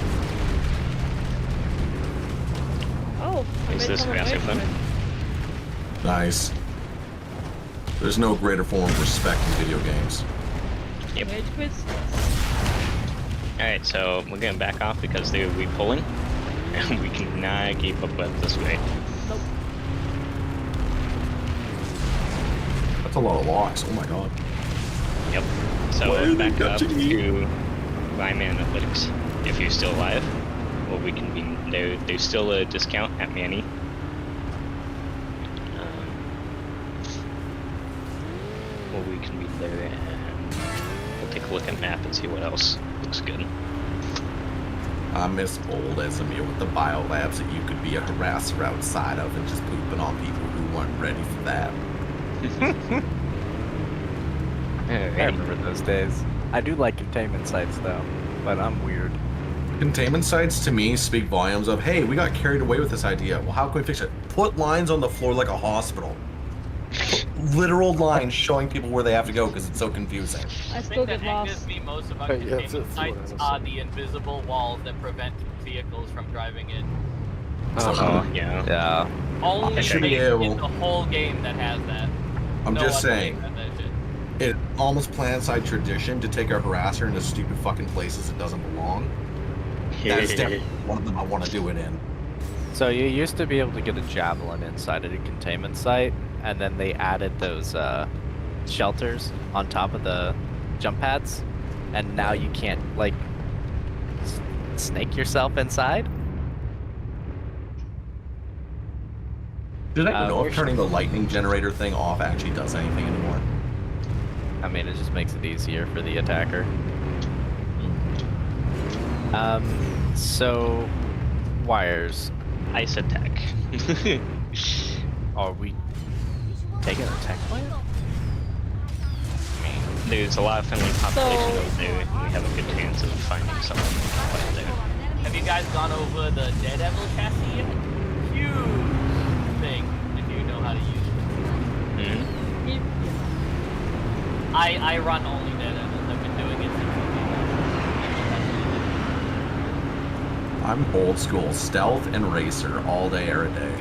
Oh, I Is made this someone faster wait for fun? it. Nice. There's no greater form of respect in video games. Yep. Rage quits. Alright, so we're gonna back off because they're repulling, and we cannot keep up with this way. Nope. That's a lot of locks. Oh my god. Yep. So back up to Ryman Analytics if you're still alive, or we can be there. There's still a discount at Manny. Or we can be there, and we'll take a look at map and see what else looks good. I miss old SMU with the biolabs that you could be a harasser outside of and just pooping on people who weren't ready for that. I remember those days. I do like containment sites though, but I'm weird. Containment sites to me speak volumes of, hey, we got carried away with this idea. Well, how can we fix it? Put lines on the floor like a hospital. Literal lines showing people where they have to go because it's so confusing. I still get lost. Angers me most about Hey, yeah, containment sites are the invisible walls that prevent vehicles from driving in. Yeah. Only should be game able- in the whole game that has that. I'm No just other saying. game has that shit. It almost Planetside tradition to take our harasser into stupid fucking places it doesn't belong. That is definitely one of them I want to do it in. So you used to be able to get a javelin inside of a containment site, and then they added those shelters on top of the jump pads, and now you can't like snake yourself inside. Did I know if turning the lightning generator thing off actually does anything anymore? I mean, it just makes it easier for the attacker. So wires. Ice attack. Are we taking a tech plan? There's a lot of friendly population over there, and we have a good chance of finding someone right there. Have you guys gone over the Daredevil chassis yet? Huge thing if you know how to use it. I run only Daredevils. I've been doing it since I'm old school, stealth and racer all day, every day.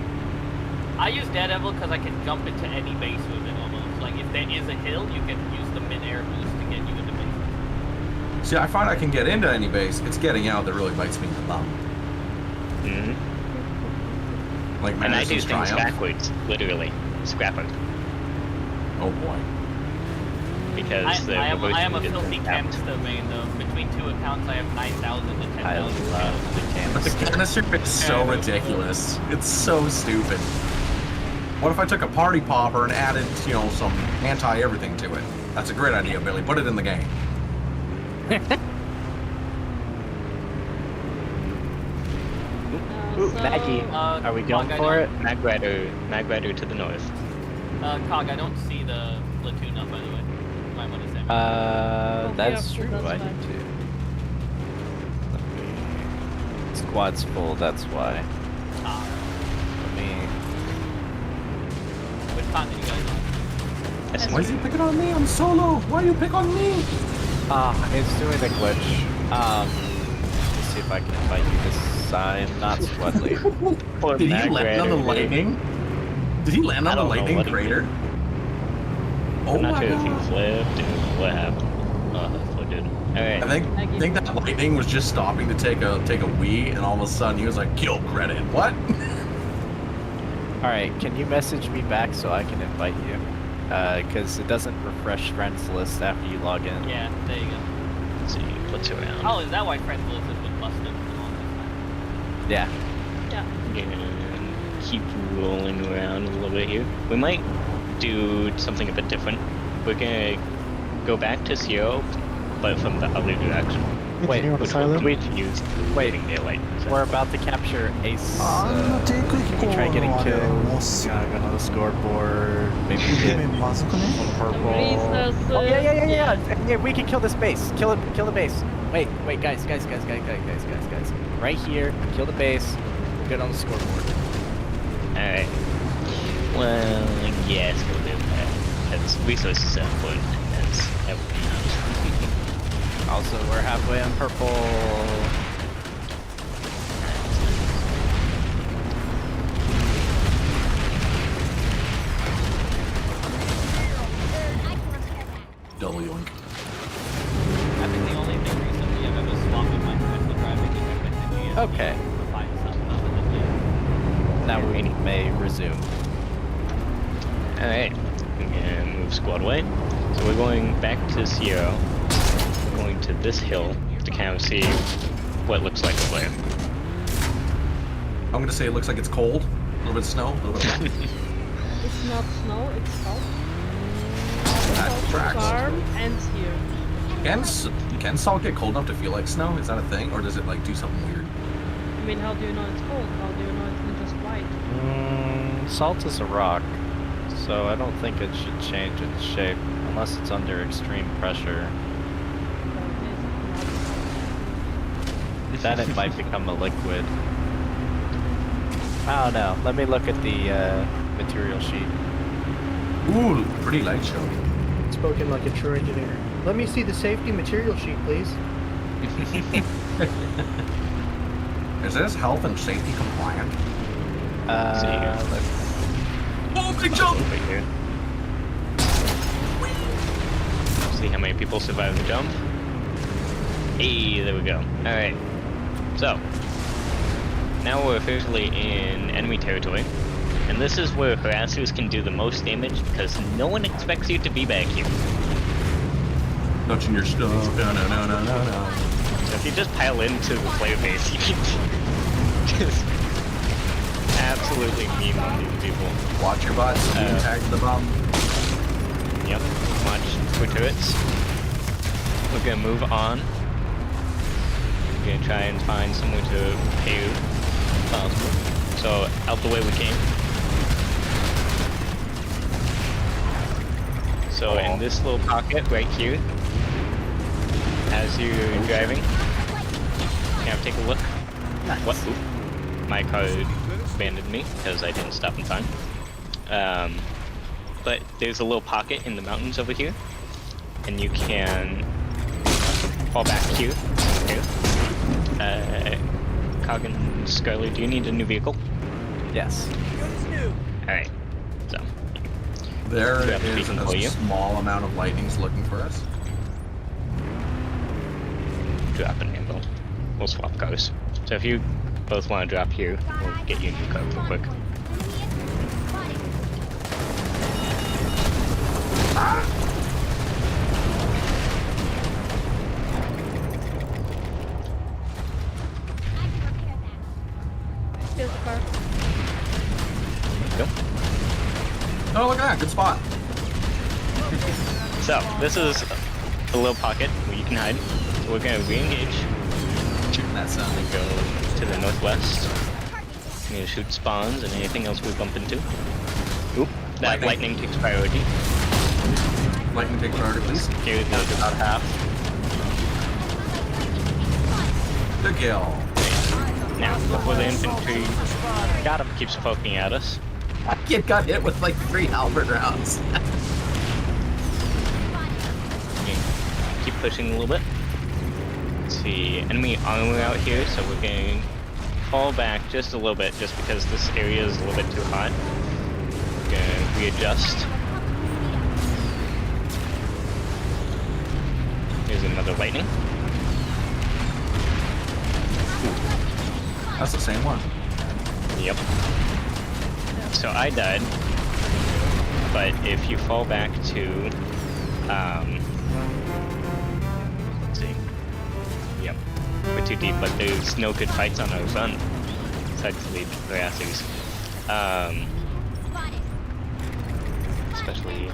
I use Daredevil because I can jump into any base with it almost. Like if there is a hill, you can use the mid-air boost to get you into base. See, I find I can get into any base. It's getting out that really bites me in the bum. Like And I do Madison's things Triumph. backwards, literally. Scrapper. Oh boy. Because I am a reversing filthy distance happens. canister main though. Between two accounts, I have 9,000 to 10,000. I love the But the canister. canister is so ridiculous. It's so stupid. What if I took a party popper and added, you know, some anti-everything to it? That's a great idea, Billy. Put it in the game. Ooh, Maggie, are we going Cog, for it? Mag Rider to the north. Cog, I don't see the platoon up by the way. You might want to send me. That's yeah, true. that's I fine. need to. Let me... Squad's full. That's why. Let me. Which continent you guys on? Why is he picking on me? I'm solo. Why do you pick on me? It's doing the glitch. Let's see if I can invite you to sign. Not squad lead. Did he land on the lightning? Did he land on the lightning crater? Oh I'm not my sure if he god. flipped or what happened. Oh, that's what did. Alright. I think that lightning was just stopping to take a wee, and all of a sudden he was like, kill credit. What? Alright, can you message me back so I can invite you? Because it doesn't refresh friends list after you log in. Yeah, there you go. Let's see what's around. Oh, is that why friends list has been busted for the longest time? Yeah. Yeah. And keep rolling around a little bit here. We might do something a bit different. We're gonna go back to zero, but from the other direction. Wait, Continue on the silo? We'd use waiting daylight. We're about to capture Ace. 低空飛 Can 行 you try getting のあれ killed? もうす Gotta go to the scoreboard. Maybe げ get まずくね purple. Resources. Oh yeah. Yeah, we can kill this base. Kill the base. Wait, guys. Right here, kill the base. We'll get on the scoreboard. Alright. Well, yes, we'll do that. That's resources are important as everything else. Also, we're halfway on purple. W. I think the only thing recently I've ever swapped with my professional driving is I went to GM. Okay. To find something up in the game. Now we may resume. Alright. We're gonna move squad away. So we're going back to zero. We're going to this hill to kind of see what it looks like over there. I'm gonna say it looks like it's cold. A little bit of snow, a little bit of mud. It's not snow, it's salt. That Salt tracks. farm ends here. Can salt get cold enough to feel like snow? Is that a thing? Or does it like do something weird? I mean, how do you know it's cold? How do you know it's not just white? Salt is a rock, so I don't think it should change its shape unless it's under extreme pressure. Then it might become a liquid. I don't know. Let me look at the material sheet. Ooh, pretty light show. Spoken like a true engineer. Let me see the safety material sheet, please. Is this health and safety compliant? Let's Oh, big jump! Over here. See how many people survive the jump. Hey, there we go. Alright. So, now we're officially in enemy territory. And this is where harassers can do the most damage because no one expects you to be back here. Touching your stuff. No. So if you just pile into the player base, you can just absolutely meme on these people. Watch your butts. Tag the bomb. Yep. Watch for turrets. We're gonna move on. We're gonna try and find somewhere to pay if possible. So out the way we came. So in this little pocket right here, as you're driving, can I take a look? What? Oop. My car abandoned me because I didn't stop in time. But there's a little pocket in the mountains over here, and you can fall back here. Cog and Scarlet, do you need a new vehicle? Yes. Alright, so. There Drop is speaking for a you. small amount of lightnings looking for us. Drop and handle. We'll swap cars. So if you both want to drop here, we'll get you a new car real quick. Here's the car. Go. Oh, look at that. Good spot. So, this is a little pocket where you can hide. So we're going to re-engage. That sound. And go to the northwest. I'm going to shoot spawns and anything else we bump into. Oop, that lightning takes priority. Lightning takes priority, please. Here it goes about half. Good kill. Now, before the infantry got him, keeps poking at us. That kid got hit with like 3 halberd rounds. Keep pushing a little bit. Let's see, enemy armor out here, so we're going to fall back just a little bit, just because this area is a little bit too hot. We're going to readjust. Here's another lightning. That's the same one. Yep. So I died, but if you fall back to, let's see. Yep. We're too deep, but there's no good fights on our run. Besides the harassers. Especially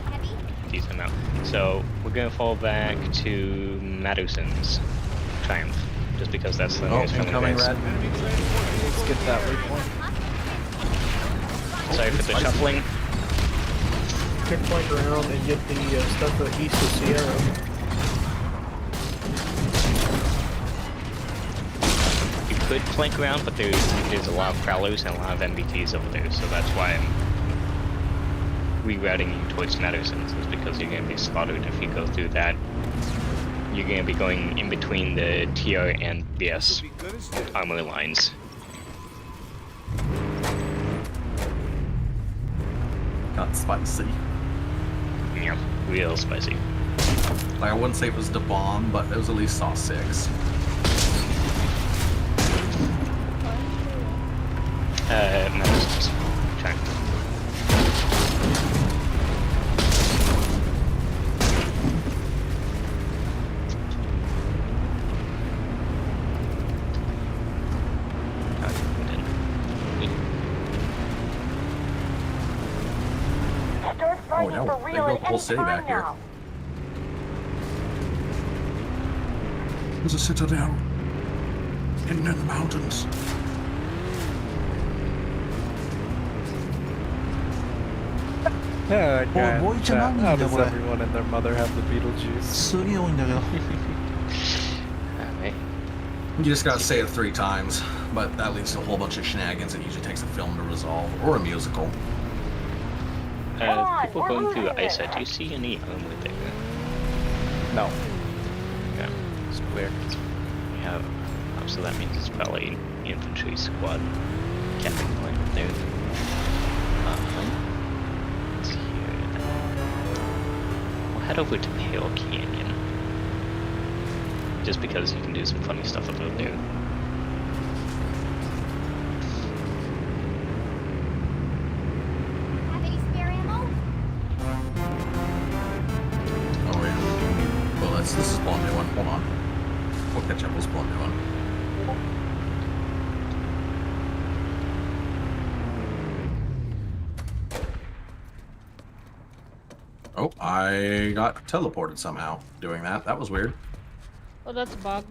decent amount. So we're gonna fall back to Madison's Triumph, just because that's the nearest friendly base. Let's get that waypoint. Sorry for the shuffling. Pinpoint around and get the stuff east of Sierra. You could flank around, but there's a lot of prowlers and a lot of MBTs over there, so that's why I'm rerouting you towards Madison's, is because you're going to be spotted if you go through that. You're going to be going in between the TR and BS armor lines. Got spicy. Yeah, real spicy. Like, I wouldn't say it was the bomb, but it was at least Saw 6. Madison's. Try. Oh no, they built the whole city back here. There's a citadel hidden in the mountains. Yeah, Oh, boy, how does everyone and their mother have the Beetlejuice? すげえ多いんだけど。 Alright. You just gotta say it 3 times, but that leads to a whole bunch of shenanigans that usually takes a film to resolve, or a musical. People going through the ice side, do you see any armor there? No. Okay, it's clear. We have, so that means it's probably infantry squad camping point up there. Let's see here. We'll head over to Pale Canyon. Just because you can do some funny stuff over there. Have any spare ammo? Oh yeah. Well, this is spawn new one. Hold on. We'll catch up. We'll spawn new one. Oh, I got teleported somehow doing that. That was weird. Oh, that's a bug.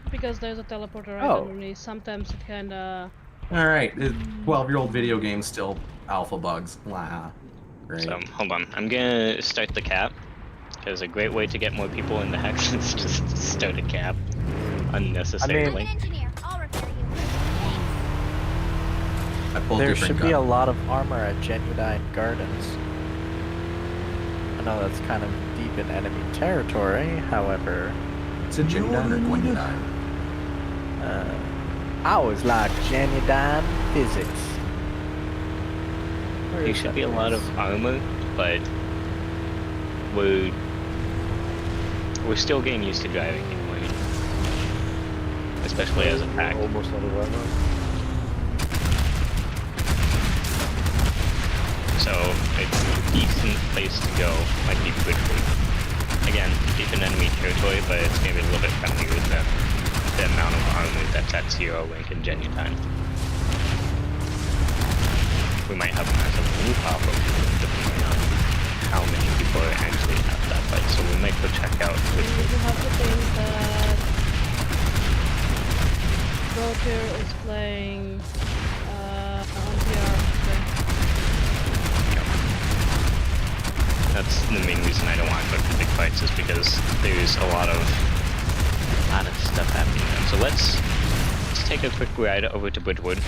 Because there's a teleporter right underneath. Sometimes it kinda... Alright, 12-year-old video game still alpha bugs. Wow. Great. So, hold on. I'm gonna start the cap. Because a great way to get more people in the hex is just start a cap. Unnecessarily. There should be a lot of armor at Genuine Gardens. I know that's kind of deep in enemy territory, however... It's a Genuine or Genuine? I always like Genuine physics. there should be a lot of armor, but we're still getting used to driving anyway. Especially as a pack. Almost out of armor. So it's a decent place to go, might be Bridgewood. Again, deep in enemy territory, but it's gonna be a little bit friendlier than the amount of armor that's at 0 when can genuine time. We might have a massive blue problem depending on how many people are actually at that fight, so we might go check out Bridgewood. You have to think that Roger is playing on PR. That's the main reason I don't want to go to big fights, is because there's a lot of stuff happening. So let's take a quick ride over to Bridgewood.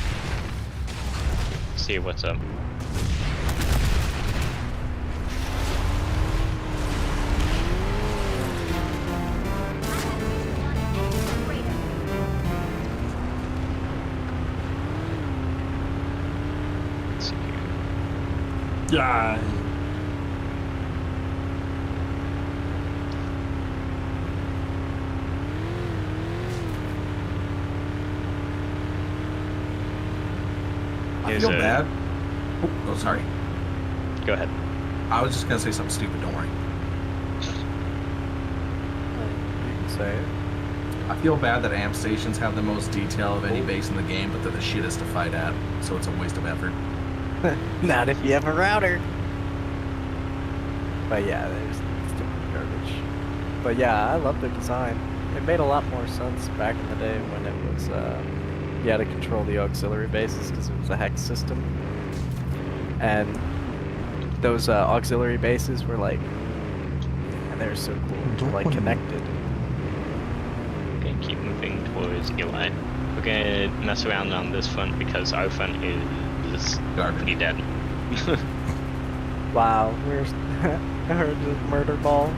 See what's up. Let's see here. Yeah. I feel bad. Oh, sorry. Go ahead. I was just gonna say something stupid. Don't worry. You can say it. I feel bad that amp stations have the most detail of any base in the game, but they're the shittest to fight at, so it's a waste of effort. Not if you have a router. But yeah, there's stupid garbage. But yeah, I love the design. It made a lot more sense back in the day when it was you had to control the auxiliary bases because it was a hex system, and those auxiliary bases were like, and they were so cool, like connected. We're gonna keep moving towards Eli. We're gonna mess around on this front because our front is pretty dead. Wow, where's I heard the murder ball.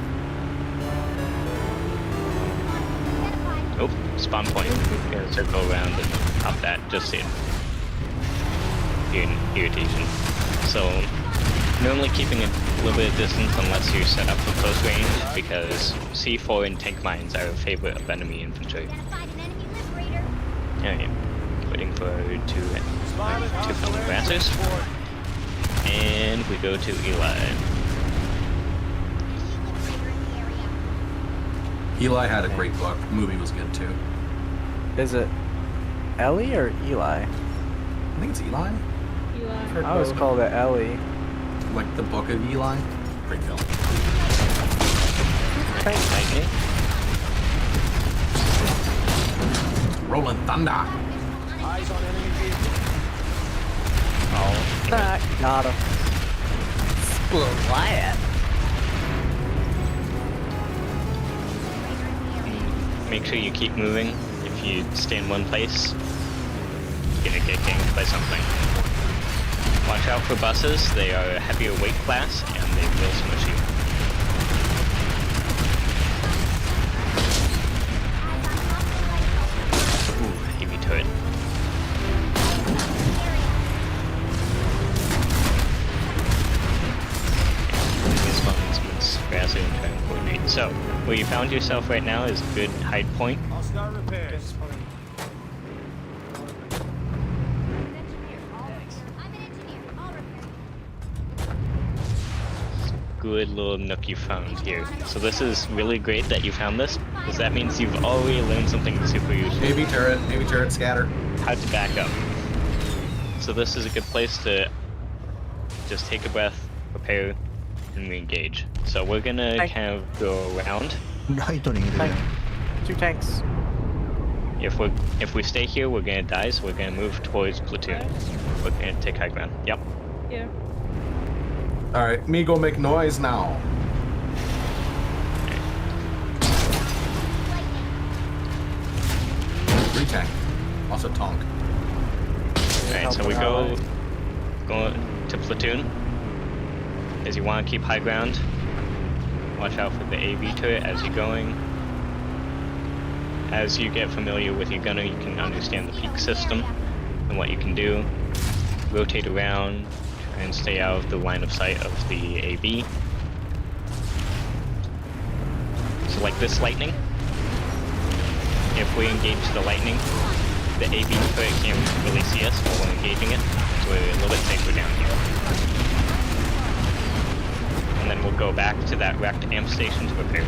Oh, spawn point. We're gonna circle around and pop that, just in irritation. So, normally keeping a little bit of distance unless you're set up for close range, because C4 and tank mines are a favorite of enemy infantry. Alright, waiting for two fellow harassers. And we go to Eli. Eli had a great book. The movie was good too. Is it Ellie or Eli? I think it's Eli. Eli. I always called it Ellie. Like the book of Eli. Great film. Lightning. Rolling Thunder. Eyes on enemy vehicle. Oh, Got him. Splat. make sure you keep moving. If you stay in one place, you're gonna get ganked by something. Watch out for buses. They are a heavier weight class and they will smush you. Ooh, heavy turret. So, where you found yourself right now is a good hide point. I'll start repairs. Good little nook you found here. So this is really great that you found this, because that means you've already learned something super useful. Heavy turret scatter. How to back up. So this is a good place to just take a breath, prepare, and re-engage. So we're gonna kind of go around. Two tanks. If we stay here, we're gonna die, so we're gonna move towards platoon. We're gonna take high ground. Yep. Here. Alright, me go make noise now. Three tank. Also tonk. Alright, so we go to platoon. As you want to keep high ground. Watch out for the AV turret as you're going. As you get familiar with your gunner, you can understand the peak system and what you can do. Rotate around, and stay out of the line of sight of the AB. So like this lightning, if we engage the lightning, the AB turret can't really see us while we're engaging it, so we're a little bit safer down here. And then we'll go back to that wrecked amp station to repair.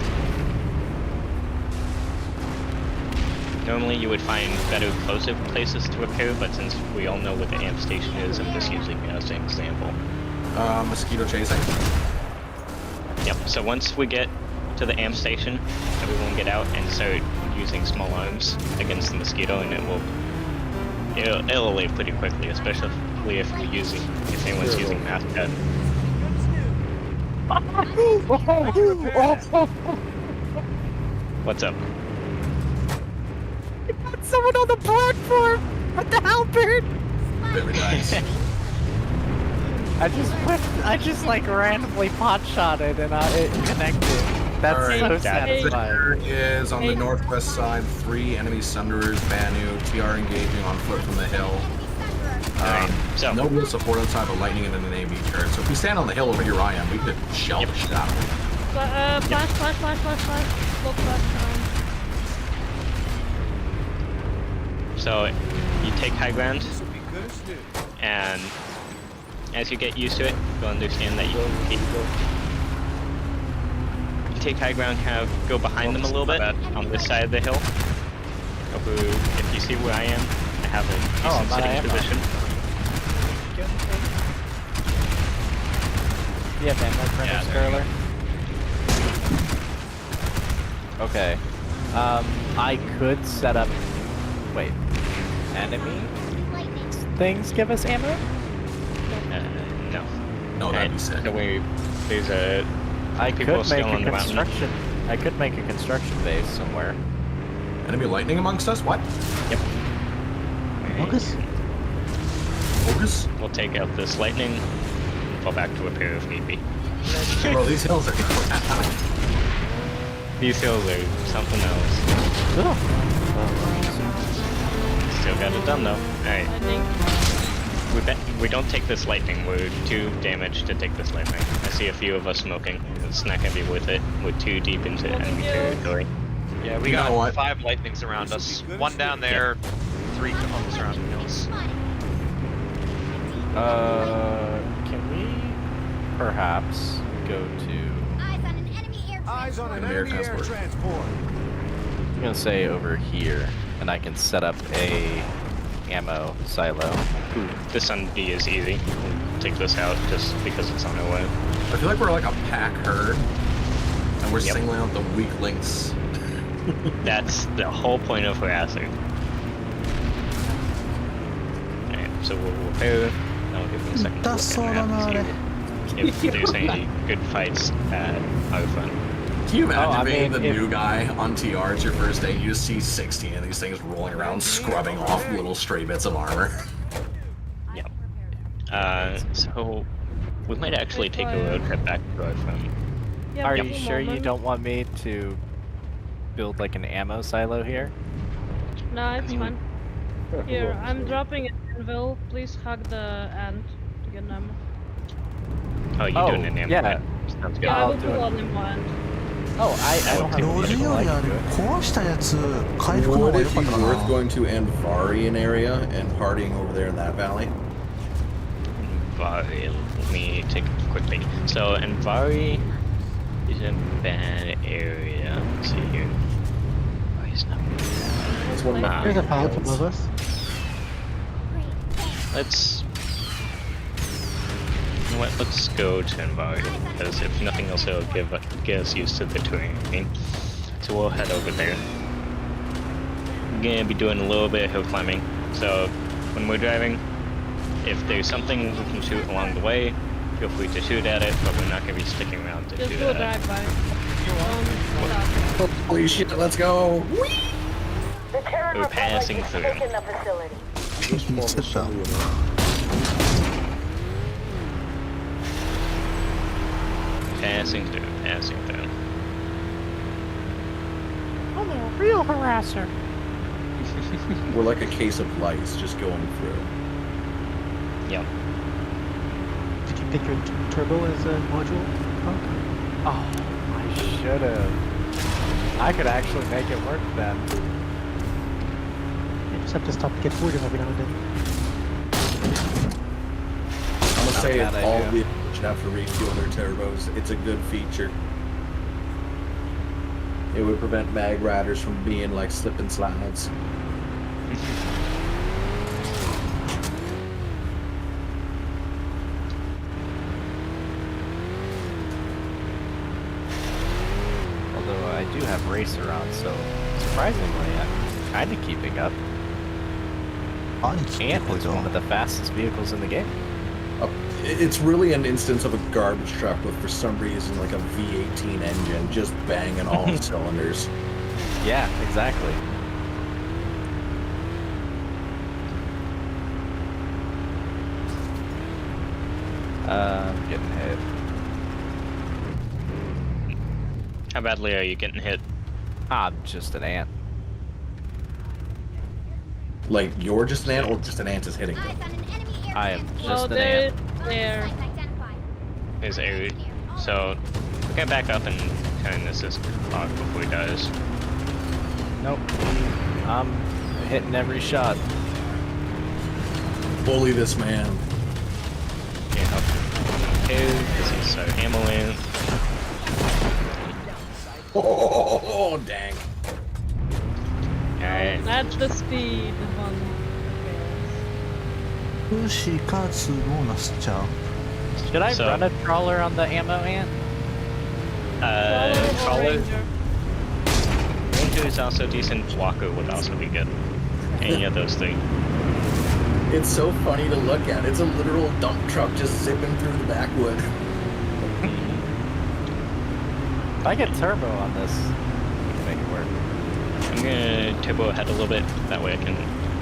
Normally you would find better closer places to repair, but since we all know what the amp station is, I'm just using it as an example. Mosquito chasing. Yep, so once we get to the amp station, everyone get out and start using small arms against the mosquito, and it'll leave pretty quickly, especially if anyone's using math gun. What's up? Someone on the platform with the halberd. Very nice. I just like randomly pot shotted and it connected. That's Alright, so satisfying. There is on the northwest side 3 enemy Sunderers, Banu, TR engaging on foot from the hill. So no real support outside of lightning and an AB turret. So if we stand on the hill over here, I am, we could shell the shit out of them. Flash. Look flash. So you take high ground, and as you get used to it, you'll understand that you take high ground, kind of go behind them a little bit on this side of the hill. If you see where I am, I have a decent sitting position. Yeah, man, that's Curler. Okay. I could set up. Wait. Enemy things give us ammo? No. No, that'd be sick. There's a. I could make a construction. I could make a construction base somewhere. Enemy lightning amongst us? What? Yep. Focus? Focus? We'll take out this lightning and fall back to repair if need be. Bro, these hills are These hills are something else. Still got it done though. Alright. We don't take this lightning. We're too damaged to take this lightning. I see a few of us smoking. It's not gonna be worth it. We're too deep into enemy territory. Yeah, we got 5 lightnings around us. 1 down there, 3 on the surrounding hills. Can we perhaps go to... Eyes on an enemy air transport. I'm gonna say over here, and I can set up a ammo silo. This on D is easy. We'll take this out just because it's on our way. I feel like we're like a pack herd, and we're singling out the weak links. That's the whole point of harassing. Alright, so we'll repair. I'll give them a second to look at the map and see if there's any good fights at our front. Can you imagine being the new guy on TR? It's your first day, you just see 16 of these things rolling around, scrubbing off little stray bits of armor. Yep. So we might actually take a road trip back to our front. Are you sure you don't want me to build like an ammo silo here? No, it's fine. Here, I'm dropping an anvil. Please hug the ant to get an ammo. Oh, you're doing an ammo? Yeah. Sounds good. Yeah, I will put on him one. Oh, I don't have What if it be worth going to Anvari area and partying over there in that valley? Anvari, let me take a quick peek. So Anvari is a bad area. Let's see here. Anvari's not bad. There's a path above us. Let's... You know what, let's go to Anvari, because if nothing else it'll get us used to the terrain. So we'll head over there. We're gonna be doing a little bit of hill climbing, so when we're driving, if there's something we can shoot along the way, feel free to shoot at it, but we're not gonna be sticking around to Just do do a that. drive-by. Holy shit, let's go! The Terran We're Republic passing is through. taking the facility. Passing through. I'm a real harasser. We're like a case of lice just going through. Yep. take your turbo as a module? Oh, I should have. I could actually make it work then. You just have to stop to get food every now and then. I'm gonna say Not a bad all idea. vehicles should have to refuel their turbos. It's a good feature. It would prevent mag riders from being like slip and slides. Although I do have racer on, so surprisingly, I'm kind of keeping up. Ant is one of the fastest vehicles in the game. It's really an instance of a garbage truck with, for some reason, like a V18 engine just banging all the cylinders. Yeah, exactly. Getting hit. How badly are you getting hit? I'm just an ant. Like, you're just an ant, or just an ant is hitting you? I am Oh, just an they're ant. there. There's a... So, get back up and turn this off before he dies. Nope. I'm hitting every shot. Bully this man. Can't help it. This is so ammo-in. Oh, dang. Alright. That's the speed one. 串カツボーナスちゃう Should I So- run a trawler on the ammo ant? Trawler. Ranger is also decent. Walker would also be good. Any of those three. It's so funny to look at. It's a literal dump truck just zipping through the backwood. If I get turbo on this, we can make it work. I'm gonna turbo ahead a little bit. That way I can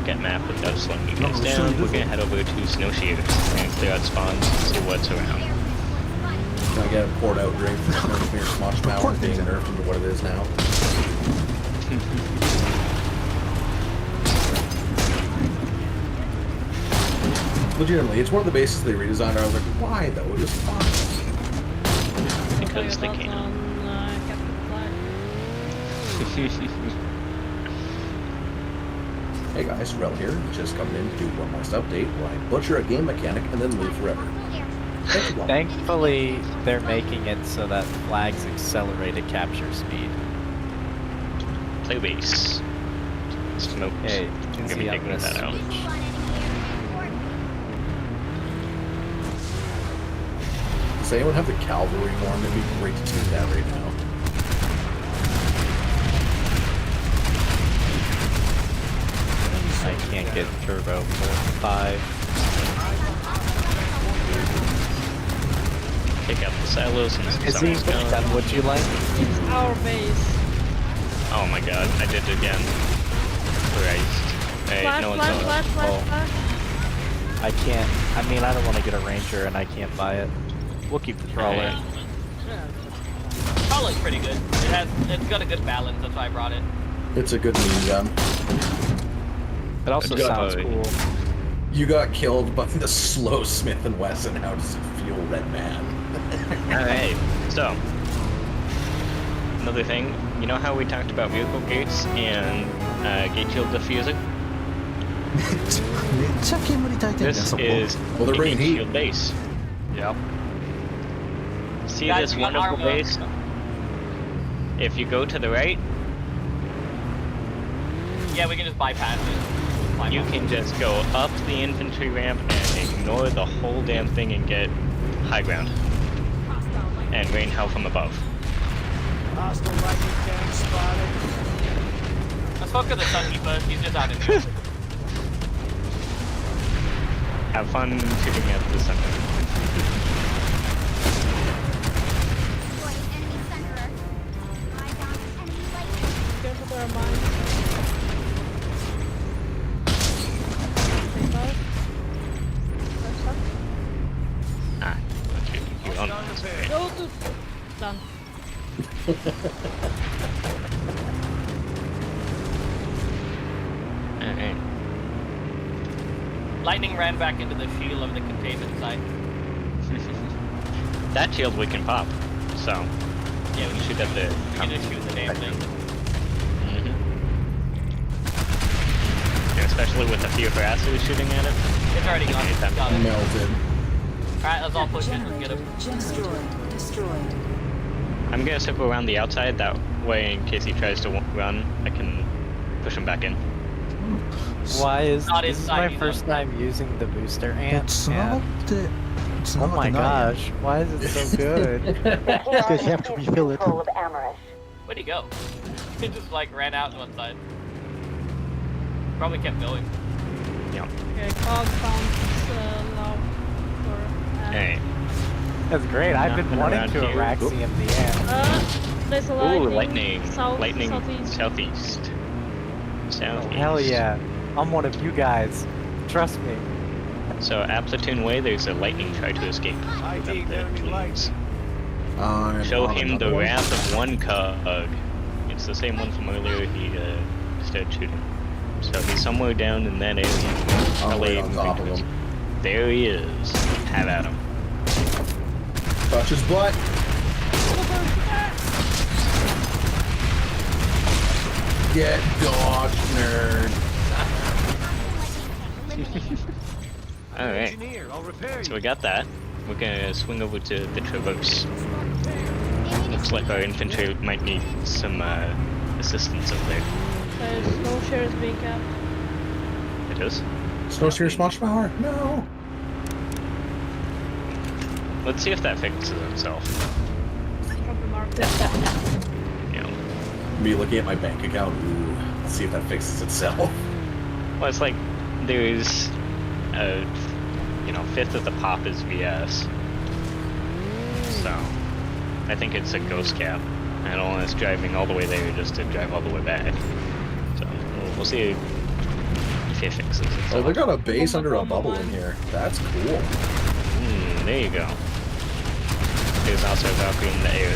get map without slowing you guys down. We're gonna head over to Snowshoe and clear out spawns, see what's around. Can I get a poured out drink for Nerf Mere Smosh Mountain being nerfed into what it is now? Legitimately, it's one of the bases they redesigned. I was like, why though? It was fun. Because they can. Hey guys, Rel here, just coming in to do one last update where I butcher a game mechanic and then leave forever. Thank you all. Thankfully, they're making it so that flags accelerate at capture speed. Play base. Smoke. Okay, you I'm can gonna see be on taking this that out. switch. Does anyone have the cavalry form? It'd be great to do that right now. I can't get turbo for 5. Take out the silos and Is he done would you like? It's our base. Oh my god, I did it again. Christ. Hey, Flash, no one's flash, on. flash, flash, Oh. flash. I can't. I mean, I don't want to get a ranger and I can't buy it. We'll keep the trawler. Trawler's pretty good. It's got a good balance, that's why I brought it. It's a good meme gun. It also Good. sounds cool. You got killed by the slow Smith & Wesson. How does it feel, Red Man? Alright, so. Another thing, you know how we talked about vehicle gates and gate shield diffusing? めっちゃ煙焚いてんだよ This そこ is Well, they're a bringing gate heat. shield base. Yep. See Guys, this we got wonderful armor. base? If you go to the right, Yeah, we can just bypass it. Climb you up. can just go up the infantry ramp and ignore the whole damn thing and get high ground. And rain hell from above. Let's focus on the Sunny first, he's just out of here. Have fun shooting at the center. Careful, there are mines. Ah, okay, you're on this. Okay. Go to... Done. Alright. Lightning ran back into the shield of the containment site. That shield we can pop, so yeah, we should have to. You can just shoot the damn thing. Yeah, especially with a few harassers shooting at it. It's already gone. Got it. Melted. Alright, let's all push it. Let's get him. Destroyed. I'm gonna step around the outside, that way in case he tries to run, I can push him back in. Why is Not this is inside my you, first time using the booster ant? つながってつな Oh がって my ない gosh, why is it so good? Because you have to refill it. Full of Amarish. Where'd he go? He just like ran out to one side. Probably kept going. Yeah. Okay, Cog found this love for Hey. That's great. I've been Nothing wanting around to here. Araxium the ant. There's a Ooh, lightning. lightning. Southeast. Southeast. Southeast. Hell yeah. I'm one of you guys. Trust me. So, at Platoon Way, there's a lightning try to escape. Show him the wrath of one cog. It's the same one from earlier he started shooting. So he's somewhere down in that area. Right on top of him. There he is. Have at him. Touch his butt. Get dodged, nerd. Alright. So we got that. We're gonna swing over to the Traverse. Looks like our infantry might need some assistance over there. Snow shares being capped. It is? Snow Spear Smash Power? No. Let's see if that fixes itself. Probably marked it. Yeah. Me looking at my bank account. Ooh. Let's see if that fixes itself. Well, it's like there's a, fifth of the pop is VS. So, I think it's a ghost cap. I don't want us driving all the way there just to drive all the way back. So, we'll see if it fixes itself. Oh, they got a base under a bubble in here. That's cool. There you go. There's also a Valkyrie in the air.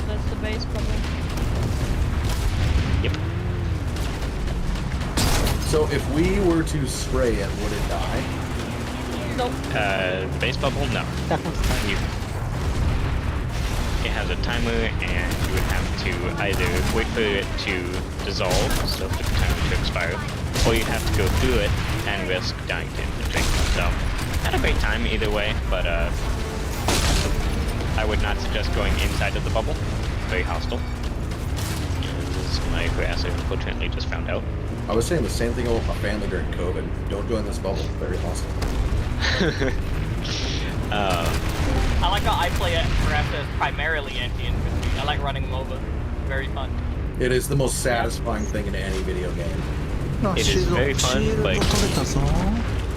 That's the base problem. Yep. So if we were to spray it, would it die? Nope. Base bubble? No. It has a timer, and you would have to either wait for it to dissolve, so for the timer to expire, or you have to go through it and risk dying to infantry. So, not a great time either way, but I would not suggest going inside of the bubble. Very hostile. As my harasser unfortunately just found out. I was saying the same thing about my family during COVID. Don't join this bubble. Very hostile. I like how I play it perhaps as primarily anti-infantry. I like running them over. Very fun. It is the most satisfying thing in any video game. It is very fun, but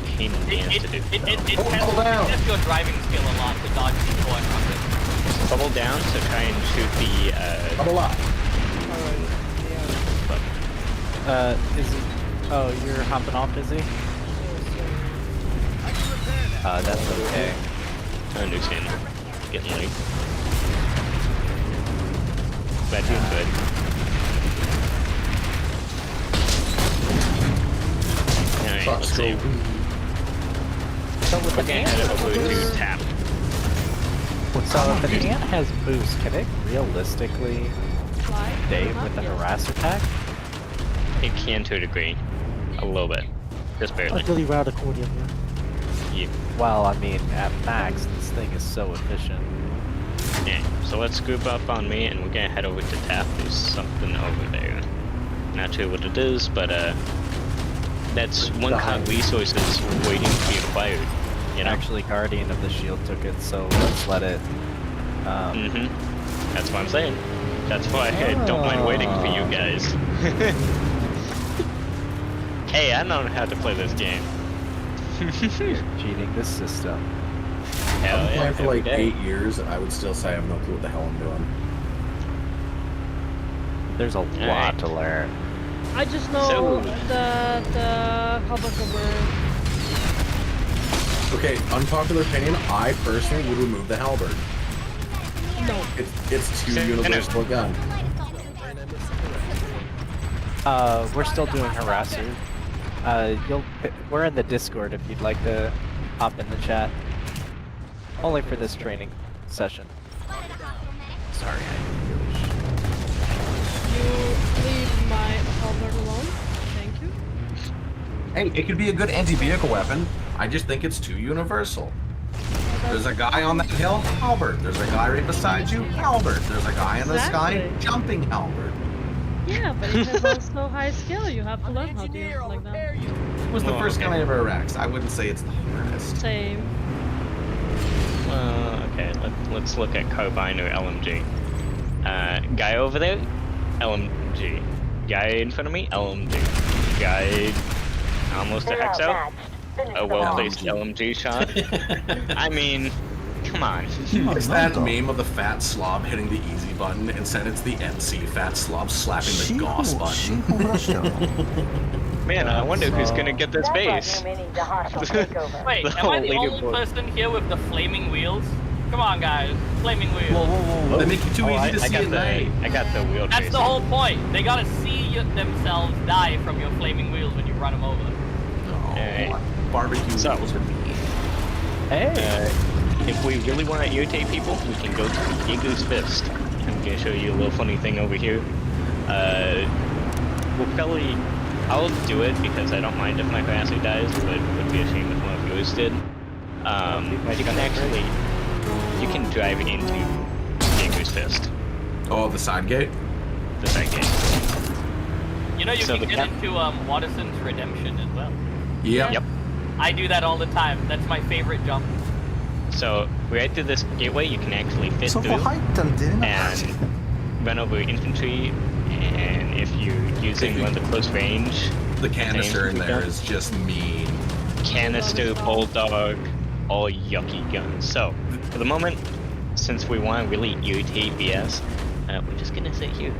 pain in the ass to do. It tests your driving skill a lot to dodge people and rockets. Bubble down to try and shoot the bubble up. Izzy. Oh, you're hopping off, Izzy? That's okay. I understand. Getting late. Glad you're good. Alright, let's see. So with We're gonna head over to tap. So if an ant has boost, can it realistically stay with an harasser attack? It can to a degree. A little bit. Just barely. Until you round a corner, yeah. Yeah. Well, I mean, at max, this thing is so efficient. Yeah, so let's group up on me and we're gonna head over to tap. There's something over there. Not sure what it is, but that's one kind of resources waiting to be acquired. You know? Actually, Guardian of the Shield took it, so let's let it. That's what I'm saying. That's why I don't mind waiting for you guys. Hey, I know how to play this game. Cheating this system. Hell I've been yeah, playing for every like day. 8 years, and I would still say I have no clue what the hell I'm doing. There's a lot to learn. I just know the cover. Okay, unpopular opinion, I personally would remove the halberd. No. It's too universal a gun. We're still doing harasser. We're in the Discord if you'd like to hop in the chat. Only for this training session. Sorry, You leave my halberd alone. Thank you. Hey, it could be a good anti-vehicle weapon. I just think it's too universal. There's a guy on that hill, halberd. There's a guy right beside you, halberd. There's a guy in the sky, jumping halberd. Yeah, but it has also high skill. You have to learn how to use it like that. It was the first gun I ever wrecked. I wouldn't say it's the hardest. Same. Okay, let's look at carbine or LMG. Guy over there, LMG. Guy in front of me, LMG. Guy almost a hex out. A well-placed LMG shot. I mean, come on. It's that meme of the fat slob hitting the easy button. Instead, it's the MC fat slob slapping the Gauss button. Man, I wonder who's gonna get this base. Wait, am I the only person here with the flaming wheels? Come on, guys, flaming wheels. Whoa. They make it too easy to see at night. I got the wheel. That's the whole point. They gotta see themselves die from your flaming wheels when you run them over. Alright. Barbecue wheels are mean. Hey. If we really want to irritate people, we can go to the Eagle's Fist. I'm gonna show you a little funny thing over here. We'll probably... I'll do it because I don't mind if my harasser dies, but it would be a shame if one of yours did. You can actually... You can drive into Eagle's Fist. Oh, the side gate? The side gate. You know you can get into Watterson's Redemption as well. Yep. I do that all the time. That's my favorite jump. So, right through this gateway, you can actually fit through and run over infantry, and if you're using one of the close range... The canister in there is just mean. Canister, bulldog, all yucky guns. So, for the moment, since we want to really irritate BS, we're just gonna sit here.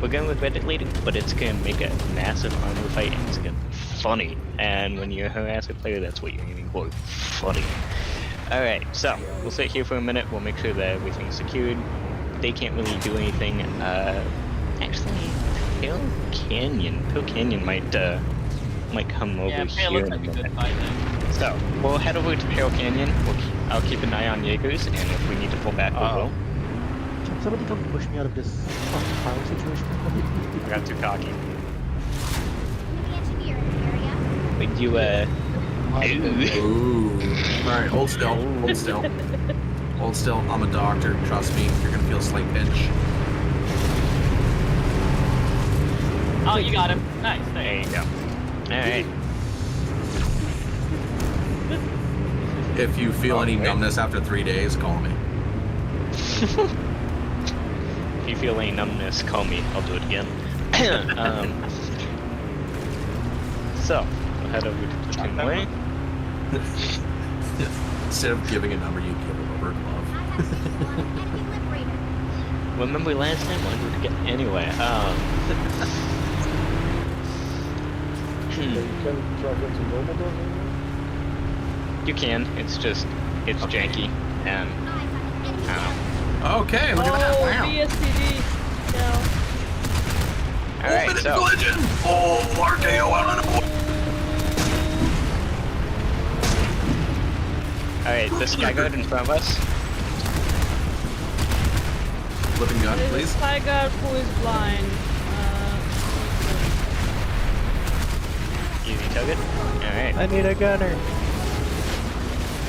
We're going with Reddit later, but it's gonna make a massive armor fight, and it's gonna be funny. And when you're a harasser player, that's what you're aiming for. Funny. Alright, so, we'll sit here for a minute, we'll make sure that everything's secured. They can't really do anything. Actually, Pale Canyon might come over here. Pale looks like a good fight then. So, we'll head over to Pale Canyon, I'll keep an eye on Jaegers, and if we need to pull back, we will. Can somebody come push me out of this fucking fire situation? I got too cocky. Engineer in the area. Would you, Ooh. Alright, hold still. Hold still. Hold still. I'm a doctor. Trust me, you're gonna feel a slight pinch. Oh, you got him. Nice. There you go. Alright. If you feel any numbness after 3 days, call me. If you feel any numbness, call me. I'll do it again. So, we'll head over to Platoon Way. Instead of giving a number, you give a rubber glove. Remember last time? When did we get anyway? You can drive into normal door maybe? You can. It's just janky and I don't know. Okay, look at that! Wow. VSTD. No. All right, so. Collision! Oh, RKO out on a board. Alright, this Skyguard in front of us. Flipping gun, There's please. a Skyguard who is blind. Easy target. Alright. I need a gunner.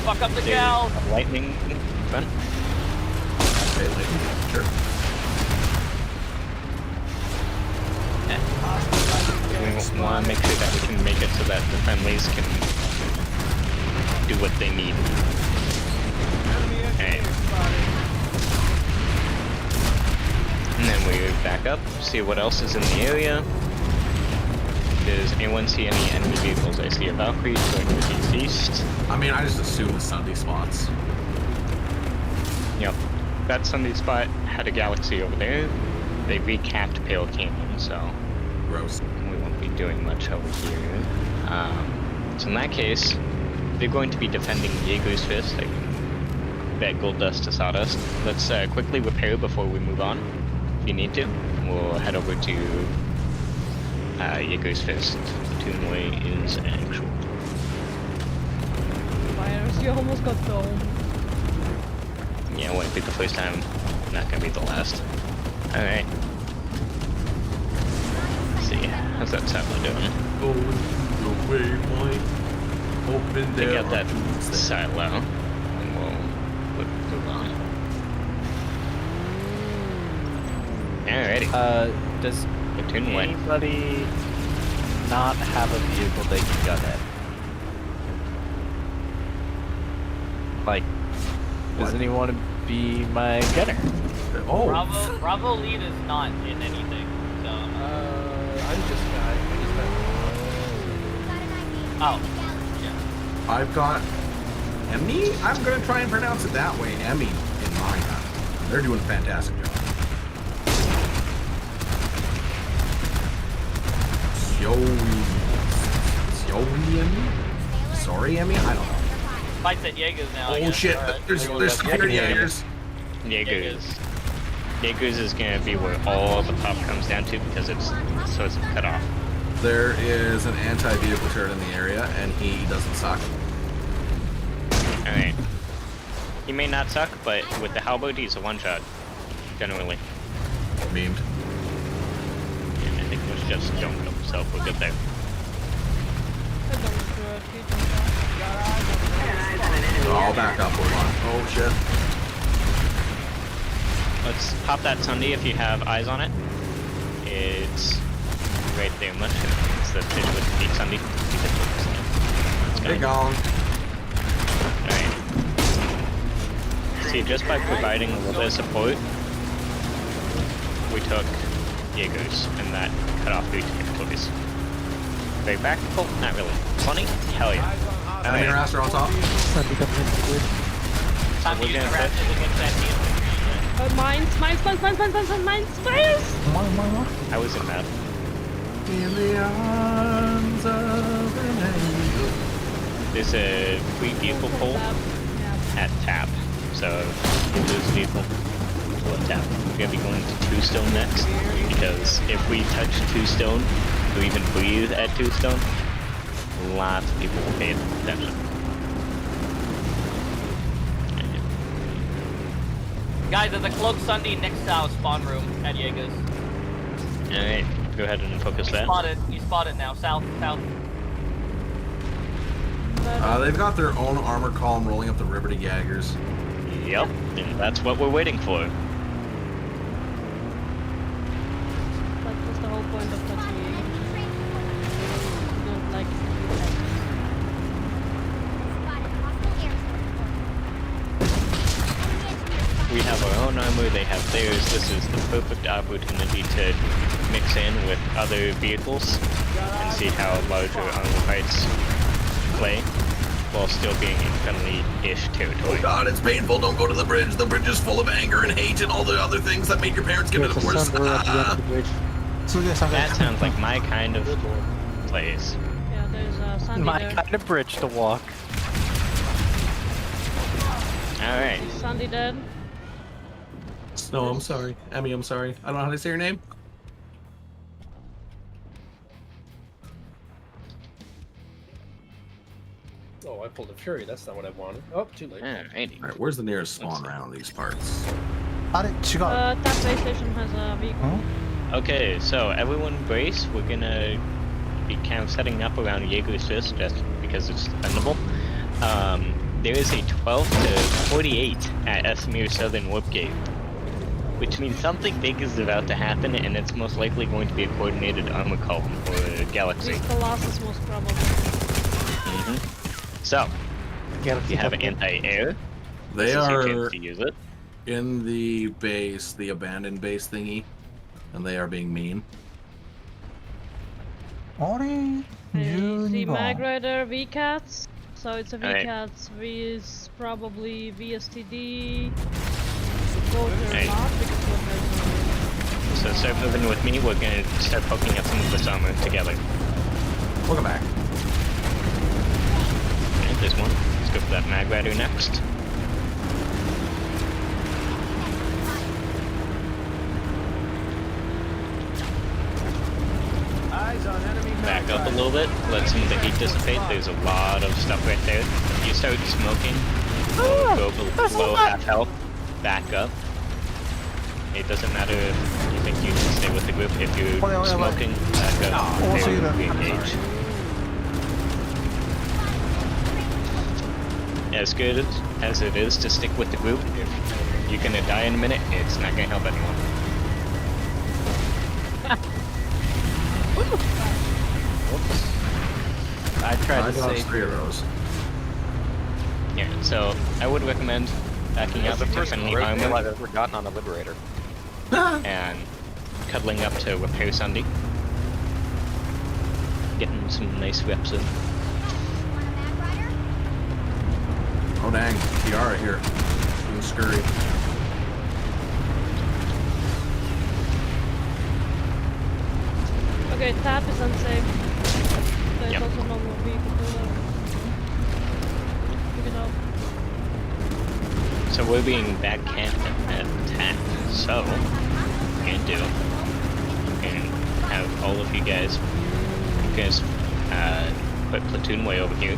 Fuck up the gal. Lightning in front. Okay, lightning. Sure. We want to make sure that we can make it so that the friendlies can do what they need. Alright. And then we back up, see what else is in the area. Does anyone see any enemy vehicles? I see a Valkyrie going to the east. I mean, I just assume the Sunday spots. Yep. That Sunday spot had a galaxy over there. They recapped Pale Canyon, so gross. We won't be doing much over here. So in that case, they're going to be defending Jaeger's Fist. I can bet gold dust to sawdust. Let's quickly repair before we move on. If you need to, we'll head over to Jaeger's Fist Platoon way is actual. Virus, you almost got domed. Yeah, it won't be the first time. Not gonna be the last. Alright. Let's see. How's that satellite doing? Going the waypoint. Open Take there. out that silo. And we'll move on. Alrighty. Does Platoon way. anybody not have a vehicle they can gun at? Like, does anyone want to be my gunner? Oh. Bravo lead is not in anything, so. I'm just guy. Oh. Yeah. I've got Emmy. I'm gonna try and pronounce it that way. Emmy in mine. They're doing a fantastic job. Yoey Emmy? Sorry, Emmy? I don't know. Fights at Jaegers now. Oh shit! There's security Jaegers. Jaegers is gonna be where all the pop comes down to because it's cut off. There is an anti-vehicle turret in the area, and he doesn't suck. Alright. He may not suck, but with the halberd, he's a one-shot. Generally. Memed. And I think we should just don't kill himself. We're good there. I'll back up. Hold on. Oh shit. Let's pop that Sunday if you have eyes on it. It's right there much. It's the fish with the feet Sunday. They're gone. Alright. See, just by providing a little bit of support, we took Jaegers, and that cut off 3 territories. Very practical? Not really. Funny? Hell yeah. Enemy harasser on top. We're gonna fit. Mines! I was in that. In the arms of an angel. There's a free vehicle pull at tap. So if you lose vehicle, pull at tap. We're gonna be going to 2 stone next, because if we touch 2 stone, or even breathe at 2 stone, lots of people will pay attention. Guys, there's a cloak Sunday next to our spawn room at Jaegers. Alright, go ahead and focus that. You spotted now, south. They've got their own armor column rolling up the river to Jaegers. Yep, and that's what we're waiting for. That was the whole point of touching you. You don't like We have our own armor, they have theirs. This is the perfect opportunity to mix in with other vehicles and see how larger armor fights play while still being in friendly-ish territory. Oh god, it's painful. Don't go to the bridge. The bridge is full of anger and hate and all the other things that made your parents get a divorce. That sounds like my kind of place. Yeah, there's a Sandy My there. kind of bridge to walk. Alright. Sandy dead. No, I'm sorry. Emmy, I'm sorry. I don't know how to say your name. Oh, I pulled a Fury. That's not what I wanted. Oh, too late. Alright, where's the nearest spawn around these parts? Tap PlayStation has a vehicle. Okay, so everyone brace. We're gonna be kind of setting up around Jaeger's Fist just because it's defendable. There is a 12 to 48 at Esmir Southern Warp Gate, which means something big is about to happen, and it's most likely going to be a coordinated armor column or Galaxy. This Colossus most probably. So, if you have anti-air, They this is your are chance to use it. in the base, the abandoned base thingy, and they are being mean. You see Mag Rider VCATs. So it's a VCATs is probably VSTD. Right. So start moving with me. We're gonna start poking at some of this armor together. Welcome back. Alright, there's one. Let's go for that Mag Rider next. Back up a little little bit, let some of the heat dissipate. There's a lot of stuff right there. If you start smoking, or go below half health, back up. It doesn't matter if you think you can stay with the group. If you're smoking, back up, re-engage. As good as it is to stick with the group, if you're gonna die in a minute, it's not gonna help anyone. I tried to dodged save 3 of those. Yeah, so I would recommend backing up, defending Great meal I've armor, ever gotten on a Liberator. and cuddling up to repair Sunday. Getting some nice reps in. Oh dang, Kiara here. Doing scurry. Okay, tap is unsafe. There's Yep. also no more vehicle there. Pick it up. So we're being backcamped at tap. So, what we're gonna do, we're gonna have all of you guys put platoon way over here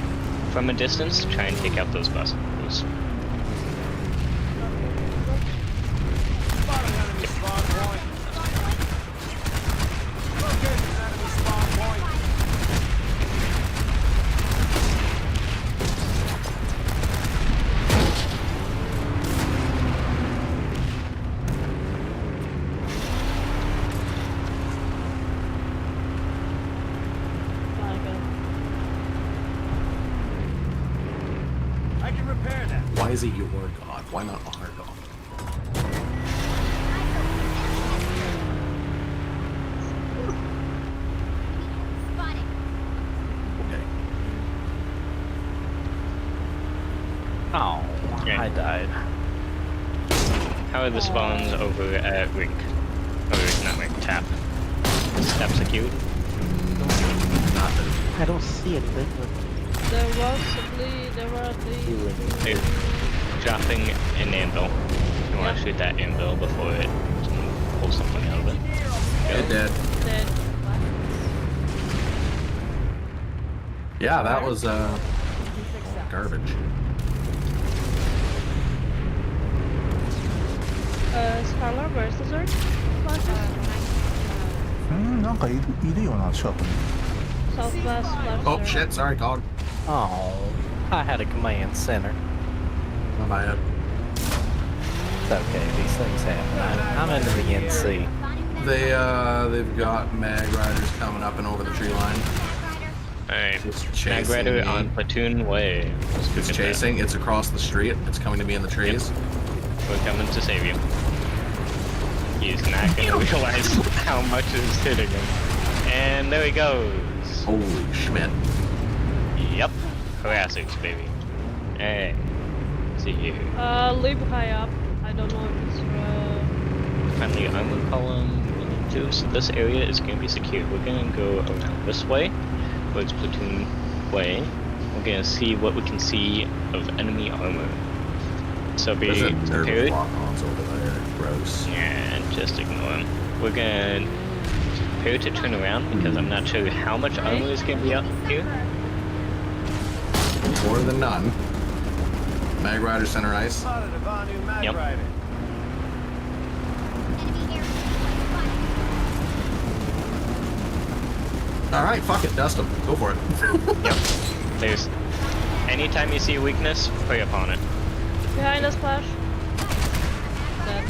from a distance, try and take out those buses. Why is it your god? Why not our god? Okay. Oh, Okay. I died. How are the spawns over at Rink? Or not Rink, Tap. Tap secured? I don't see anything. There were at least They're dropping an anvil. You want to shoot that anvil before it pulls something out of it. It dead. dead. Yeah, that was garbage. Scarlet, where's the search? Flashes? なんかいるよな、近くに。 Southwest, left Oh search. shit, sorry, cog. Oh, I had a command center. My bad. It's okay, these things happen. I'm into the NC. They've got mag riders coming up and over the tree line. Alright, It's Mag chasing Rider me. on Platoon Way. Let's go It's get chasing. It's across the street. It's coming to be in the trees. that. We're coming to save you. He's not gonna realize how much is hitting him. And there he goes. Holy Schmidt. Yep. Harassers, baby. Hey. See you. Leave high up. I don't know if it's Friendly armor column. So this area is going to be secure. We're going to go around this way, towards Platoon Way. We're going to see what we can see of enemy armor. So be prepared. Over there. Gross. Yeah, just ignore them. We're going to prepare to turn around because I'm not sure how much armor is going to be out here. More than none. Mag Rider center ice. Yep. Alright, fuck it, dust them. Go for it. Yep. There's. Anytime you see a weakness, prey upon it. behind us, Flash. Dead.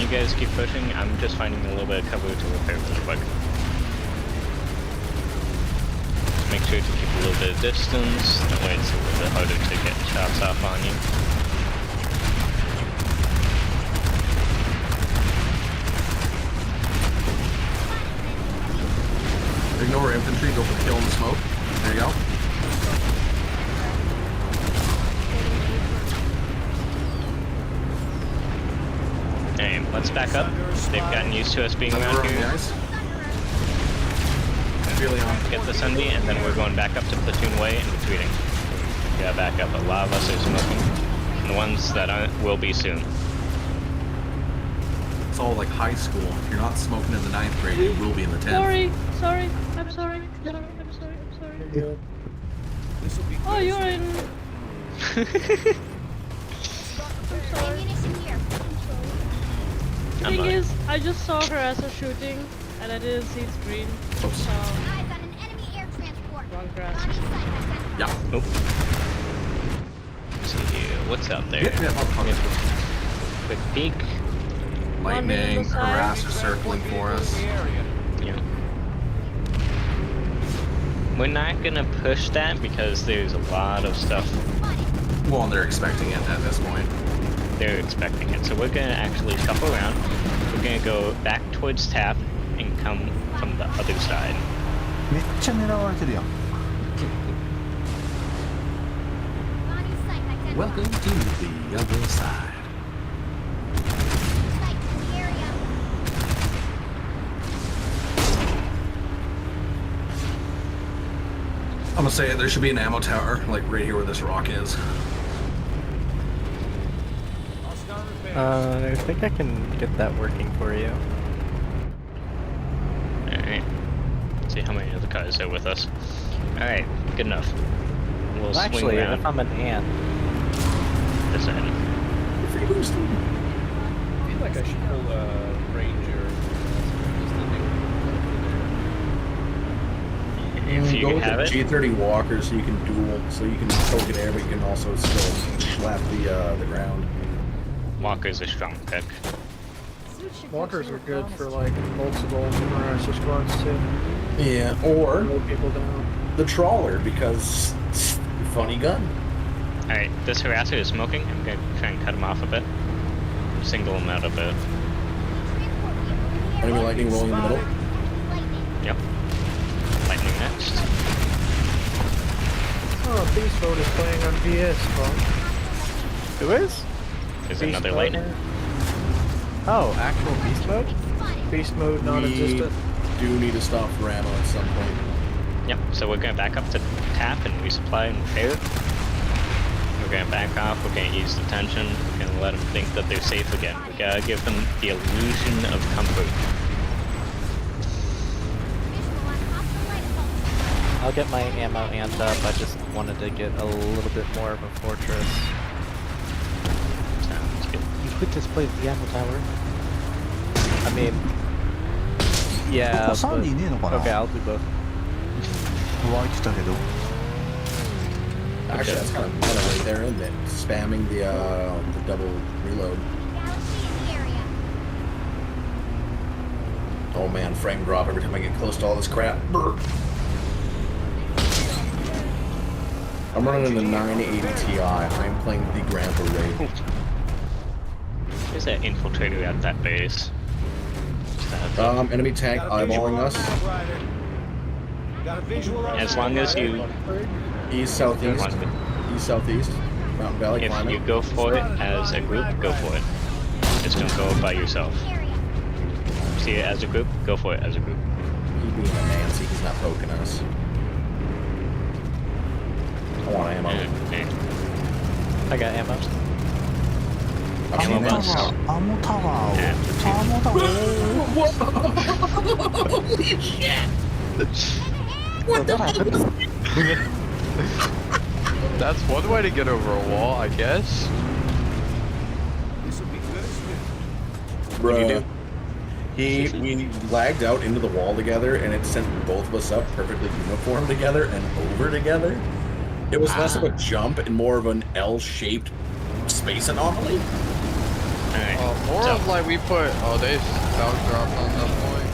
You guys keep pushing. I'm just finding a little bit of cover to repair really quick. Make sure to keep a little bit of distance. That way it's a little bit harder to get shots off on you. Ignore infantry, go for the kill in the smoke. There you go. Hey, let's back up. They've gotten used to us being around here. Nice. Really on. Get the Sunday, and then we're going back up to Platoon Way and retreating. Yeah, back up. A lot of us are smoking. And the ones that aren't will be soon. it's all like high school. If you're not smoking in the 9th grade, you will be in the 10th. Sorry. I'm sorry. Oh, you're in. I'm sorry. The thing is, I just saw her as a shooting, and I didn't see it's green. So. Eyes on an enemy air transport. Wrong grass. Yeah. Nope. Let's see here. What's out there? Quick peek. Lightning, harasser circling for us. Yeah. We're not gonna push that because there's a lot of stuff. Well, they're expecting it at this point. They're expecting it, so we're gonna actually shuffle around. We're gonna go back towards tap and come from the other side. めっちゃ狙われてるやん。 Welcome to the other side. I'm gonna say there should be an ammo tower, like right here where this rock is. I think I can get that working for you. Alright. Let's see how many of the cars are with us. Alright, good enough. We'll swing Actually, around if I'm an ant. this end. Free boosting. I feel like I should pull Ranger. If you go have with it. the G30 Walker so you can duel, so you can poke in air, but you can also still slap the ground. Walker's a strong pick. Walkers are good for like multiple harasser squads too. Yeah, or Blow people down. the trawler, because funny gun. Alright, this harasser is smoking. I'm gonna try and cut him off a bit. Single him out a bit. Enemy lightning rolling in the middle. Yep. Lightning next. Oh, Beast Mode is playing on VS, bro. Who is? There's Beast another mode. lightning. Oh, actual beast mode? Beast mode non-existent. We do need to stop for ammo at some point. Yep, so we're gonna back up to tap and resupply and repair. We're gonna back off, we're gonna ease the tension, we're gonna let them think that they're safe again. We gotta give them the illusion of comfort. I'll get my ammo amped up. I just wanted to get a little bit more of a fortress. Sounds good. You could displace the ammo tower. I mean, yeah. ここサンディねえのかな Okay, I'll do both. 湧いてたけど。 Actually, that's kind of meta right there, isn't it? Spamming the double reload. Oh man, frame drop every time I get close to all this crap. Brr. I'm running the 980 Ti. I'm playing the Grandpa Raid. There's that infiltrator at that base. Enemy tank eyeballing us. As long as you... East, southeast. East, southeast. Mountain Valley If climbing. you go for it as a group, go for it. Just don't go by yourself. See it as a group, go for it as a group. He being a Nancy, he's not poking us. I want ammo. I got ammo. Ammo box. アモタワーを。アモタワー。 Holy shit! What the happened? That's one way to get over a wall, I guess. Bruh. We lagged out into the wall together, and it sent both of us up perfectly uniform together and over together. It was less of a jump and more of an L-shaped space anomaly. More of like we put, they dog dropped on that point.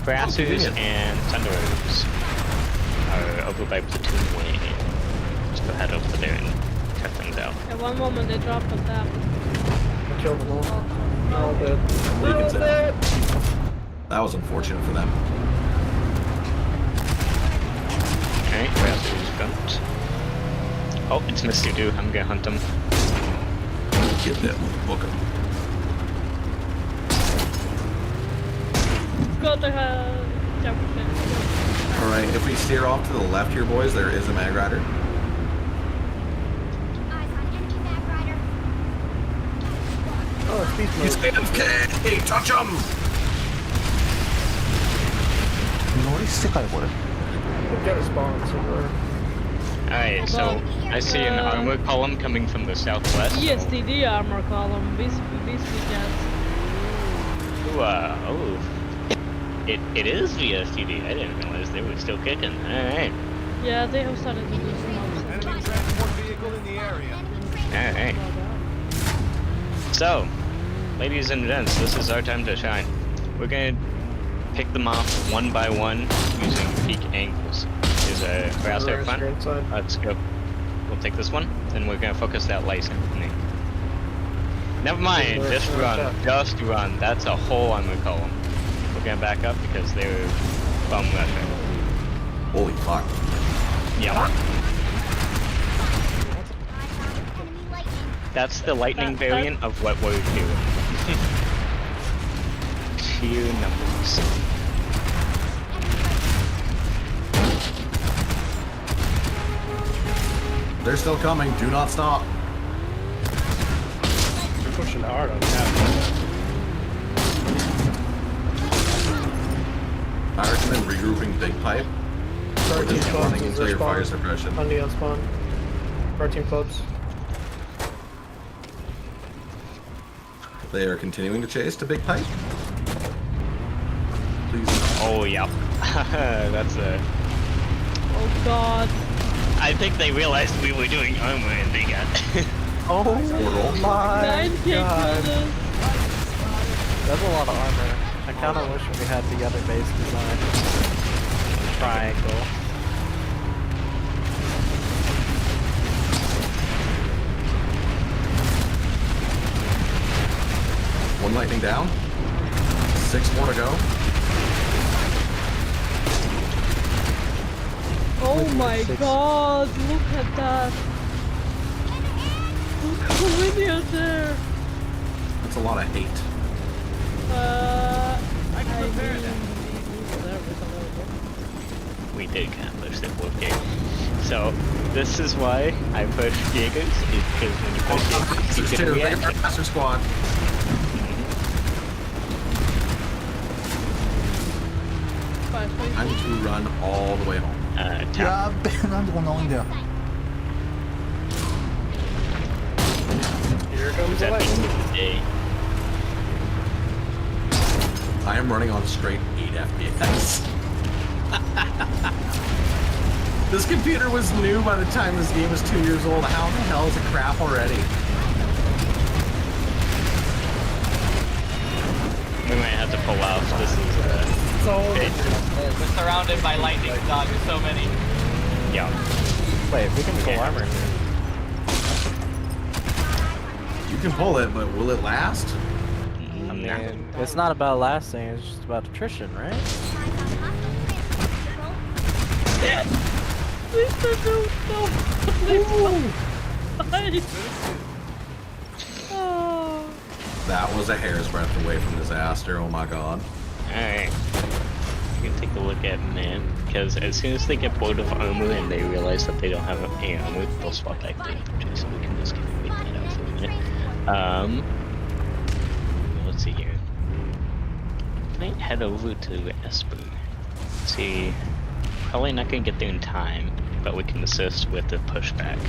Harassers and Thunderers are over by Platoon Way. Let's go head over there and check things out. At one moment they dropped on tap. I killed them all. They're all dead. Beacon's dead. That was unfortunate for them. Alright, Harassers bumped. Oh, it's Mr. Do. I'm gonna hunt him. Get that motherfucker. Go to her. Alright, if we steer off to the left here, boys, there is a mag rider. Oh, He's AFK! Touch him! 乗り捨てかよこれ。 We've got a spawn somewhere. Alright, so I see an armor column coming from the southwest. ESTD armor column. These guys. Ooh, oh. It is VSTD. I didn't realize they were still kicking. Alright. Yeah, they have started to do some Enemy transport vehicle in the area. Alright. So, ladies and gents, this is our time to shine. We're gonna pick them off one by one using peak angles. There's a grass out front. Let's go. We'll take this one, and we're gonna focus that lightning. Never mind, just run. Just run. That's a whole armor column. We're gonna back up because they're bomb rushing. Holy fuck. Yeah. That's the lightning variant of what we're doing. Sheer numbers. They're still coming. Do not stop. They're pushing hard on that. I recommend regrouping big pipe. Or just running into your fire suppression. On the spawn. Our team clubs. They are continuing to chase to big pipe. Please. Oh, yeah. That's a... Oh god. I think they realized we were doing armor and they got... Oh my 9K god. kills. That's a lot of armor. I kinda wish we had the other base design. Triangle. One lightning down. 6 more to go. Oh my god, look at that. Look how many are there. That's a lot of hate. I can repair that. We did kind of push the 4K. So, this is why I push Jaegers, is because when you push Jaegers, you get a reaction. Master squad. Time to run all the way home. やっべえ、なんでこんな多いんだよ。 Here comes the lightning. I am running on straight 8 FPS. This computer was new by the time this game was 2 years old. How the hell is it crap already? We might have to pull out. This is We're surrounded by lightning, dog. There's so many. Yeah. Wait, we can pull armor here. You can pull it, but will it last? It's not about lasting, it's just about attrition, right? Please don't no. Please don't. Oh. That was a hair's breadth away from disaster. Oh my god. Alright. You can take a look at man, because as soon as they get bored of armor and they realize that they don't have any armor, they'll swap back to infantry, so we can just get it out for a minute. Let's see here. I might head over to Esper. See, probably not gonna get there in time, but we can assist with the pushback.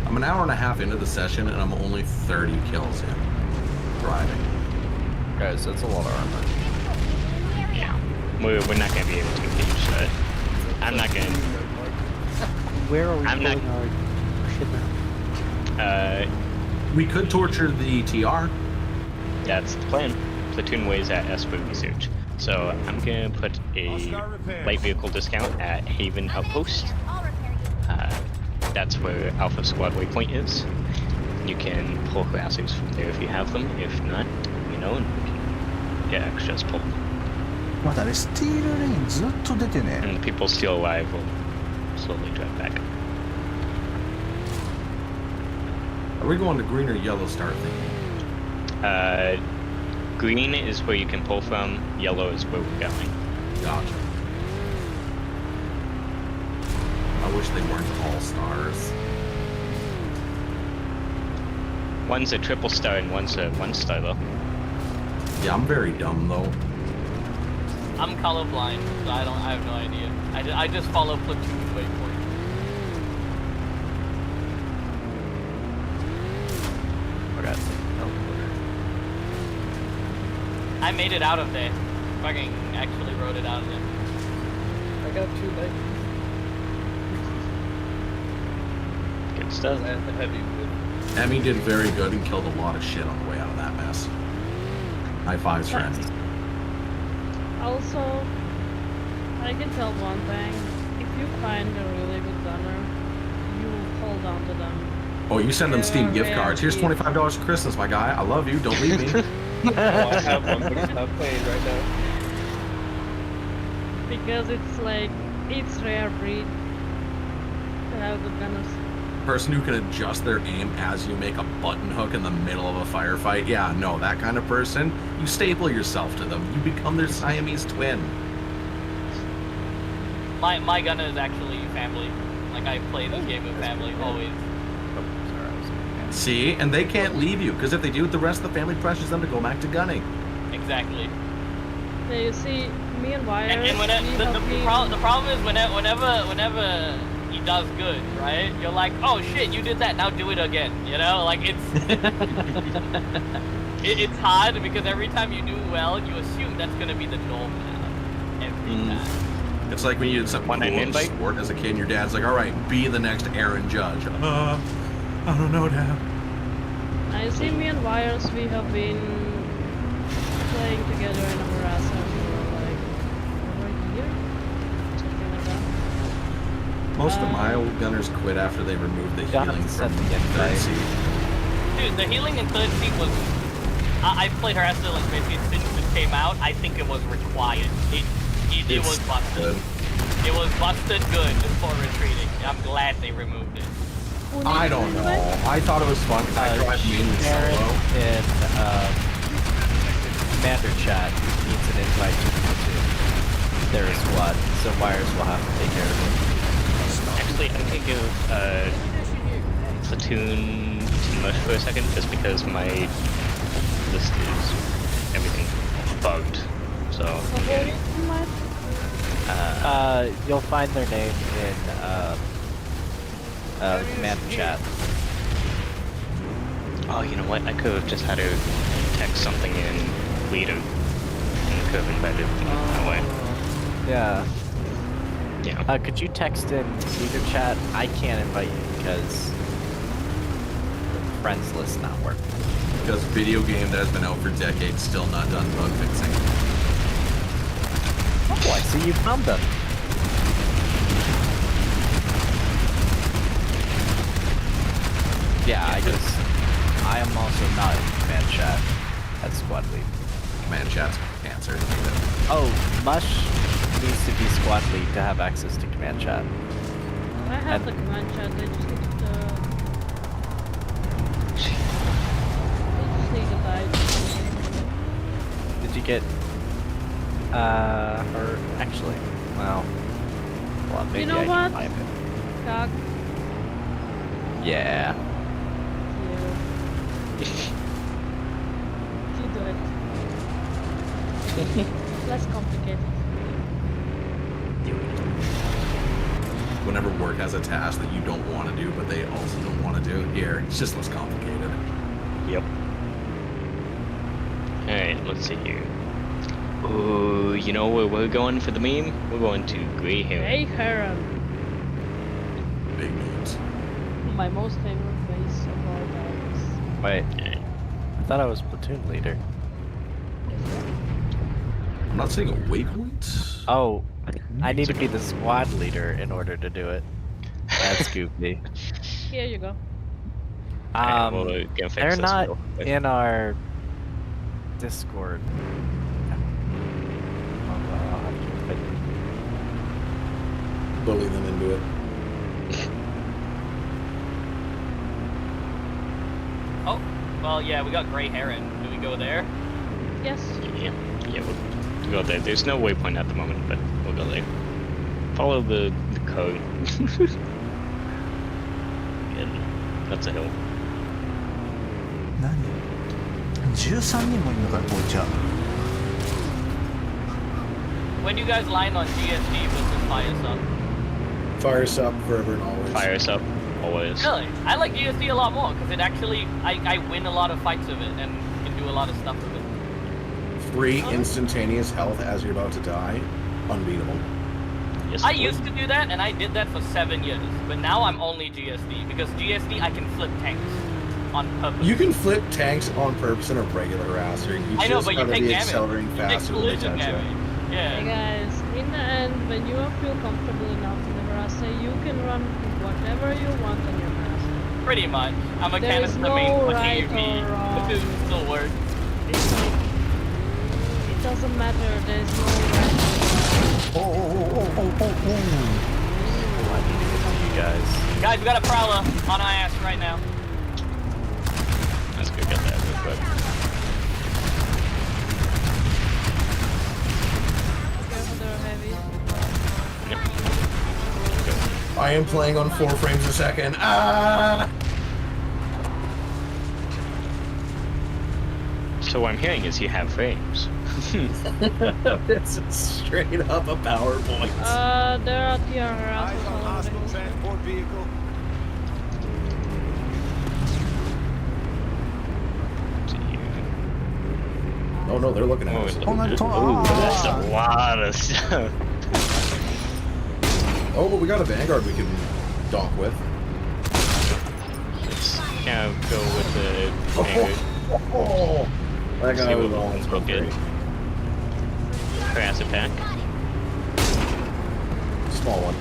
I'm an hour and a half into the session and I'm only 30 kills in. Driving. Guys, that's a lot of armor. Yeah, we're not gonna be able to engage that. I'm not gonna. Where are we I'm not. pulling our shit now? We could torture the TR. That's the plan. Platoon ways at Esper Research. So I'm gonna put a light vehicle discount at Haven Outpost. That's where Alpha Squad waypoint is. You can pull harassers from there if you have them. If not, you know, and we can get extras pulled. まだね、スティールレインずっと出てね。 And the people still alive will slowly drive back. Are we going to green or yellow start thinking? Green is where you can pull from, yellow is where we're going. Gotcha. I wish they weren't all stars. One's a triple star and one's a 1-star though. Yeah, I'm very dumb though. I'm colorblind, so I have no idea. I just follow platoon waypoint. Forgot I made it out of there. Fucking actually wrote it out of there. I got 2 legs. Good stuff. And the heavy wood. Emmy did very good and killed a lot of shit on the way out of that mess. High fives for Emmy. Also, I can tell one thing. If you find a really good gunner, you hold on to them. Oh, you send them Steam gift cards. Here's $25 for Christmas, my guy. I love you. Don't leave me. Oh, I have one, but it's not playing right now. Because it's like, it's rare breed to have good gunners. Person who can adjust their aim as you make a button hook in the middle of a firefight. Yeah, no, that kind of person. You staple yourself to them. You become their Siamese twin. My gunner is actually family. Like I play this game with family always. See, and they can't leave you because if they do, the rest of the family pressures them to go back to gunning. Exactly. So you see, me and Wire. And when the problem is whenever he does good, right? You're like, oh shit, you did that. Now do it again. You know, like it's it's hard because every time you do well, you assume that's gonna be the norm now. Every time. It's like when you did something cool in sport as a kid, and your dad's like, "All right, be the next Aaron Judge." I don't know, Dad. I see me and Wires, we have been playing together in a Harasser for like over a year, something like that. Most of my old gunners quit after they removed the healing from the third seat. Dude, the healing in third seat was. I played Harasser like basically since it came out. I think it was required. It was busted. It was busted good for retreating. I'm glad they removed it. I don't know. I thought it was fun because I tried mainly solo. In Commander Chat needs an invite to the platoon. There is what, so Wires will have to take care of it. Actually, I'm gonna give platoon too much for a second, just because my list is everything bugged. So. You'll find their name in Commander Chat. Oh, you know what? I could have just had her text something in leader and could have invited them that way. Yeah. Yeah. Could you text in leader chat? I can't invite you because the friends list not working. Because video game that has been out for decades still not done bug fixing. Oh, I see you found them. Yeah, I am also not in command chat at squad lead. Command chat's cancer. Oh, Mush needs to be squad lead to have access to command chat. I have the command chat, they just need to... die. Did you get... or actually, well maybe you know I what? can find it. Cock. Yeah. You do it. Less complicated. Whenever work has a task that you don't want to do, but they also don't want to do, here, it's just less complicated. Yep. Alright, let's see here. Ooh, you know where we're going for the meme? We're going to Grey Heron. Grey Heron. Big memes. My most favorite base of all times. Wait. I thought I was platoon leader. I'm not saying a waypoint. Oh, I need to be the squad leader in order to do it. That's goofy. Here you go. They're not in our Discord. Bully them into it. Oh, well, yeah, we got Grey Heron. Do we go there? Yes. Yeah, we'll go there. There's no waypoint at the moment, but we'll go there. Follow the code. Yeah, that's a hill. 何 ?13 人もいるのかよ、こいつは。When you guys line on GSD versus fire sub? Fire sub forever and always. Fire sub, always. Really? I like GSD a lot more because it actually I win a lot of fights with it and can do a lot of stuff with it. Free instantaneous health as you're about to die. Unbeatable. Yes, I used to do that and I did that for 7 years, but now I'm only GSD because GSD I can flip tanks on purpose. You can flip tanks on purpose in a regular harasser. You I know, just but you gotta take be damage. accelerating You take faster than they collision touch you. damage. Yeah. Hey guys, in the end, when you feel comfortable enough in the Verasa, you can run whatever you want on your master. Pretty much. I'm a There is canister main no for right me. or wrong. This still works. It's like, it doesn't matter, there's no right or wrong. I need to get to you guys. Guys, we got a prowler on our ass right now. Let's go get that real quick. Careful, they're heavy. I am playing on 4 frames a second. Ah! So what I'm hearing is you have frames. It's straight up a PowerPoint. There are TR harassers all over the place. Transport vehicle. Oh no, they're looking at us. That's a lot of stuff. Oh, but we got a Vanguard we can dock with. Let's kind of go with the Vanguard. Oh, that guy was almost broken. Harass attack. Small one.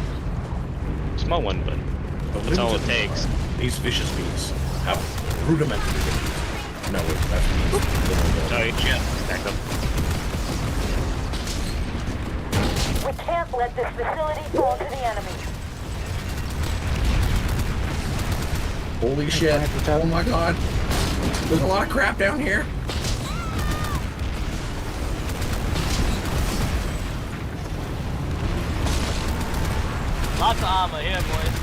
Small one, but that's all it takes. These vicious beasts have rudimentary abilities. No, wait, that's beast. Sorry, yeah, back up. We can't let this facility fall to the enemy. Holy shit. Oh my god. There's a lot of crap down here. Lots of armor here, boys.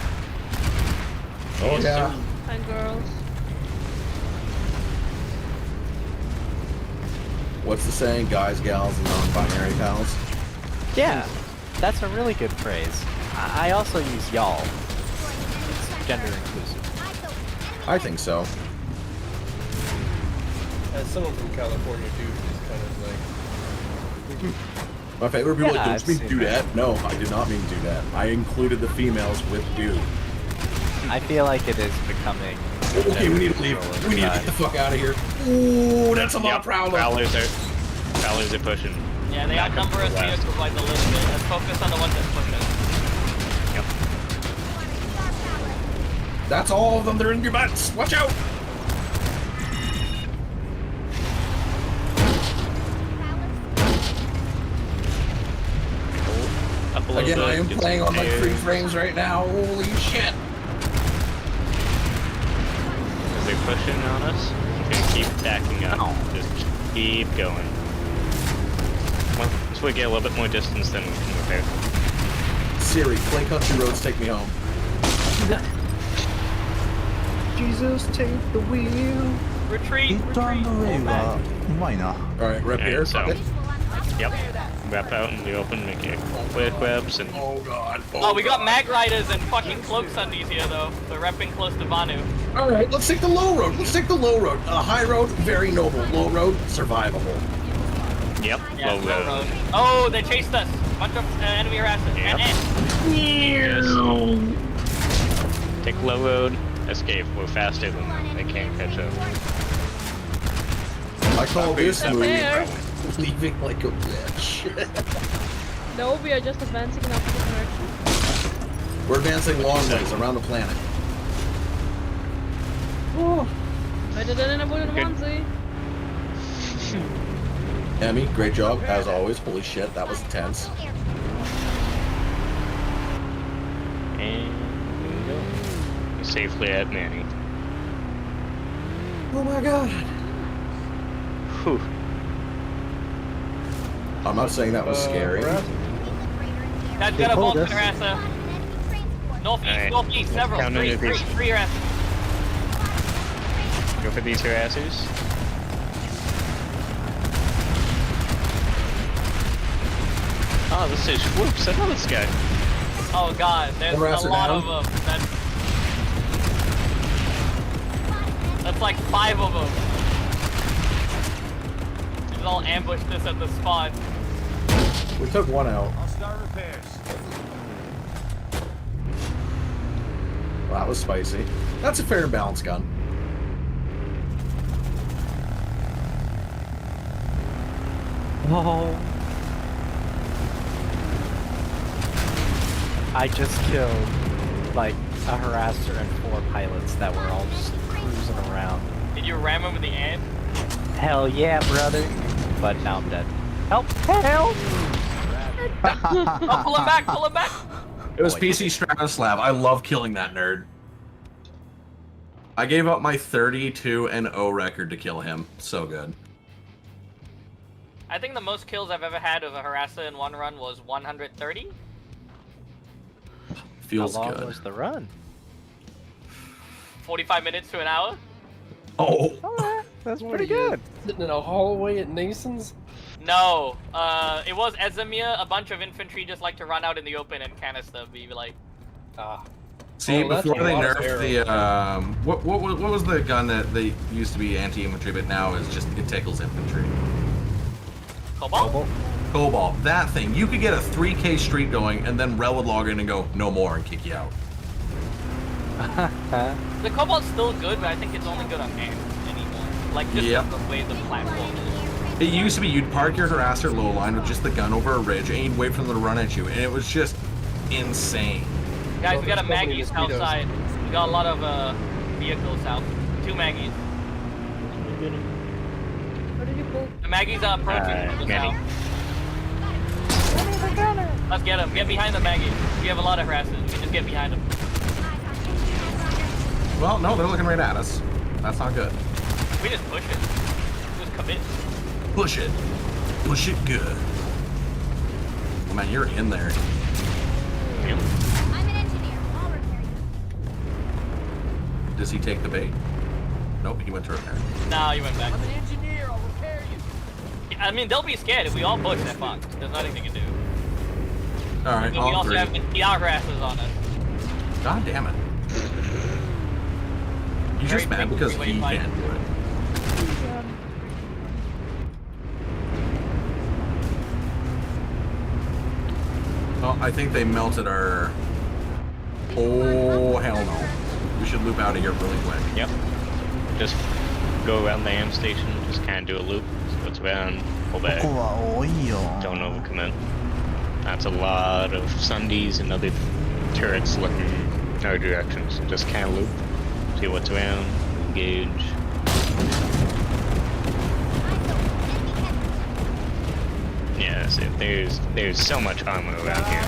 Oh yeah. And girls. What's the saying? Guys, gals, and non-binary pals? Yeah, that's a really good phrase. I also use y'all. It's gender inclusive. I think so. As someone from California, dude, is kind of like... My favorite people Yeah, like, I've don't mean seen do that. No, I did not mean do that. I included the females with dude. I feel like it is becoming... Okay, we need to leave. We need to get the fuck out of here. Ooh, that's a lot of prowlers. Prowlers are pushing. Yeah, they outnumber us vehicles like a little bit. Let's focus on the ones that push us. Yep. That's all of them. They're in your butts. Watch out. Up a little Again, bit, I am get playing some on like air. 3 frames right now. Holy shit. As they're pushing on us, we're gonna keep backing up. Just keep going. Once we get a little bit more distance, then we can repair. Siri, play Country Roads, take me home. Jesus, take the wheel. Retreat, ヒットアンドウェイがうまいな。Alright, rep here. So, yep. Wrap out in the open, make it clear webs, and Oh god. Oh, we got mag riders and fucking cloak sundies here though. They're repping close to Vanu. Alright, let's take the low road. Let's take the low road. High road, very noble. Low road, survivable. yep, Yeah, low low road. road. Oh, they chased us. Bunch of enemy harassers. Yep. Yes. Take low road, escape. We're faster than them. They can't catch up. I call this move There. leaving like a bitch. No, we are just advancing in opposite direction. We're advancing long ways around the planet. Oh, better than in a wooden onesie. Emmy, great job, as always. Holy shit, that was intense. And there we go. We're safely at Manny. Oh my god. Whew. I'm not saying that was scary. Guys, we got a told Vulcan us. harasser. Northeast, Alright. northeast, several. Count Three underneath. harassers. Go Go for these harassers. Oh, this is whoops, I know this guy. Oh god, there's a lot of them. That's like 5 of them. They all ambushed us at the spot. We took one out. I'll start repairs. Well, that was spicy. That's a fair and balanced gun. Oh. I just killed like a harasser and 4 pilots that were all just cruising around. Did you ram him with the ant? Hell yeah, brother. But now I'm dead. Help! Help! Oh, pull him back! Pull him back! It was PC Stratoslab. I love killing that nerd. I gave up my 32-0 record to kill him. So good. I think the most kills I've ever had of a harasser in one run was 130. Feels How long good. was the run? 45 minutes to an hour. Oh. Alright, that's pretty good. Sitting in a hallway at Nason's? No, it was Ezemir. A bunch of infantry just like to run out in the open and canister. Be like, See, Oh, that's before a they lot of nerfed the what was the gun that they used to be anti-infantry, but now is just it tickles infantry? Cobalt? Cobalt. That thing. You could get a 3K streak going, and then Rel would log in and go no more and kick you out. The Cobalt's still good, but I think it's only good on hand anymore. Like just the way the platform is. It used to be you'd park your harasser low line with just the gun over a ridge, and you'd wait for them to run at you, and it was just insane. Guys, we got a Maggie's outside. We got a lot of vehicles out. 2 Maggies. What did you pull? The Maggie's approaching from the south. Let's get him. Get behind the Maggie. We have a lot of harassers. We can just get behind them. Well, no, they're looking right at us. That's not good. We just push it. Just commit. Push it. Push it good. Oh, man, you're in there. I'm an engineer. I'll repair you. Does he take the bait? Nope, he went to repair. No, you went back. I'm an engineer. I'll repair you. I mean, they'll be scared if we all push that fuck. There's nothing they can do. Alright, We all also 3. have the TR harassers on us. God damn it. You're just mad because he can't do it. Oh, I think they melted our... Oh, hell no. We should loop out of here really quick. Yep. Just go around the AM station, just kind of do a loop. So it's around, pull back. Don't overcommit. That's a lot of Sundays and other turrets looking our direction. So just kind of loop, see what's around, engage. Yeah, so there's so much armor around here.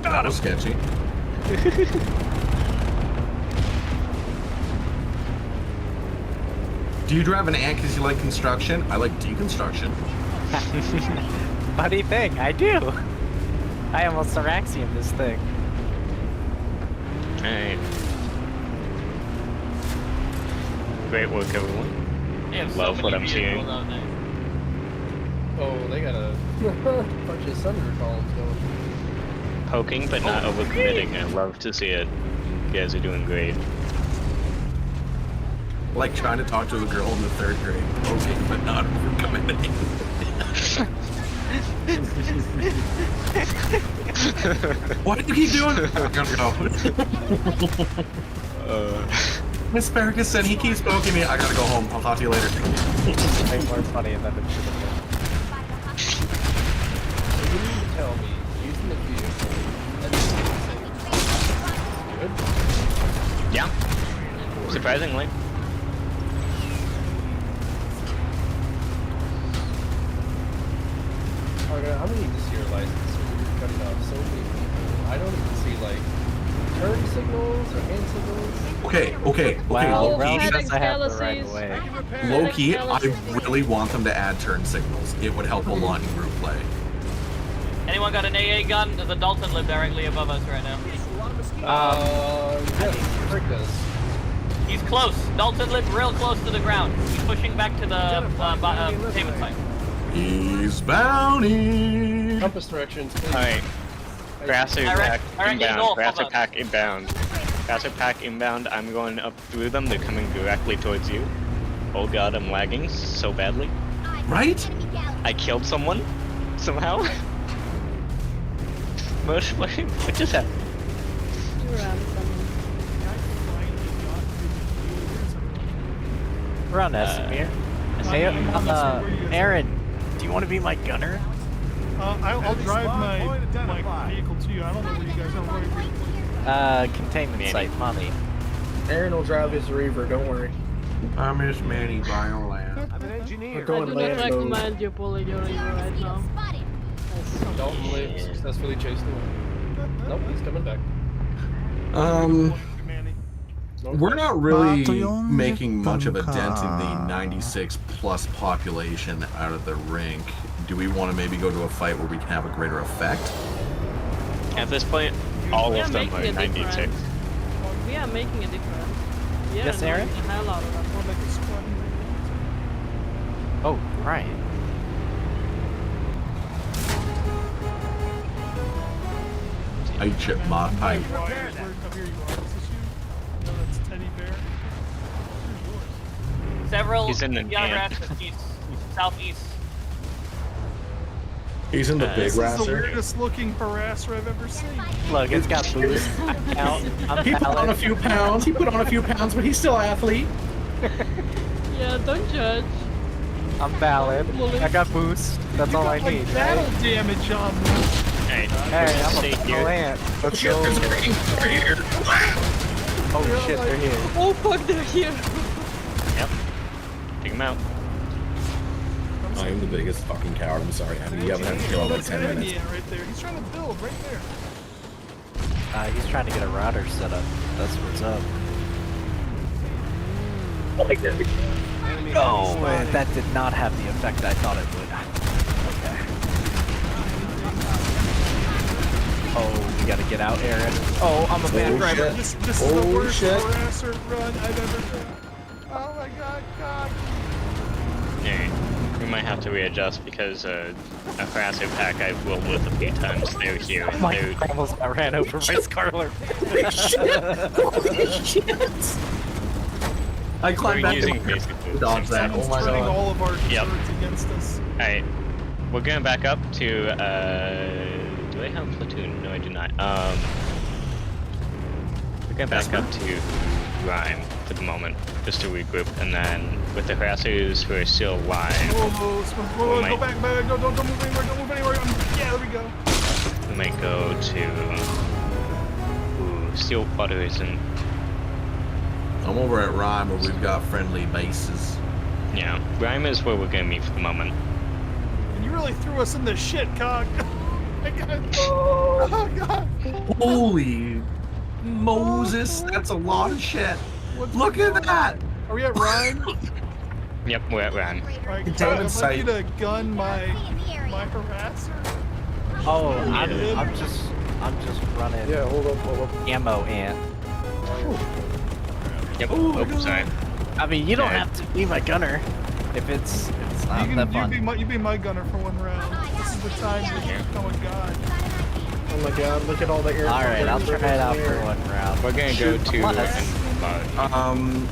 That was sketchy. Do you drive an ant because you like construction? I like deconstruction. Funny thing, I do. I almost Araxium this thing. Alright. Great work, everyone. They have Love so what many I'm seeing. vehicles out there. Oh, they got a bunch of Senator columns going. Poking, but not overcommitting. I love to see it. You guys are doing great. Like trying to talk to a girl in the 3rd grade. Poking, but not overcommitting. What did you keep doing? I'm gonna go. Miss Fergus said he keeps poking me. I gotta go home. I'll talk to you later. Way more funny than it should have been. You need to tell me, using the vehicle, good? Yeah. Surprisingly. Okay, how many this year license are cutting off so many people? I don't even see like turn signals or hand signals. Okay. Wow, Low-key, says I have the right way. Low-key, I really want them to add turn signals. It would help a lot in group play. Anyone got an AA gun? There's a Dalton live directly above us right now. Yes, break this. He's close. Dalton lived real close to the ground. He's pushing back to the payment site. He's bounty. Compass directions, please. Alright. Grasser pack Alright, inbound. North, Grasser hold pack inbound. Grasser pack inbound. I'm going up through them. They're coming directly towards you. Oh god, I'm lagging so badly. Right? I killed someone somehow. What just happened? We're on Esmir. Hey, Aaron, do you want to be my gunner? I'll drive my vehicle to you. I don't know where you guys are. Containment site, mommy. Aaron will drive his Reaver, don't worry. I miss Manny Bioland. I'm an engineer. I do not recommend you pulling your Reaver right now. Dalton Live successfully chased away. Nope, he's coming back. We're not really making much of a dent in the 96 plus population out of the rink. Do we want to maybe go to a fight where we can have a greater effect? At this point, all of them are 96. We are making a difference. Yeah, Yes, Aaron? The hell out of them. We're making squad. Oh, right. I chip my pipe. Up here you are. Is this you? No, that's Teddy Bear. Several He's in the Yard camp. east, southeast. He's in the big This is the rasser. weirdest looking harasser I've ever seen. Look, it's got boost. I'm He put on a valid. few pounds. He put on a few pounds, but he's still an athlete. Yeah, don't judge. I'm valid. I got boost. That's all I need. Battle Right? damage on me. Hey, Hey, I'm stay a here. plant. Let's Shit, go. there's green. They're here. Oh shit, they're here. Oh fuck, they're here. Yep. Take him out. I am the biggest fucking coward. I'm sorry. I mean, you haven't had to kill him in 10 minutes. Yeah, right there. He's trying to build right there. He's trying to get a router set up. That's what's up. No, that did not have the effect I thought it would. Okay. Oh, we gotta get out, Aaron. Oh, I'm a bad driver. This is the worst harasser run I've ever done. Oh my god. Alright. We might have to readjust because a harasser pack I've rolled with a few times. They're here. Oh my God, I almost got ran over by Scarlet. I climbed back using to basically dodge that. Oh my Turning god. all of our Yep. turrets against us. Alright. We're going back up to, do I have a platoon? No, I do not. We're going back up to Rhyme for the moment, just to regroup, and then with the harassers who are still alive, Whoa, go back. Don't move anywhere. Don't move anywhere. Yeah, there we go. we might go to Stillwater isn't. I'm over at Rhyme where we've got friendly bases. Yeah, Rhyme is where we're gonna meet for the moment. And you really threw us in the shit, Cog. I got Oh god. Holy Moses, that's a lot of shit. Look at that. Are we at Rhyme? Yep, we're at Rhyme. Alright, Containment I'd like you site. to gun my harasser. Oh, I'm just running. Yeah, hold up. Ammo ant. Yep. Oh, sorry. I mean, you don't have to be my gunner if it's not that fun. You be my gunner for one round. This is the time to become a god. Oh my god, look at all the air. Alright, I'll try it out for one round. We're gonna go to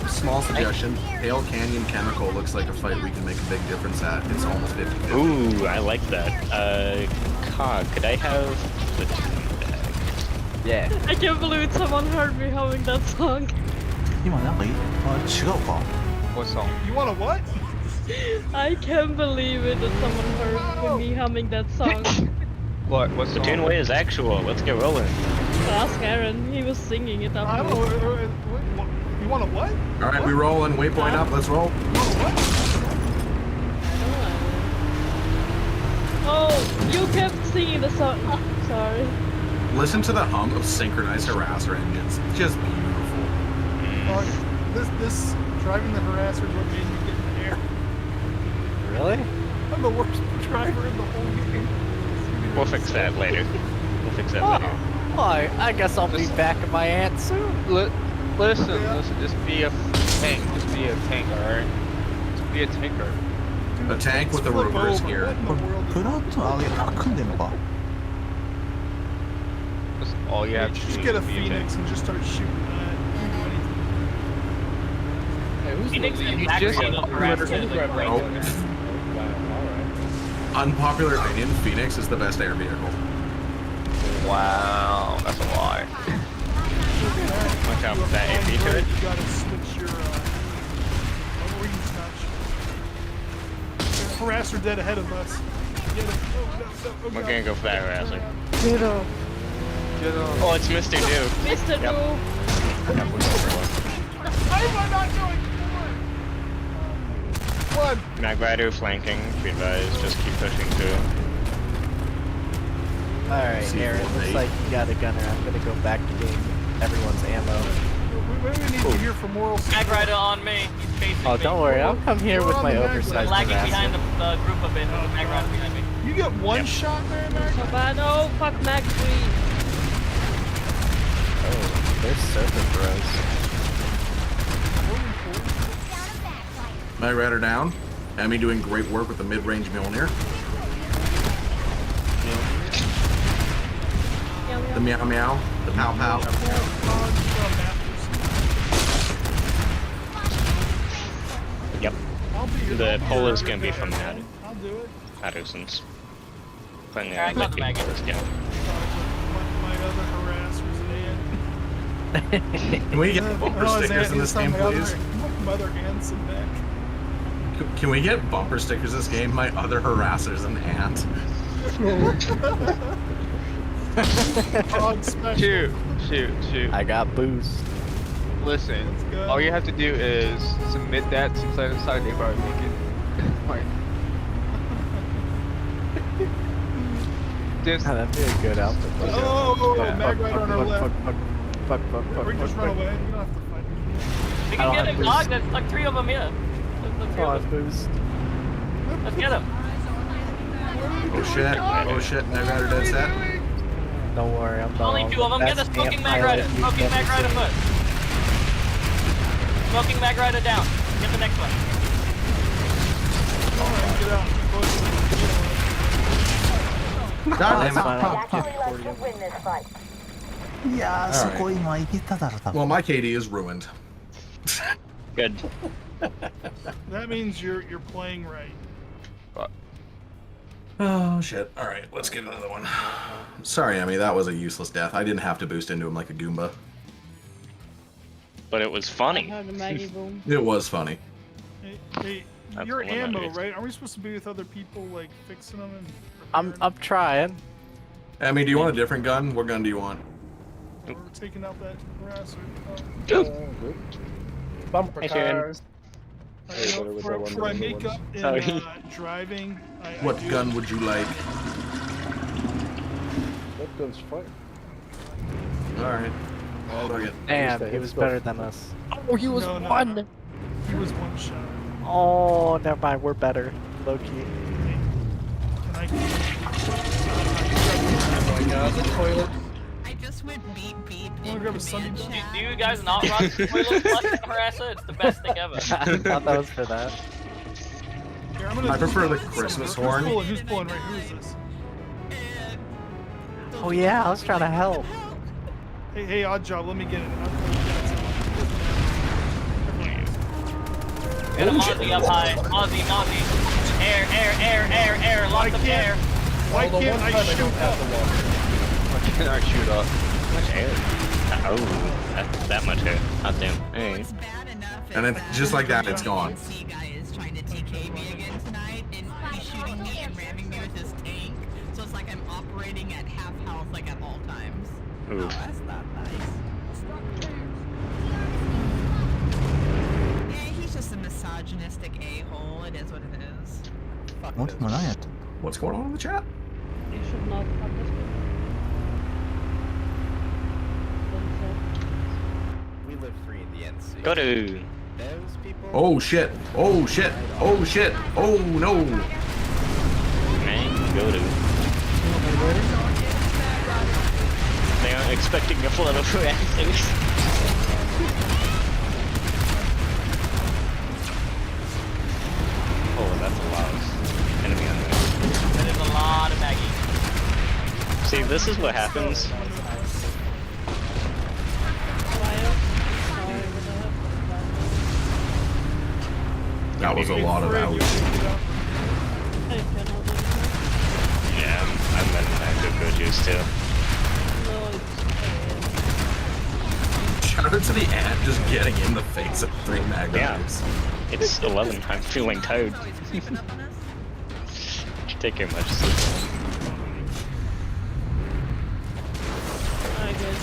small suggestion. Hale Canyon Chemical looks like a fight we can make a big difference at. It's almost 50-50. Ooh, I like that. Cog, could I have the bag? Yeah. I can't believe someone heard me humming that song. 今なんか違うか What song? You want a what? I can't believe it that someone heard me humming that song. What's the platoon way is actual. Let's get rolling. Ask Aaron, he was singing it up. I don't know. You want a what? All right, we rolling. Waypoint up. Let's roll. Oh, you kept singing the song. Oh, sorry. Listen to the hum of synchronized harasser engines. Just beautiful. This driving the harasser is what made you get in the air. Really? I'm the worst driver in the whole game. We'll fix that later. We'll fix that later. Why? I guess I'll be back in my aunt soon. Listen, just be a tank. Just be a tank, alright? Just be a tanker. A tank with a reverse gear. プラット上げ組んでんのか That's all you have to Just do. get a is be tank. Phoenix and just start shooting that. Hey, who's Phoenix the is lead? actually just- the harassment Grab is right great. there. Wow, alright. Unpopular opinion, Phoenix is the best air vehicle. Wow, that's a lie. Watch out for that AP to it. You gotta switch your wing snatch. Harasser dead ahead of us. Get him. Oh, no, oh, We're God. gonna go for that harasser. Get him. Get on. Oh, it's Mr. Do. Mr. Yep. Do. Why am I not going forward? One. Mag Rider flanking. Be advised, just keep pushing through. Alright, Aaron, looks like you got a gunner. I'm gonna go back to getting everyone's ammo. We need to hear from Moral. Mag Rider on me. He's chasing Oh, me. don't worry, I'll come here with my oversized Lagging harasser. behind the group a bit. There's a Mag Rider behind me. You get one shot there, Mag. So bad. Oh, fuck Mag 3. Oh, there's surfer bros. Night Rider down. Emmy doing great work with the mid-range Mjolnir. The meow meow. The pow pow. Yep. The pole is gonna be from that. I'll do it. Patterson's. But Alright, got the mag. Yeah. My other harassers in. Can we get bumper stickers in this game, please? Mother Hanson back. Can we get bumper stickers this game? My other harasser's an ant. Shoot. I got boost. Listen, all you have to do is submit that to Planetside. They probably make it. Like, just That'd be a good outfit. Oh, Yeah. Mag Rider on our left. Fuck. We just run away. We don't have to fight. We I don't can get have him, dog. There's like 3 of them here. There's 3 Oh, of them. boost. Let's get him. Oh shit, Night Rider dead set. Don't worry, I'm Only 2 of them. Get the best smoking ant Mag pilot Rider. you've Smoking ever Mag Rider seen. first. Smoking Mag Rider down. Get the next one. Get out. God damn it. Actually lets you win this fight. いやー、そこ今いけただろ、多分。 Well, my KD is ruined. Good. That means you're playing right. Oh shit. Alright, let's get another one. Sorry, Emmy, that was a useless death. I didn't have to boost into him like a Goomba. But it was funny. I heard the Maggie boom. It was funny. Hey, That's you're the one that ammo, is. right? Aren't we supposed to be with other people, like fixing them and? I'm trying. Emmy, do you want a different gun? What gun do you want? We're taking out that harasser. Good. Bumper Hey, Sharon. cars. For my makeup in Sorry. driving, I What do- gun would you like? That gun's fine. Alright. Fuck it. Damn, he was better than us. Oh, he was No, no, one. no. He was one shot. Oh, never mind. We're better. Low key. And I Oh my god, the toilet. I just went beep beep. wanna grab a Sunny Do you guys not run toilet flush the harasser? It's the best thing ever. I thought that was for that. Here, I'm gonna I prefer the Christmas horn. Who's pulling right? Who is this? Oh yeah, I was trying to help. Hey, odd job. Let me get it. Get him Aussie up high. Aussie. Air. Lots of air. Why can't I shoot up? why can't I shoot up? Much air. Oh, that much air. Hot damn. Hey. And then just like that, it's gone. Guy is trying to TK me again tonight, and he's shooting me and ramming me with his tank. So it's like I'm operating at half health, like at all times. Ooh. Oh, that's not nice. Yeah, he's just a misogynistic a-hole. It is what it is. Fuck What? What's going on in the chat? You should not have this one. We live free in the NC. Go to. Those people. Oh shit. Oh shit. Oh shit. Oh no. Man, go to. expecting a flood of harassers. Oh, that's a lot of enemy on there. That is a lot of Maggie. See, this is what happens. That was a lot of ouch. Yeah, I'm at good juice too. Shout out to the ant just getting in the face of 3 mag grenades. Yeah, it's 11. I'm feeling tired. Take care much sleep. Alright guys,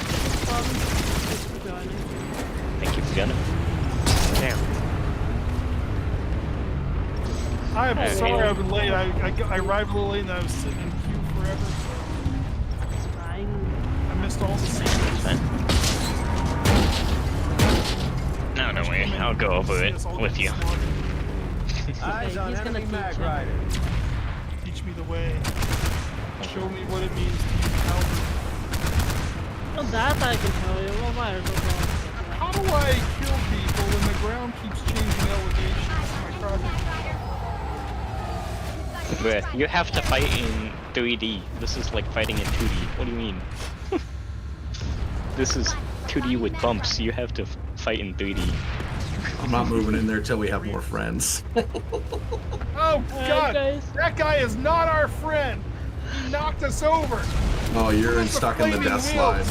thanks for joining. Thank you for joining. Damn. I'm sorry I've been late. I arrived a little late and I was sitting in queue forever. It's fine. I missed all the scenes. No, don't worry. I'll go over it with you. Eyes on enemy mag rider. Teach me the way. Show me what it means to use power. Well, that I can tell you. Well, why is it wrong? How do I kill people when the ground keeps changing elevation? That's my project. Bruh, you have to fight in 3D. This is like fighting in 2D. What do you mean? This is 2D with bumps. You have to fight in 3D. I'm not moving in there till we have more friends. Oh god! That guy is not our friend! He knocked us over! Oh, you're stuck in the death slide.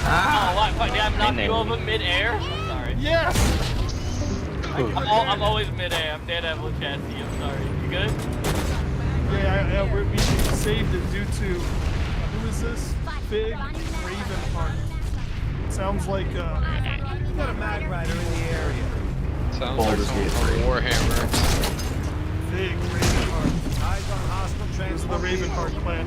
Oh, what? Did I knock you over mid-air? I'm sorry. Yes! I'm always mid-air. I'm Daredevil chassis. I'm sorry. You good? Yeah, we saved it due to... who is this? Big Ravenheart. Sounds like we got a mag rider in the area. Sounds like someone from Warhammer. Big Ravenheart. Eyes on hostile trains. This is the Ravenheart clan.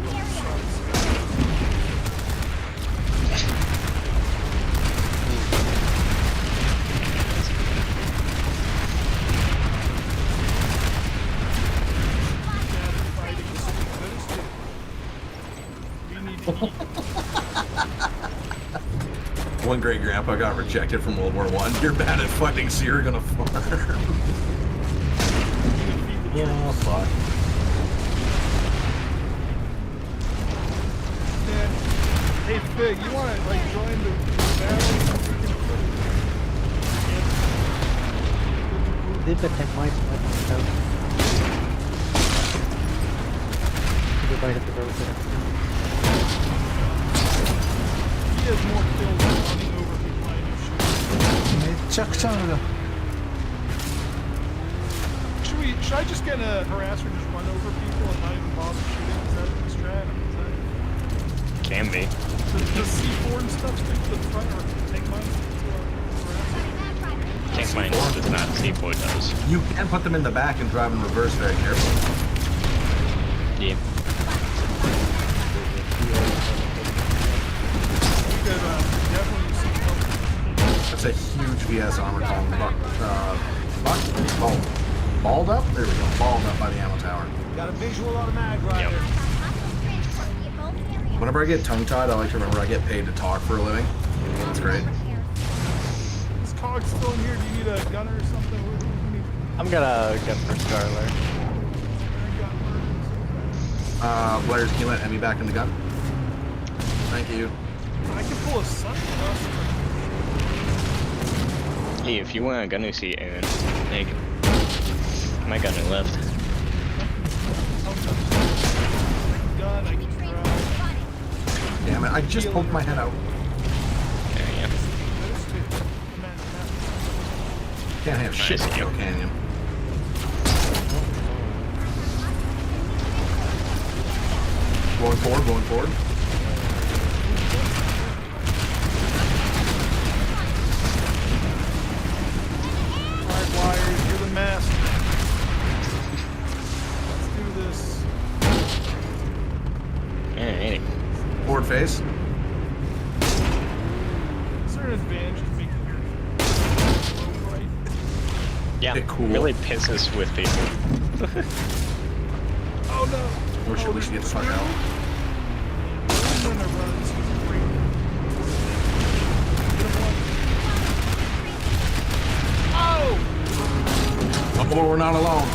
One great grandpa got rejected from World War I. You're bad at fighting, so you're gonna farm. Oh, fuck. Yeah. Hey, Fig, you wanna like join the battle? Did the tank might out. Everybody hit the road there. He has more kills than running over people I do shoot. めっちゃくちゃあるな。 Should I just get a harasser and just run over people and not even bother shooting? Is that the strat? Can be. Does C4 and stuff stick to the front or tank mines to our harasser? Tank mines does not. C4 does. You can put them in the back and drive in reverse very carefully. Yeah. That's a huge VS armor column. Balled up? There we go. Balled up by the ammo tower. Got a visual on a mag rider. Whenever I get tongue-tied, I like to remember I get paid to talk for a living. That's great. Is Cog still in here? Do you need a gunner or something? I'm gonna gun for Scarlet. Blair's, can you let Emmy back in the gun? Thank you. I can pull a sun. Hey, if you want a gunner seat, Aaron, like, my gunner left. Damn it, I just poked my head out. Yeah. Can't have shit in Kill Canyon. Going forward, going forward. Alright, Wires, you're the master. Let's do this. Alright. Forward face. Is there an advantage to making your low right? Yeah, cool. Really pisses with people. Oh no! Or should we get the fuck out? not alone.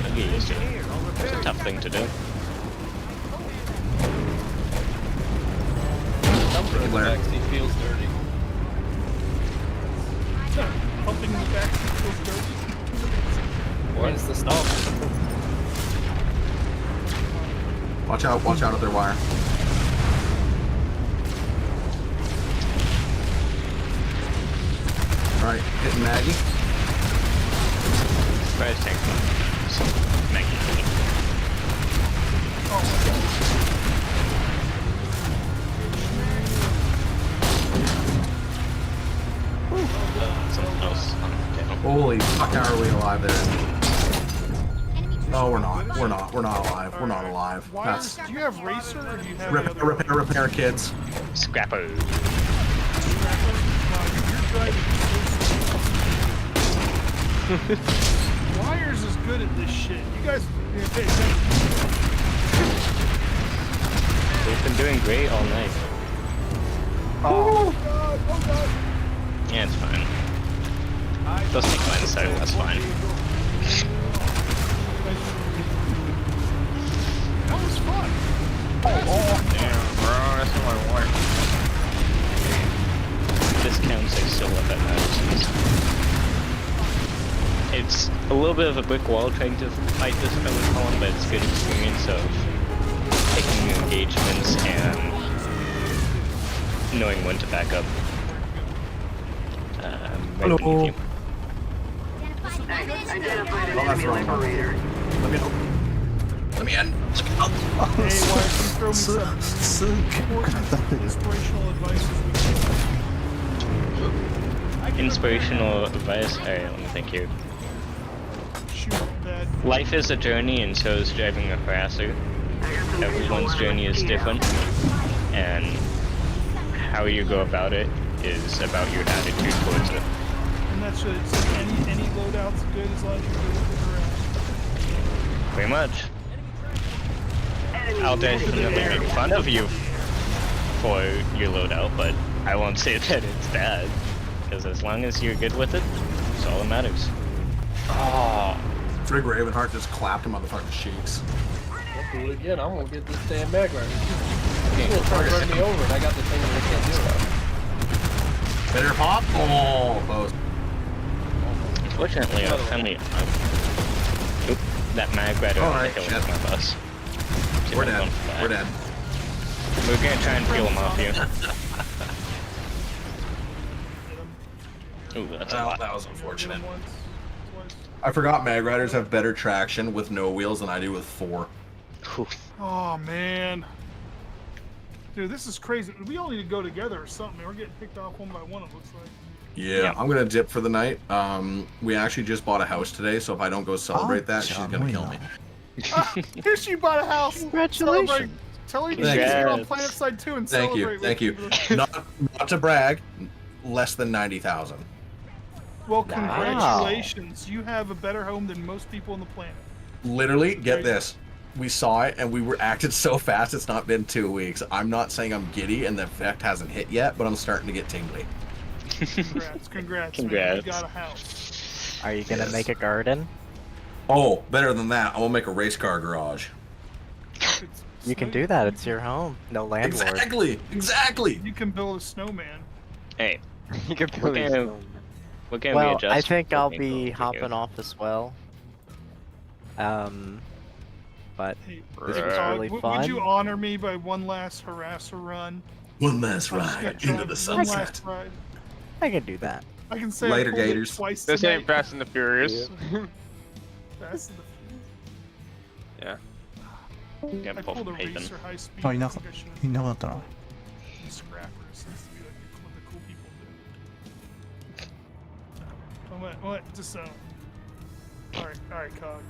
I'll get used to it. It's a tough thing to do. Something in the backseat feels dirty. Pumping in the backseat feels dirty. Where's the stop? Watch out of their wire. Alright, hitting Maggie. Surprise tank. Maggie. Oh my god. Something else on the tail. Holy fuck, how are we alive there? No, we're not. We're not. We're not alive. We're not alive. That's Do you have racer or do you have the other repair kids. Scrapper. You're driving. Wires is good at this shit. You guys pay attention. We've been doing great all night. Oh god, oh god. Yeah, it's fine. Just take mine, so that's fine. That was fun. Damn, bro, that's what I want. Discounts are still up at Madison's. It's a little bit of a brick wall trying to fight this fellow column, but it's good experience of taking new engagements and knowing when to back up. Hello. Right Let me in. Hey, why don't you throw me some important inspirational advice this week? Inspirational advice? Alright, let me think here. Shoot that. Life is a journey, and so is driving a harasser. Everyone's journey is different, and how you go about it is about your attitude towards it. And that's what it's like any loadout's good as long as you're good with it around. Pretty much. I'll definitely make fun of you for your loadout, but I won't say that it's bad. Because as long as you're good with it, it's all that matters. Oh, Frig Ravenheart just clapped him on the fucking cheeks. I'll do it again. I'm gonna get this damn mag right. People trying to run me over and I got the thing that I can't do it. Better pop? Oh, close. Fortunately, I found me. Oop, that mag rider on the hill is my bus. We're dead. We're dead. We're gonna try and peel him off you. Ooh, that's a lot. That was unfortunate. I forgot Mag Riders have better traction with no wheels than I do with 4. Oh man. Dude, this is crazy. We all need to go together or something. We're getting picked off one by one, it looks like. Yeah, I'm gonna dip for the night. We actually just bought a house today, so if I don't go celebrate that, she's gonna kill me. Here she bought a house. Congratulations. Celebrate. Tell her she's here on Planetside 2 and celebrate. Thank you. Not to brag, less than 90,000. Well, congratulations. You have a better home than most people on the planet. Literally, get this. We saw it and we were acted so fast it's not been 2 weeks. I'm not saying I'm giddy and the effect hasn't hit yet, but I'm starting to get tingly. Congrats. Man. You got a house. Are you gonna make a garden? Oh, better than that. I will make a race car garage. You can do that. It's your home. No landlord. Exactly. You can build a snowman. Hey, you can build a snowman. Well, I think I'll be hopping off as well. But this was really fun. Would you honor me by one last harasser run? One last ride into the sunset. One last ride. I can do that. I can say Later, I pulled it Gators. twice This tonight. ain't Fast and the Furious. Fast and the Yeah. I pulled a racer high speed. あ、いなかったな。 Scrappers seems to be like what the cool people do. What? Just alright, Cog.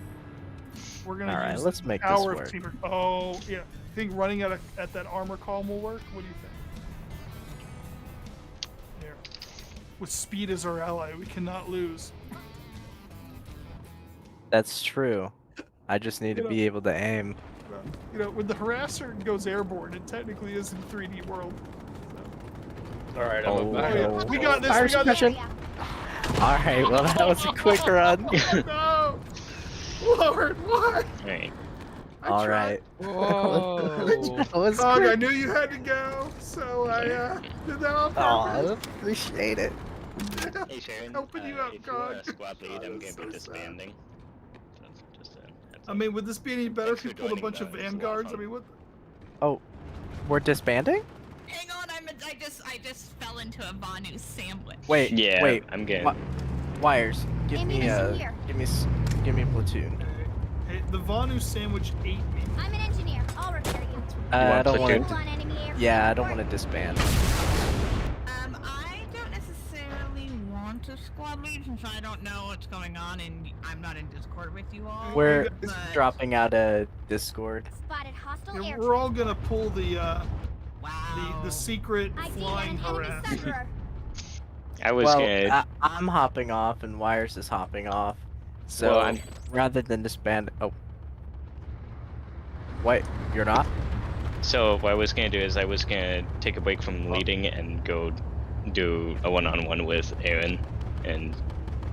We're gonna Alright, use let's make this power of work. teamwork. Oh yeah, think running at that armor column will work. What do you think? There. With speed as our ally, we cannot lose. That's true. I just need to be able to aim. You know, when the harasser goes airborne, it technically is in 3D world. Alright, I'm back. Oh, we got this, Fire we got this. suppression. Alright, well that was a quick run. No! Lord, what? Alright. Alright. Dog, I knew you had to go, so I did that on purpose. Aw, appreciate it. Hey Sharon, Helping you out, if you're God. a squad lead, I'm gonna be disbanding. I mean, would this be any better if you pulled a bunch of vanguards? I mean, what? Oh, we're disbanding? Hang on, I just fell into a Vanu sandwich. Wait, Yeah, wait. I'm good. Wires, give me a platoon. Hey, the Vanu sandwich ate me. I'm an engineer. I'll repair you. I don't want Hold on, enemy air. to. Yeah, I don't want to disband. I don't necessarily want a squad lead since I don't know what's going on and I'm not in Discord with you all. We're but- dropping out of Discord. Spotted hostile Yeah, air. we're all gonna pull the Wow. the secret I see flying an enemy harass. sufferer. I was Well, gonna. I'm hopping off and Wires is hopping off. So Well, I'm- rather than disband, oh, wait, you're not? So what I was gonna do is I was gonna take a break from leading and go do a one-on-one with Aaron and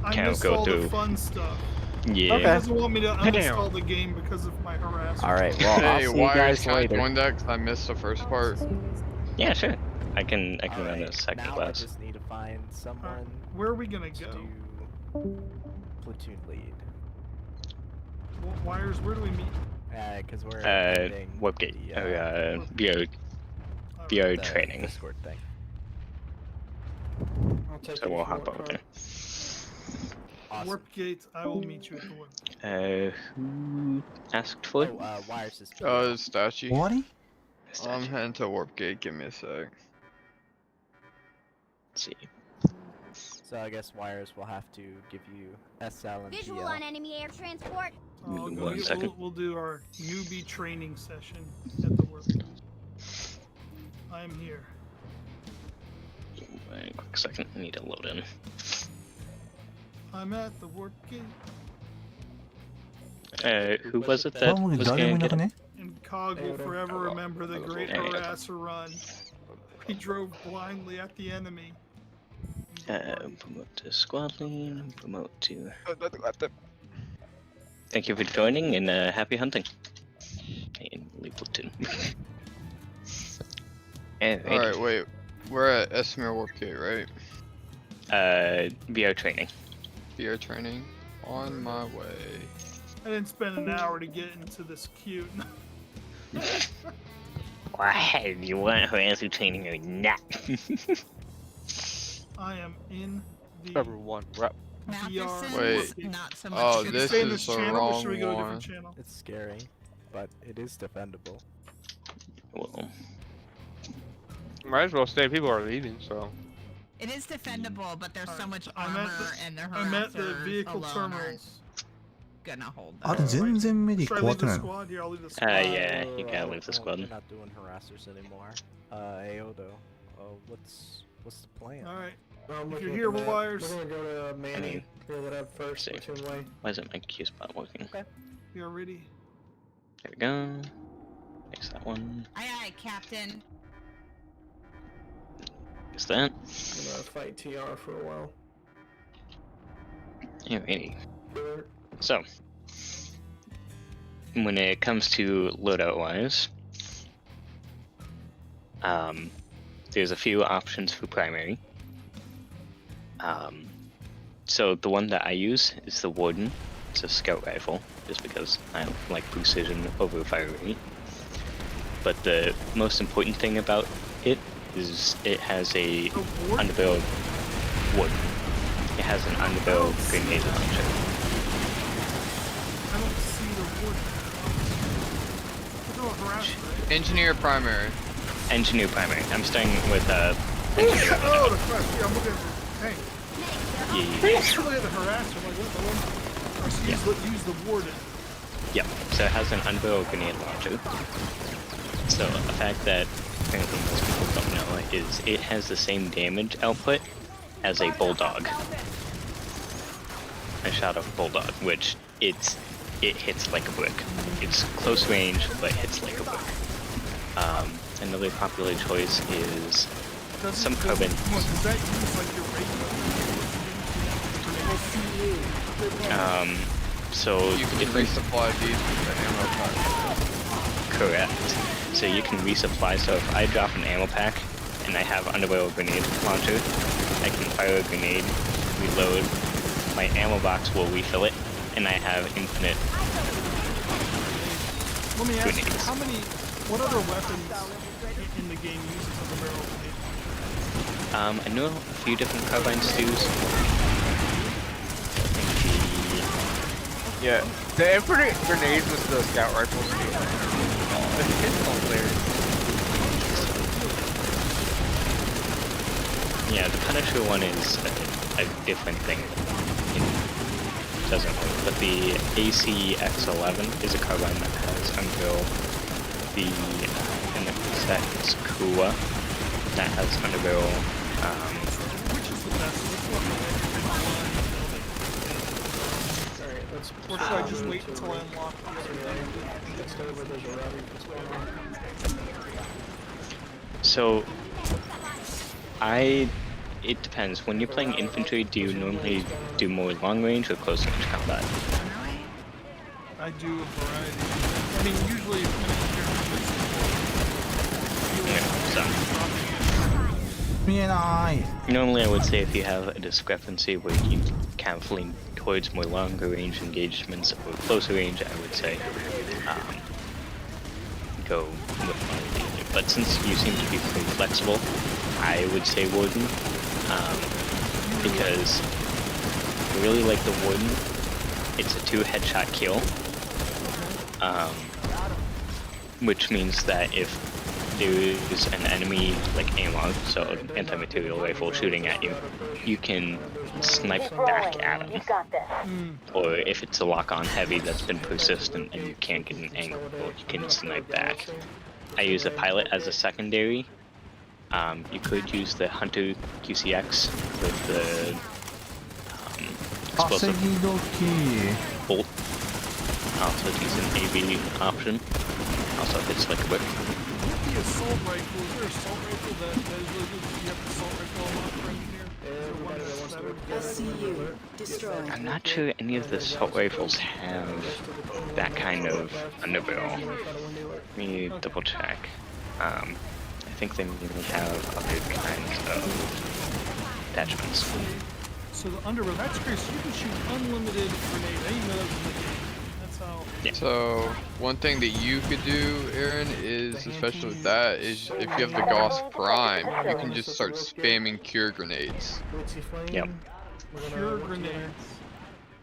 I kind of missed go all through. the fun stuff. Yeah. He doesn't want me to uninstall the game because of my harassment. All right, well, I'll Hey, see you why guys can I later. join that? 'Cause I missed the first part. Yeah, sure. I can run a Alright, second now class. I just need to find someone Where are we gonna to go? do platoon lead. Wires, where do we meet? Because we're ending Warpgate. the, BO the training. Discord thing. I'll take So you we'll for hop a over car. there. Awesome. Warp gate, I will meet you at the warp. Who asked for it? Oh, Wires is. Statue. What? I'm heading to Warp Gate. Give me a sec. Let's see. So I guess Wires will have to give you SL and Visual GL. on enemy air transport. Oh, Give me go one get- second. We'll do our newbie training session at the warp gate. I'm here. Wait a quick second. I need to load in. I'm at the warp gate. Who was it that was gonna get it? And Cog will forever remember the great harasser run. He drove blindly at the enemy. Promote to squad lead, promote to... Thank you for joining and happy hunting. And leave platoon. Alright, wait. We're at Esmer Warp Gate, right? VR training. VR training. On my way. I didn't spend an hour to get into this cute. Why do you want harassment training or not? I am in the Number one rep. VR. Wait. Not so Oh, much. this Stay in is this the channel, or wrong should we go to a one. different channel? It's scary, but it is defendable. Well, Might as well stay. People are leaving, so. It is defendable, but there's so much I'm armor at the, and the I'm at the harassers vehicle alone terminals. aren't gonna hold あ them. れ全然メディ Should I 変わ leave って the ないの squad? Here, I'll leave the squad. yeah, you gotta leave the squad. We're not doing harassers anymore. Aodo. What's the plan? Alright. I'm If looking you're at here, that. Wires. We're gonna go to Manny. Clear that up first. see. Platoon way. Why isn't my Q spot working? You're ready. There we go. Fix that one. Aye aye, Captain. Fix that. I'm gonna fight TR for a while. Alrighty. So, when it comes to loadout wise, there's a few options for primary. So the one that I use is the Warden. It's a scout rifle, just because I like precision over fire rate. But the most important thing about it is it has a underbarrel Warden. It has an underbarrel grenade launcher. I don't see the wood. We're going harassment, right? Engineer primary. Engineer primary. I'm starting with engineer. Oh, the crap. Yeah, I'm looking at the tank. Yeah. I'm looking at the harasser. I'm like, what the one? Or so use the warden. Yep. So it has an underbarrel grenade launcher. So a fact that apparently most people don't know is it has the same damage output as a bulldog. I shot a bulldog, which it hits like a brick. It's close range, but hits like a brick. Another popular choice is some carbine. Does that use like your regular? So you can resupply these with the ammo pack. Correct. So you can resupply. So if I drop an ammo pack and I have underbarrel grenade launcher, I can fire a grenade, reload, my ammo box will refill it, and I have infinite Let me ask you, grenades. what other weapons in the game uses underbarrel grenade? I know a few different carbine stews. Yeah, the infinite grenades with the scout rifles. It's hilarious. Yeah, the Punisher one is a different thing. It doesn't work. But the ACX-11 is a carbine that has underbarrel. The NXX Kua that has underbarrel. Which is the best? Which one? Or should I just wait until I unlock the other thing? So, it depends. When you're playing infantry, do you normally do more long range or close range combat? I do a variety. I mean, usually Normally I would say if you have a discrepancy where you kind of lean towards more longer range engagements or closer range, I would say go with one of the other. But since you seem to be pretty flexible, I would say Warden, because I really like the Warden. It's a 2 headshot kill, which means that if there's an enemy like AMR, so anti-material rifle shooting at you, you can snipe back at him. Or if it's a lock-on heavy that's been persistent and you can't get an angle, you can snipe back. I use the pilot as a secondary. You could use the Hunter QCX with the explosive bolt. Also use an AV option. Also hits like a whip. The assault rifle, is there an assault rifle that is really good? Do you have an assault rifle on engineer? I'm not sure any of the assault rifles have that kind of underbarrel. Let me double check. I think they may have other kinds of attachments. So the underbarrel, that's great. So you can shoot unlimited grenades. I didn't know that was in the game. That's how. Yeah. So one thing that you could do, Aaron, is especially with that, is if you have the Gauss Prime, you can just start spamming cure grenades. Yep. Cure grenades.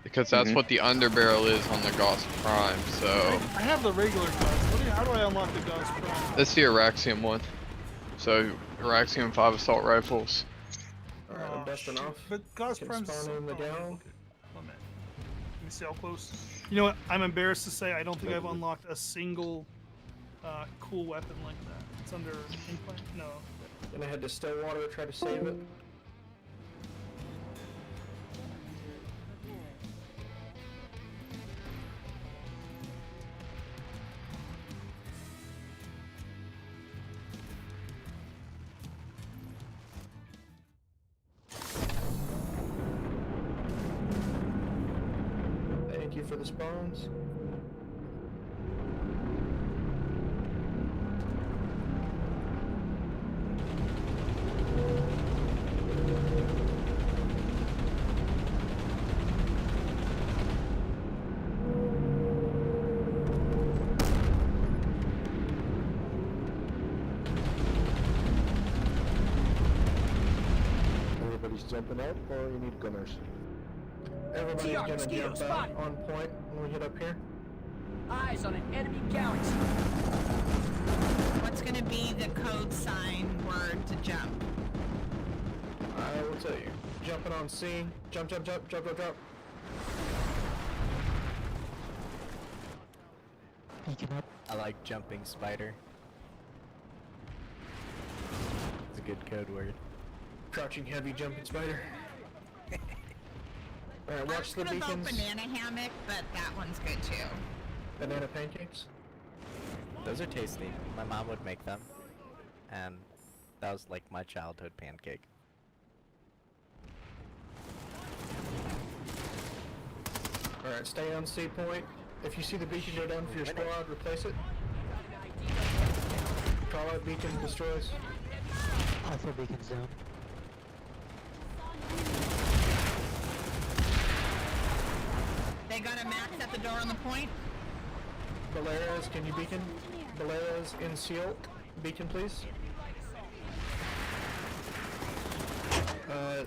Because that's what the underbarrel is on the Gauss Prime. So I have the regular Gauss. How do I unlock the Gauss Prime? that's the Araxium one. So Araxium 5 assault rifles. Alright, I'm dusting off. But Gauss Prime's spawn in the down. Let me see how close. You know what? I'm embarrassed to say I don't think I've unlocked a single cool weapon like that. It's under implant. No. Gonna head to Stillwater, try to save it. Thank you for the spawns. Everybody's jumping up, or you need gunners? Everybody's gonna jump out on point when we hit up here. Eyes on an enemy galaxy. What's gonna be the code sign word to jump? I will tell you. Jumping on C. Jump, jump, jump, jump, jump, jump. I like jumping spider. It's a good code word. Crouching heavy jumping spider. Alright, watch the I was gonna beacons. vote banana hammock, but that one's good too. Banana pancakes. Those are tasty. My mom would make them. And That was like my childhood pancake. Alright, stay on C point. If you see the beacon go down for your squad, replace it. Call out beacon destroys. Also beacons down. They got a max at the door on the point. Baleras, can you beacon? Baleras in seal. Beacon, please.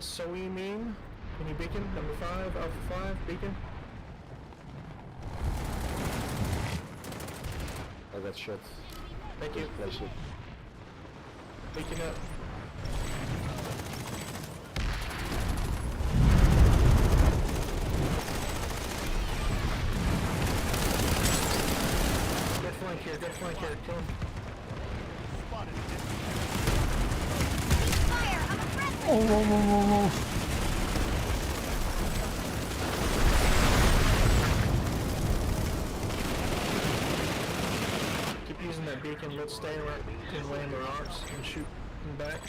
Soe meme, can you beacon? Number 5, Alpha 5, beacon. I got shot. Thank you. Place it. Beacon up. Good flank here, kill him. Oh, whoa, whoa, whoa, whoa. Keep using that beacon, let's stay around and land the rocks and shoot them back.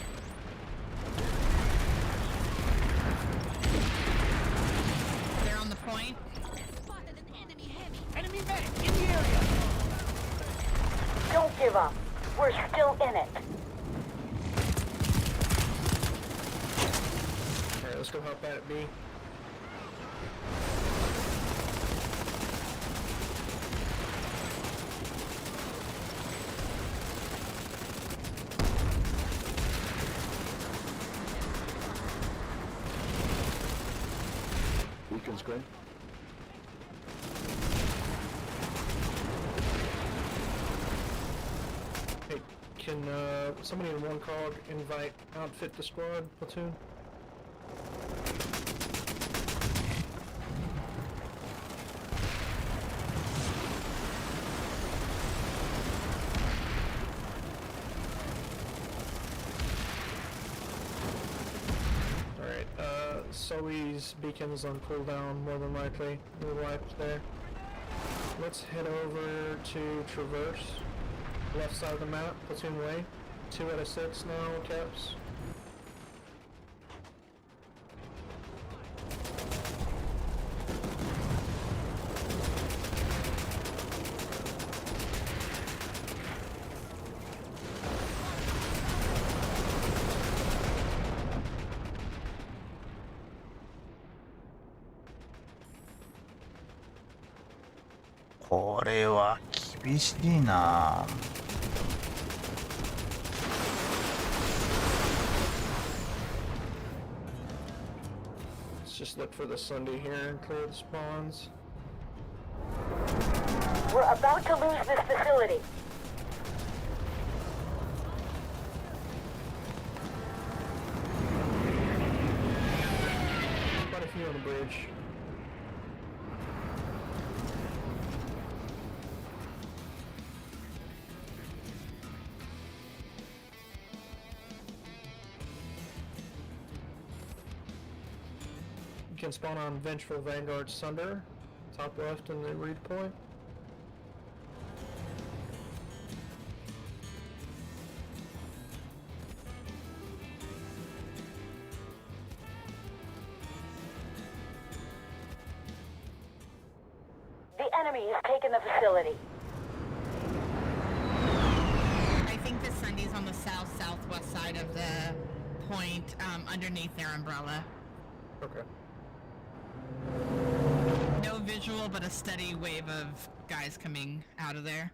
They're on the point. Enemy medic in the area. Don't give up. We're still in it. Alright, let's go hop at it, B. Beacon's green. Hey, can somebody in one cog invite outfit the squad platoon? Alright, Soe's beacon's on cooldown more than likely. We're wiped there. Let's head over to Traverse. Left side of the map, platoon way. 2 out of 6 now, caps.これは厳しいな。Let's just look for the Sunday here and clear the spawns. We're about to lose this facility. Quite a few on the bridge. You can spawn on Vengeful Vanguard Sunder, top left in the read point. The enemy has taken the facility. I think the Sunday's on the southwest side of the point, underneath their umbrella. Okay. No visual, but a steady wave of guys coming out of there.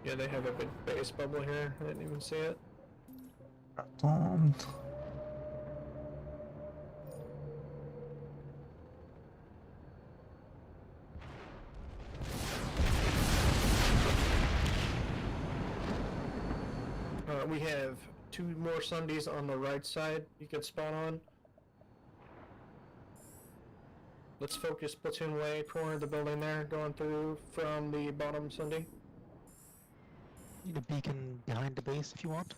Yeah, they have a big base bubble here. I didn't even see it. Don't. We have 2 more Sundays on the right side you can spawn on. Let's focus platoon way, corner of the building there, going through from the bottom Sunday. Need a beacon behind the base if you want.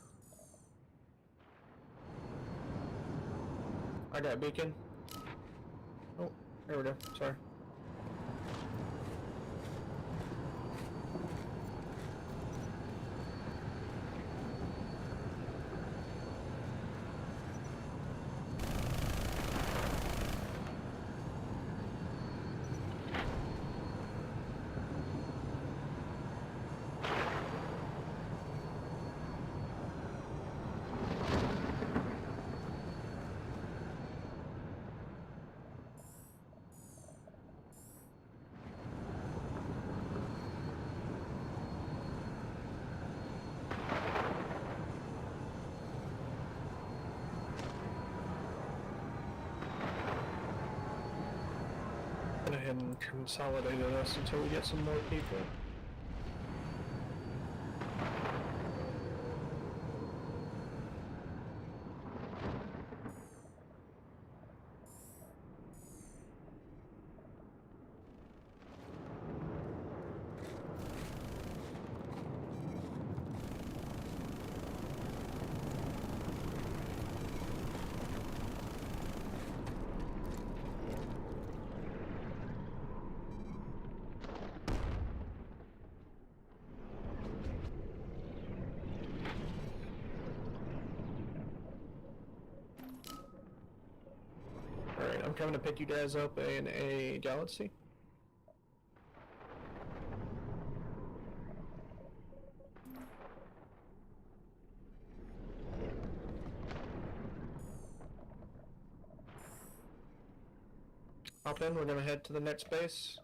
I got beacon. Oh, there we go, sorry. went ahead and consolidated us until we get some more people. Alright, I'm coming to pick you guys up in a Galaxy. Hop in, we're gonna head to the next base.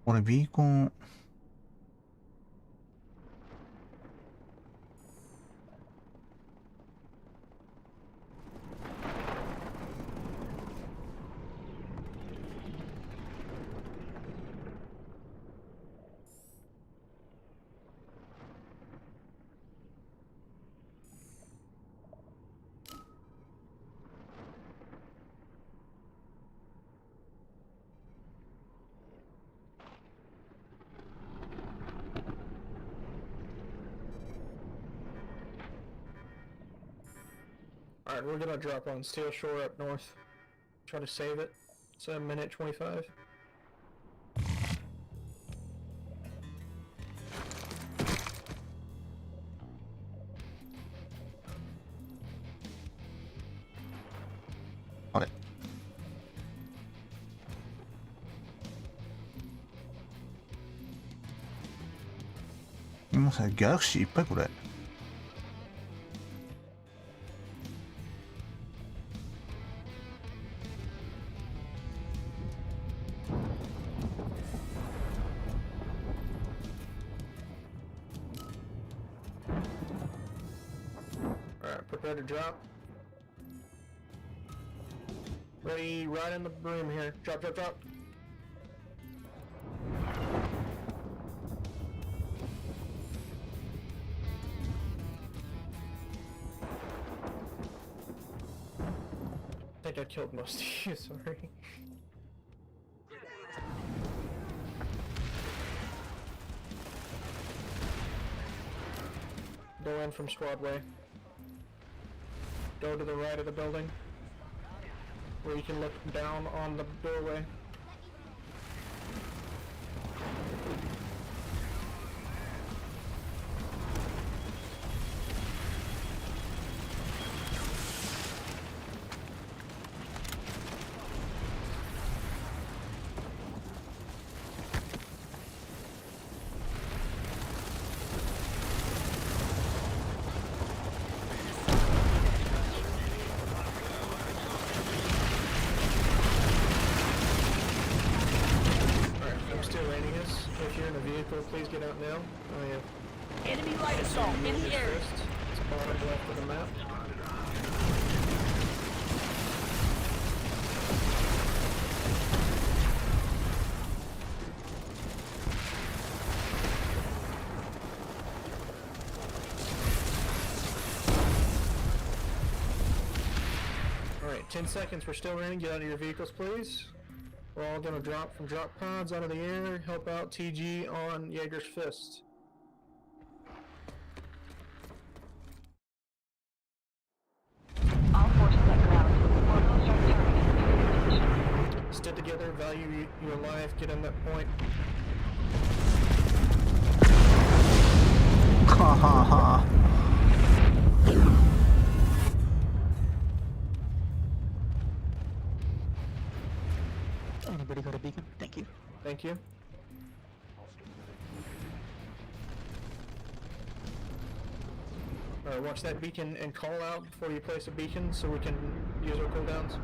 What a beacon. Alright, we're gonna drop on Steel Shore up north. Try to save it. It's a minute 25. On it. Imma sai Galaxy いっぱいこれ。Prepare to drop. Ready, right in the room here. Drop, drop, drop. I think I killed most of you, sorry. Go in from squad way. Go to the right of the building, where you can look down on the doorway. If you're in a vehicle, please get out now. Oh yeah. Enemy light assault in the air. It's bottom left of the map. Alright, 10 seconds. We're still running. Get out of your vehicles, please. We're all gonna drop from drop pods out of the air, help out TG on Jaeger's Fist. All forces at ground. Orbital start targeting position. Stick together, value your life, get in that point. Ha ha ha. Anybody got a beacon? Thank you. Thank you. Alright, watch that beacon and call out before you place a beacon so we can use our cooldowns.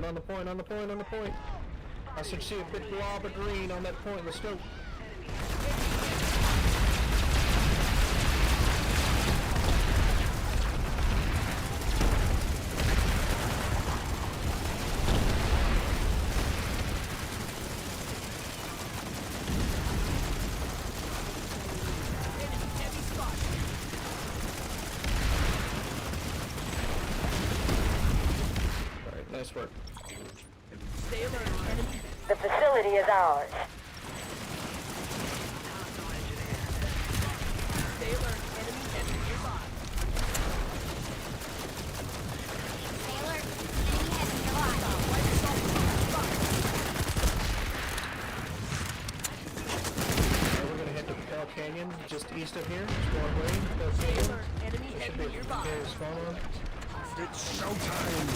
point, on the point, on the point, on the point. I should see a big blob of green on that point. Let's go. Alright, nice work. The facility is ours. We're gonna head to Pell Canyon, just east of here. Spawn way. Pell Canyon. Should be a spawn on. It's showtime!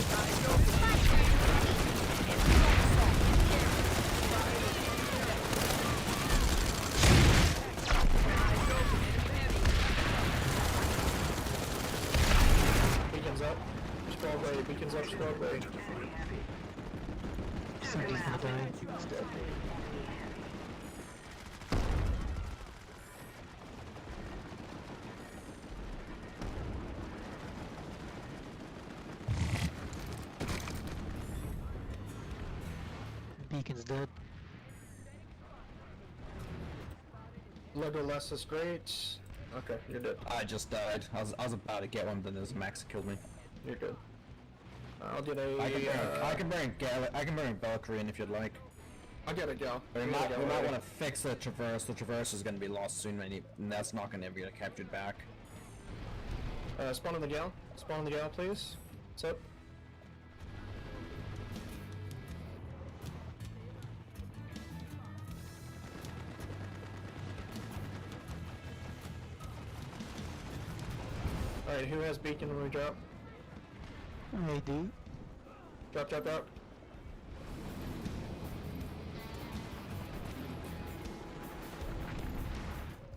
Beacons up. Spawn way. Beacons up. Spawn way. Somebody's gonna die. It's dead. Beacon's dead. Legolas is great. Okay, you're dead. I just died. I was about to get one, but there's Max killed me. You're good. I'll get a. I can bring Valkyrie in if you'd like. I'll get a gal. We might want to fix the Traverse. The Traverse is going to be lost soon, and that's not going to ever get captured back. Spawn on the gal. Spawn on the gal, please. What's up? Alright, who has beacon when we drop? I do. Drop, drop, drop.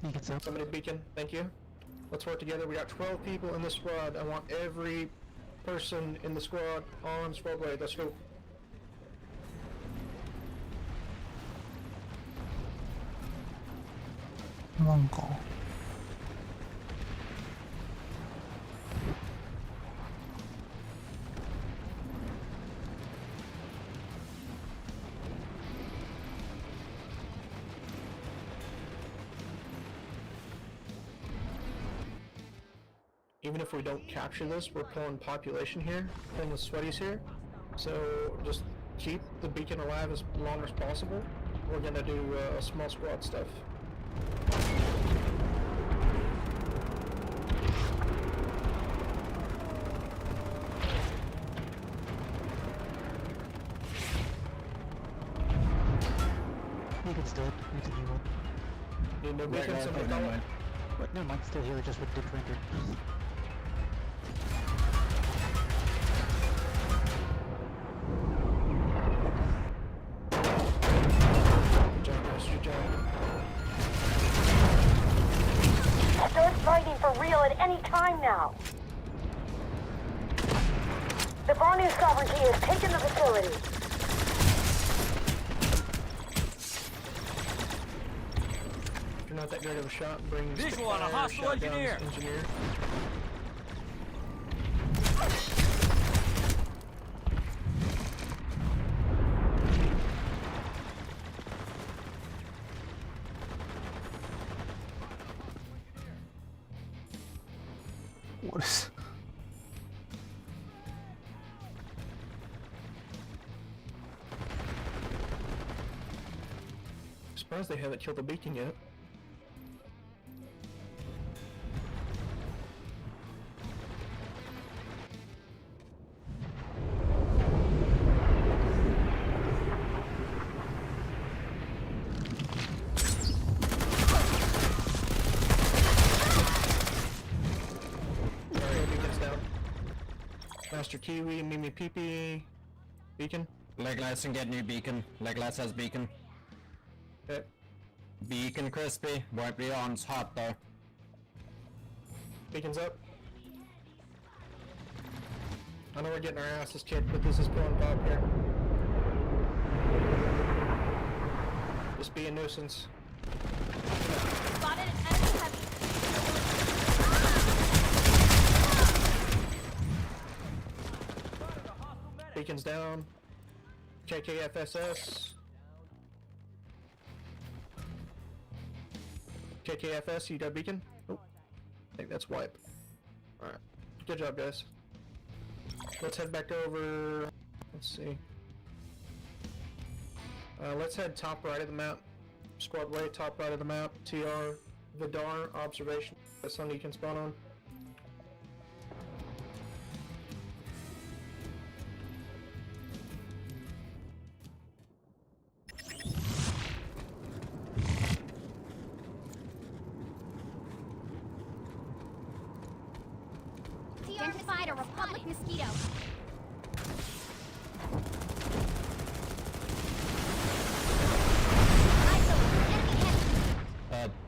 Beacon's up. Somebody beacon, thank you. Let's work together. We got 12 people in the squad. I want every person in the squad on squad way. Let's go.なんか Even if we don't capture this, we're pulling population here, pulling the sweaties here. So just keep the beacon alive as long as possible. We're gonna do small squad stuff. Beacon's dead. Need a new one. Need no beacon, somebody call it. But never mind, still here, just with didn't render. Good job, guys. Good job. Start fighting for real at any time now. The Barney sovereignty has taken the facility. If you're not that great of a shot, bring visual on a hostile engineer. What is... I'm surprised they haven't killed the beacon yet. Master Kiwi, Mimi Pee beacon. Legolas can get new beacon. Legolas has beacon. Okay. Beacon crispy. Won't be on. It's hot though. Beacon's up. I know we're getting our asses kicked, but this is pulling Bob here. Just be a nuisance. Spotted an enemy heavy. Beacon's down. KKFSS. KKFS, you got beacon? Oh, I think that's wipe. Alright. Good job, guys. Let's head back over. Let's see. Let's head top right of the map. Squad way, top right of the map. TR, Vidar, observation. That's something you can spawn on. Identified a Republic mosquito.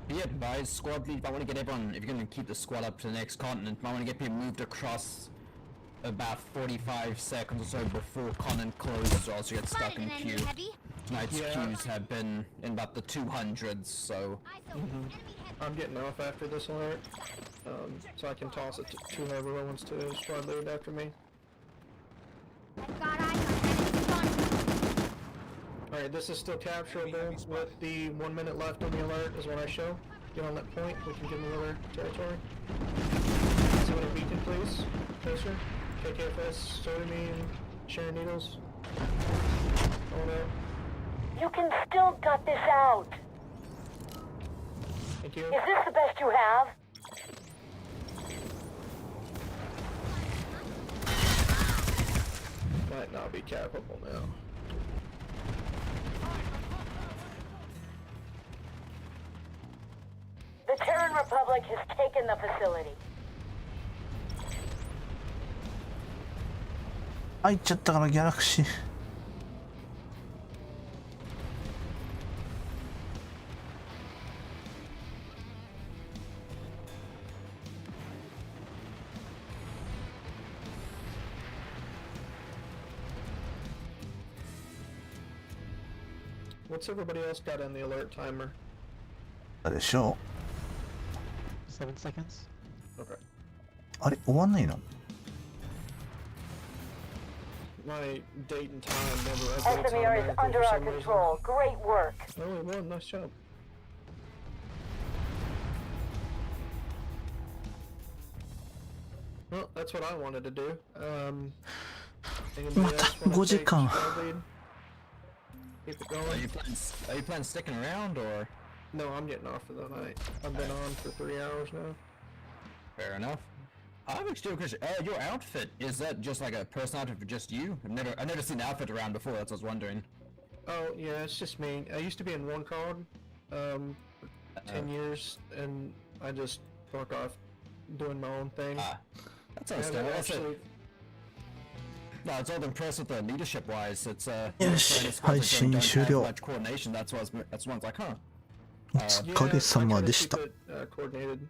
Be advised, squad lead, I want to get everyone, if you're going to keep the squad up to the next continent, I want to get people moved across about 45 seconds or so before continent closes, or else you get stuck in queue. Tonight's queues have been in about the 200s, so... I'm getting off after this alert, so I can toss it to whoever wants to squad lead after me. Alright, this is still capturable with the 1 minute left on the alert is what I show. Get on that point, we can get in other territory. Someone a beacon, please. Closer. KKFS, sorry me and sharing needles. Oh no. You can still gut this out. Thank you. Is this the best you have? Might not be capable now. The Terran Republic has taken the facility. 入っちゃったからギャラクシー。What's everybody else got on the alert timer? でしょ7 seconds. Okay. あれ終わんないの My date and time never updates SMER is automatically under for our some reason. control. Great work. Oh, we won. Nice job. Well, that's what I wanted to do. Anybody else want to 5時間。 Keep it going. Are you planning sticking around, or...? No, I'm getting off for the night. I've been on for 3 hours now. Fair enough. I have a still question. Your outfit, is that just like a personal outfit for just you? I've never seen the outfit around before, that's what I was wondering. Oh, yeah, it's just me. I used to be in one card, 10 years, and I just fuck off doing my own thing. That's understandable. No, it's all impressed with the leadership-wise. It's Yes, 配信終了。 much coordination. That's why it's like, huh. お疲れ様でした。Coordinated.